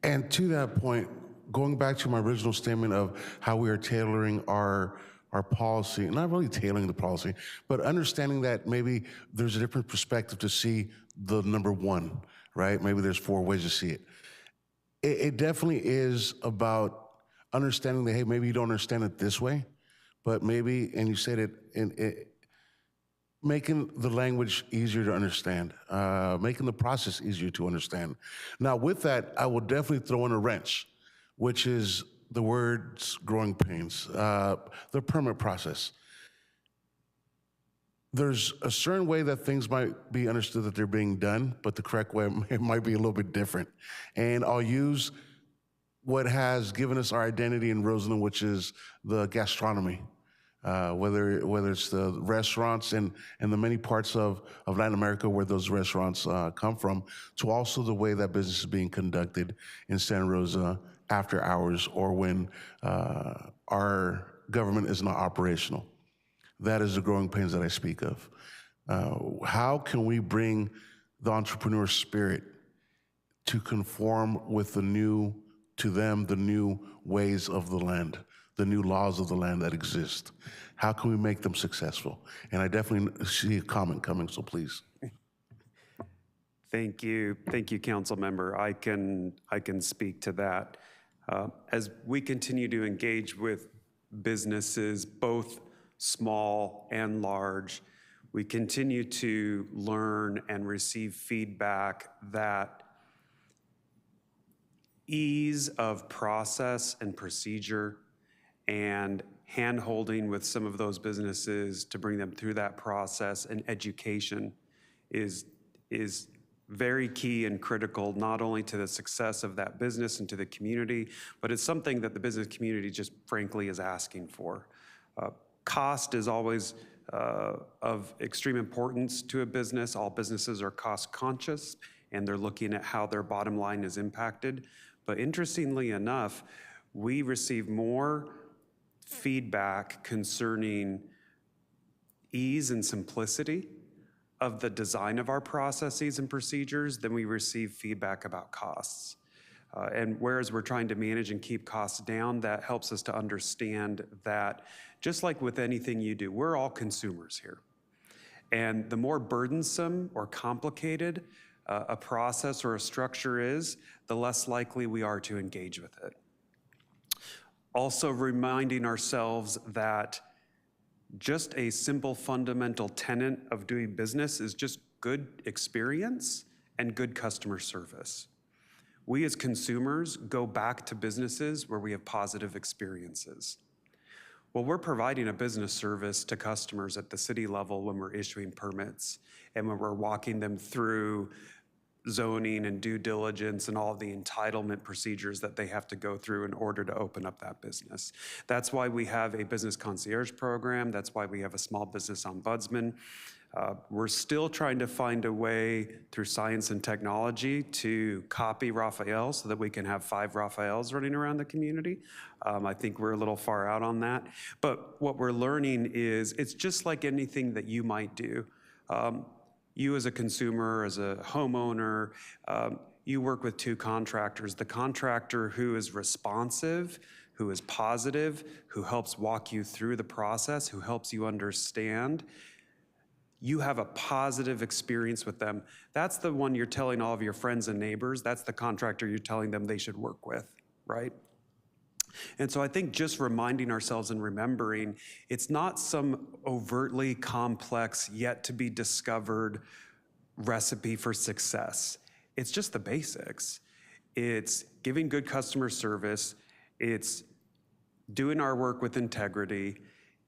And to that point, going back to my original statement of how we are tailoring our policy, not really tailoring the policy, but understanding that maybe there's a different perspective to see the number one, right? Maybe there's 4 ways to see it. It definitely is about understanding that, hey, maybe you don't understand it this way, but maybe, and you said it, making the language easier to understand, making the process easier to understand. Now, with that, I will definitely throw in a wrench, which is the words growing pains, the permit process. there's a certain way that things might be understood that they're being done, but the correct way it might be a little bit different. And I'll use what has given us our identity in Roseland, which is the gastronomy. Whether it's the restaurants and the many parts of Latin America where those restaurants come from, to also the way that business is being conducted in Santa Rosa after hours or when our government is not operational. That is the growing pains that I speak of. How can we bring the entrepreneur spirit to conform with the new ways of the land, the new laws of the land that exist? How can we make them successful? And I definitely see a comment coming, so please. Thank you, council member. I can speak to that. As we continue to engage with businesses, both small and large, we continue to learn and receive feedback that ease of process and procedure and hand-holding with some of those businesses to bring them through that process and education is very key and critical, not only to the success of that business and to the community, but it's something that the business community just frankly is asking for. Cost is always of extreme importance to a business. All businesses are cost conscious and they're looking at how their bottom line is impacted. But interestingly enough, we receive more feedback concerning ease and simplicity of the design of our processes and procedures than we receive feedback about costs. And whereas we're trying to manage and keep costs down, that helps us to understand that just like with anything you do, we're all consumers here. And the more burdensome or complicated a process or a structure is, the less likely we are to engage with it. Also reminding ourselves that just a simple fundamental tenet of doing business is just good experience and good customer service. We as consumers go back to businesses where we have positive experiences. Well, we're providing a business service to customers at the city level when we're issuing permits and when we're walking them through zoning and due diligence and all of the entitlement procedures that they have to go through in order to open up that business. That's why we have a business concierge program. That's why we have a small business ombudsman. We're still trying to find a way through science and technology to copy Raphael so that we can have 5 Raphaels running around the community. I think we're a little far out on that. But what we're learning is it's just like anything that you might do. You as a consumer, as a homeowner, you work with 2 contractors. The contractor who is responsive, who is positive, who helps walk you through the process, who helps you understand, you have a positive experience with them. That's the one you're telling all of your friends and neighbors. That's the contractor you're telling them they should work with, right? And so I think just reminding ourselves and remembering, it's not some overtly complex, yet to be discovered recipe for success. It's just the basics. It's giving good customer service. It's doing our work with integrity.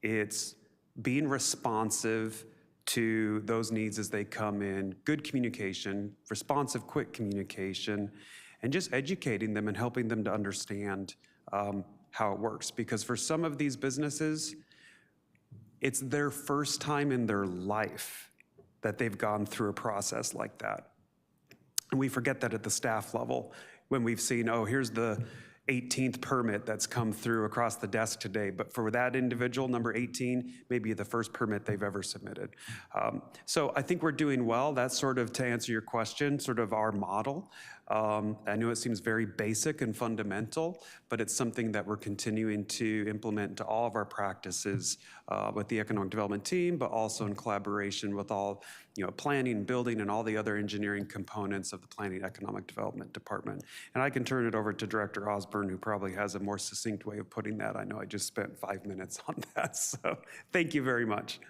It's being responsive to those needs as they come in, good communication, responsive, quick communication, and just educating them and helping them to understand how it works. Because for some of these businesses, it's their first time in their life that they've gone through a process like that. And we forget that at the staff level when we've seen, oh, here's the 18th permit that's come through across the desk today. But for that individual, number 18, maybe the first permit they've ever submitted. So I think we're doing well. That's sort of, to answer your question, sort of our model. I know it seems very basic and fundamental, but it's something that we're continuing to implement into all of our practices with the economic development team, but also in collaboration with all, planning, building, and all the other engineering components of the planning economic development department. And I can turn it over to Director Osborne, who probably has a more succinct way of putting that. I know I just spent 5 minutes on that, so thank you very much.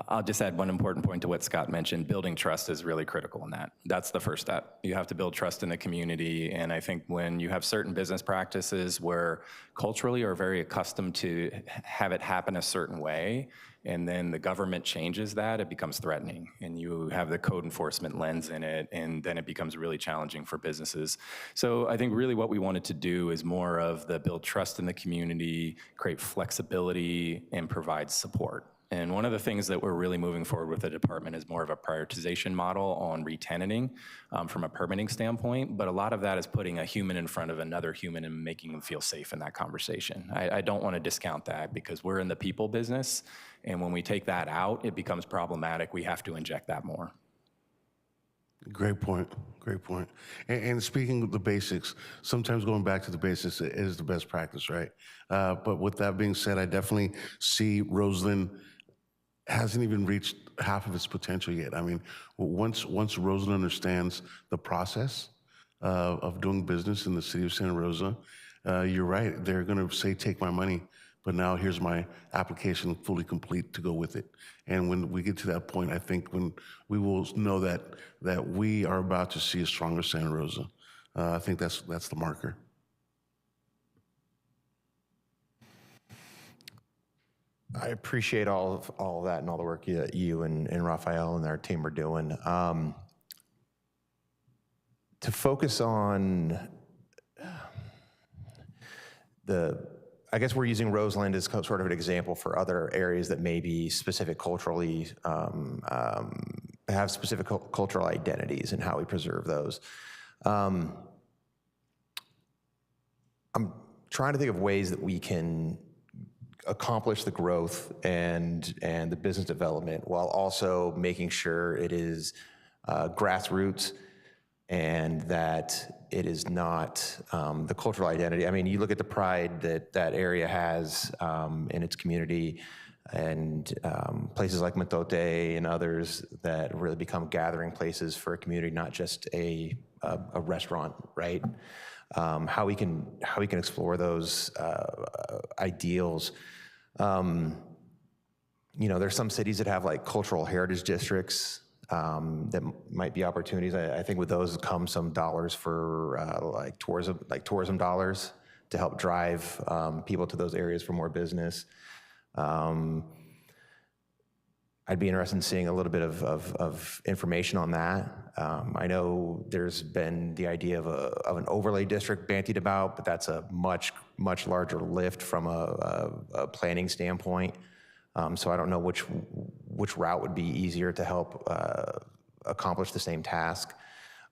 I'll just add one important point to what Scott mentioned. Building trust is really critical in that. That's the first step. You have to build trust in the community, and I think when you have certain business practices where culturally are very accustomed to have it happen a certain way, and then the government changes that, it becomes threatening, and you have the code enforcement lens in it, and then it becomes really challenging for businesses. So I think really what we wanted to do is more of the build trust in the community, create flexibility, and provide support. And one of the things that we're really moving forward with the department is more of a prioritization model on re-tenanting from a permitting standpoint, but a lot of that is putting a human in front of another human and making them feel safe in that conversation. I don't want to discount that because we're in the people business, and when we take that out, it becomes problematic. We have to inject that more. Great point, great point. And speaking of the basics, sometimes going back to the basics is the best practice, right? But with that being said, I definitely see Roseland hasn't even reached half of its potential yet. I mean, once Roseland understands the process of doing business in the city of Santa Rosa, you're right, they're gonna say, take my money, but now here's my application fully complete to go with it. And when we get to that point, I think when we will know that we are about to see a stronger Santa Rosa. I think that's the marker. I appreciate all of that and all the work you and Raphael and our team are doing. To focus on I guess we're using Roseland as sort of an example for other areas that may be specific culturally, have specific cultural identities and how we preserve those. I'm trying to think of ways that we can accomplish the growth and the business development while also making sure it is grassroots and that it is not the cultural identity. I mean, you look at the pride that area has in its community and places like Matote and others that really become gathering places for a community, not just a restaurant, right? How we can explore those ideals. You know, there's some cities that have like cultural heritage districts that might be opportunities. I think with those come some dollars for like tourism dollars to help drive people to those areas for more business. I'd be interested in seeing a little bit of information on that. I know there's been the idea of an overlay district bantied about, but that's a much larger lift from a planning standpoint. So I don't know which route would be easier to help accomplish the same task.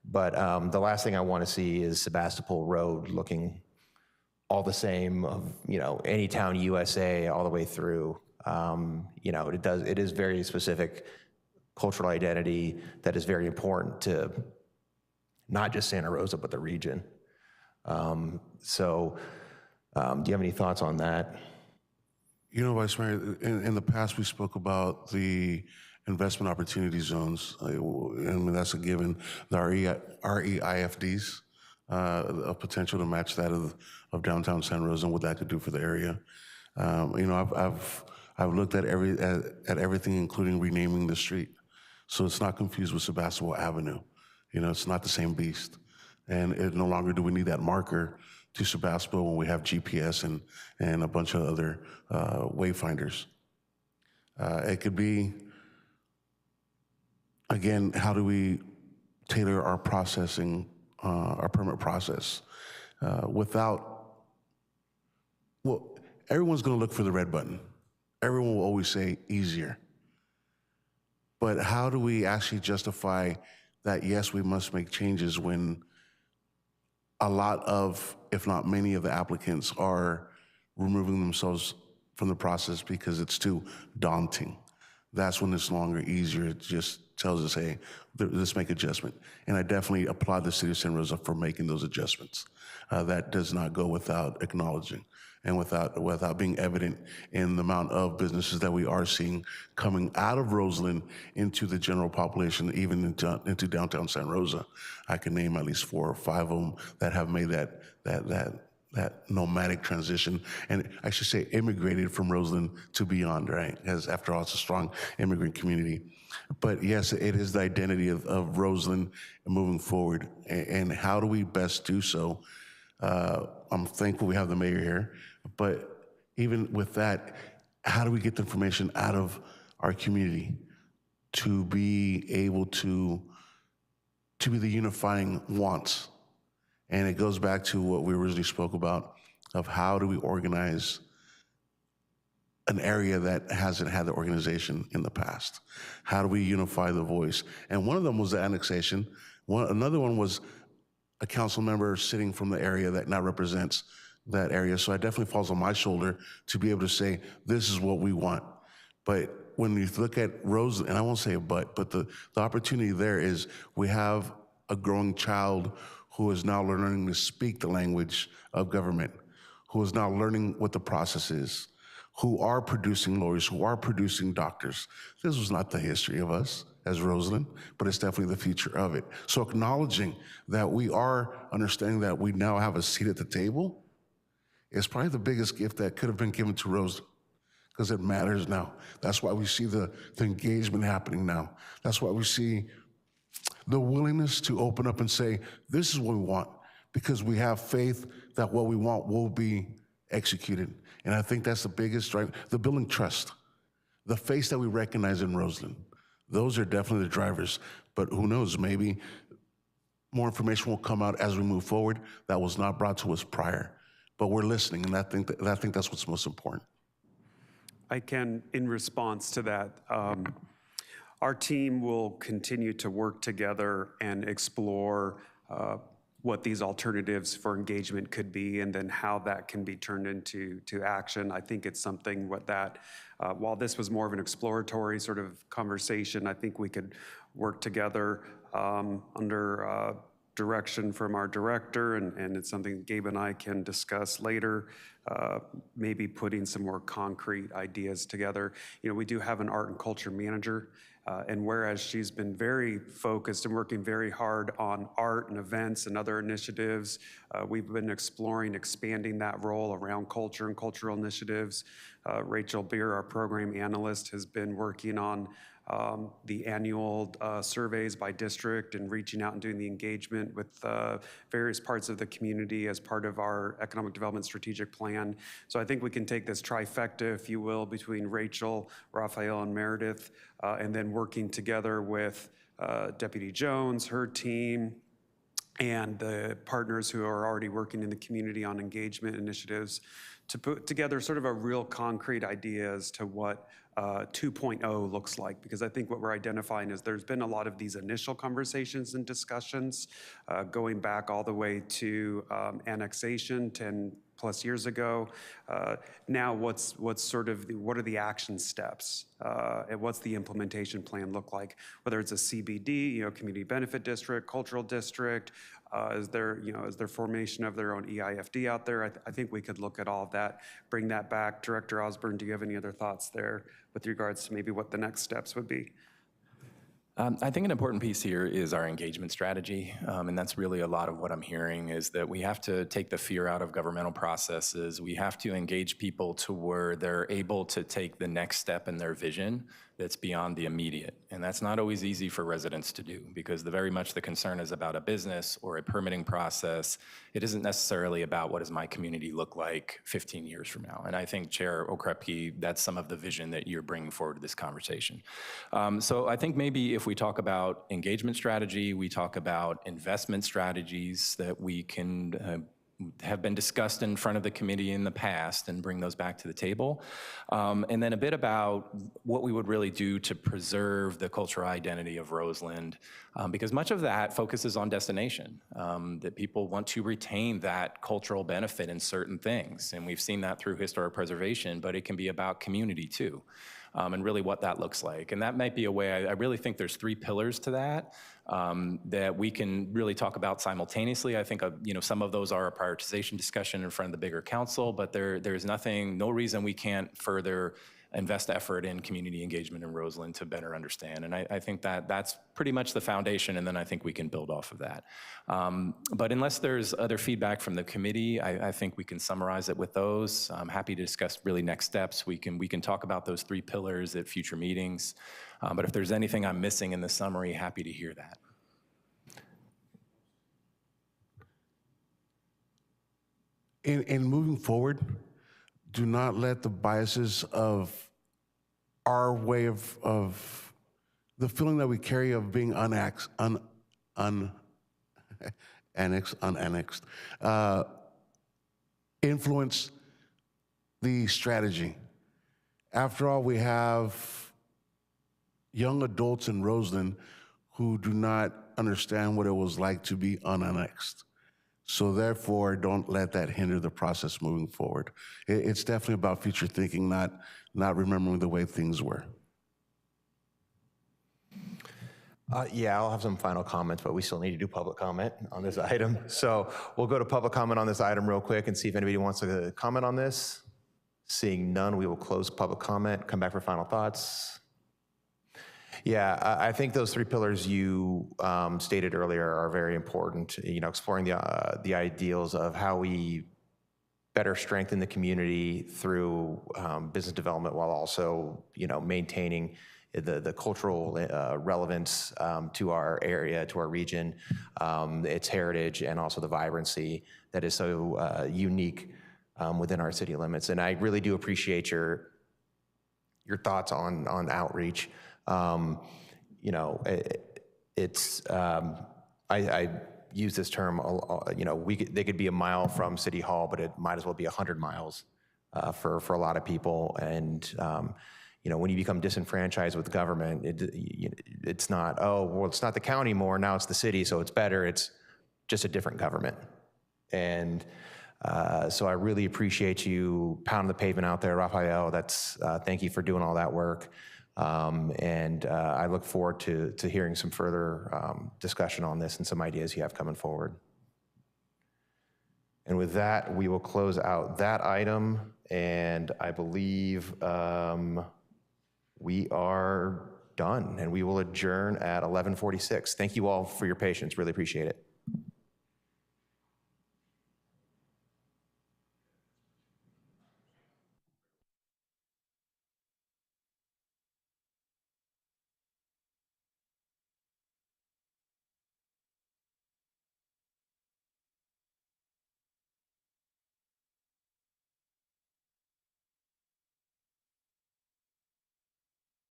But the last thing I want to see is Sebastopol Road looking all the same of, you know, any town USA all the way through. You know, it is very specific cultural identity that is very important to not just Santa Rosa, but the region. Do you have any thoughts on that? You know, Vice Mayor, in the past we spoke about the investment opportunity zones. I mean, that's a given. The REIFDs, a potential to match that of downtown Santa Rosa and what that could do for the area. You know, I've looked at everything, including renaming the street, so it's not confused with Sebastopol Avenue. You know, it's not the same beast, and no longer do we need that marker to Sebastopol when we have GPS and a bunch of other wayfinders. It could be, again, how do we tailor our processing, our permit process without, well, everyone's gonna look for the red button. Everyone will always say easier. But how do we actually justify that, yes, we must make changes when a lot of, if not many of the applicants are removing themselves from the process because it's too daunting? That's when it's no longer easier. It just tells us, hey, let's make adjustment. And I definitely applaud the city of Santa Rosa for making those adjustments. That does not go without acknowledging and without being evident in the amount of businesses that we are seeing coming out of Roseland into the general population, even into downtown Santa Rosa. I can name at least 4 or 5 of them that have made that nomadic transition, and I should say immigrated from Roseland to beyond, right? As after all, it's a strong immigrant community. But yes, it is the identity of Roseland moving forward. And how do we best do so? I'm thankful we have the mayor here, but even with that, how do we get the information out of our community to be able to be the unifying wants? And it goes back to what we originally spoke about of how do we organize an area that hasn't had the organization in the past? How do we unify the voice? And one of them was the annexation. Another one was a council member sitting from the area that now represents that area. So it definitely falls on my shoulder to be able to say, this is what we want. But when you look at Rosa, and I won't say a but the opportunity there is we have a growing child who is now learning to speak the language of government, who is now learning what the process is, who are producing lawyers, who are producing doctors. This was not the history of us as Roseland, but it's definitely the future of it. So acknowledging that we are understanding that we now have a seat at the table is probably the biggest gift that could have been given to Roseland, because it matters now. That's why we see the engagement happening now. That's why we see the willingness to open up and say, this is what we want, because we have faith that what we want will be executed. And I think that's the biggest drive, the building trust, the face that we recognize in Roseland. Those are definitely the drivers, but who knows, maybe more information will come out as we move forward that was not brought to us prior. But we're listening, and I think that's what's most important. I can, in response to that, our team will continue to work together and explore what these alternatives for engagement could be, and then how that can be turned into action. I think it's something that, while this was more of an exploratory sort of conversation, I think we could work together under direction from our director, and it's something Gabe and I can discuss later, maybe putting some more concrete ideas together. You know, we do have an art and culture manager, and whereas she's been very focused and working very hard on art and events and other initiatives, we've been exploring expanding that role around culture and cultural initiatives. Rachel Beer, our program analyst, has been working on the annual surveys by district and reaching out and doing the engagement with various parts of the community as part of our economic development strategic plan. So I think we can take this trifecta, if you will, between Rachel, Raphael, and Meredith, and then working together with Deputy Jones, her team, and the partners who are already working in the community on engagement initiatives to put together sort of a real concrete idea as to what 2.0 looks like, because I think what we're identifying is there's been a lot of these initial conversations and discussions going back all the way to annexation 10 plus years ago. Now what are the action steps and what's the implementation plan look like? Whether it's a CBD, community benefit district, cultural district, is there formation of their own EIFD out there? I think we could look at all of that, bring that back. Director Osborne, do you have any other thoughts there with regards to maybe what the next steps would be? I think an important piece here is our engagement strategy, and that's really a lot of what I'm hearing is that we have to take the fear out of governmental processes. We have to engage people to where they're able to take the next step in their vision that's beyond the immediate. And that's not always easy for residents to do, because very much the concern is about a business or a permitting process. It isn't necessarily about what does my community look like 15 years from now. And I think Chair Okrepke, that's some of the vision that you're bringing forward to this conversation. So I think maybe if we talk about engagement strategy, we talk about investment strategies that we can have been discussed in front of the committee in the past and bring those back to the table. And then a bit about what we would really do to preserve the cultural identity of Roseland, because much of that focuses on destination, that people want to retain that cultural benefit in certain things. And we've seen that through historic preservation, but it can be about community too. And really what that looks like. And that might be a way, I really think there's 3 pillars to that, that we can really talk about simultaneously. I think some of those are a prioritization discussion in front of the bigger council, but there's no reason we can't further invest effort in community engagement in Roseland to better understand. And I think that that's pretty much the foundation, and then I think we can build off of that. But unless there's other feedback from the committee, I think we can summarize it with those. I'm happy to discuss really next steps. We can talk about those 3 pillars at future meetings. But if there's anything I'm missing in the summary, happy to hear that. In moving forward, do not let the biases of our way of the feeling that we carry of being unannexed, influence the strategy. After all, we have young adults in Roseland who do not understand what it was like to be unannexed. So therefore, don't let that hinder the process moving forward. It's definitely about future thinking, not remembering the way things were. Yeah, I'll have some final comments, but we still need to do public comment on this item. So we'll go to public comment on this item real quick and see if anybody wants to comment on this. Seeing none, we will close public comment, come back for final thoughts. Yeah, I think those 3 pillars you stated earlier are very important. You know, exploring the ideals of how we better strengthen the community through business development, while also, you know, maintaining the cultural relevance to our area, to our region, its heritage, and also the vibrancy that is so unique within our city limits. And I really do appreciate your thoughts on outreach. You know, I use this term, you know, they could be a mile from City Hall, but it might as well be 100 miles for a lot of people. And, you know, when you become disenfranchised with government, it's not, oh, well, it's not the county more, now it's the city, so it's better. It's just a different government. And so I really appreciate you pounding the pavement out there, Rafael. Thank you for doing all that work. And I look forward to hearing some further discussion on this and some ideas you have coming forward. And with that, we will close out that item, and I believe we are done, and we will adjourn at 11:46. Thank you all for your patience. Really appreciate it.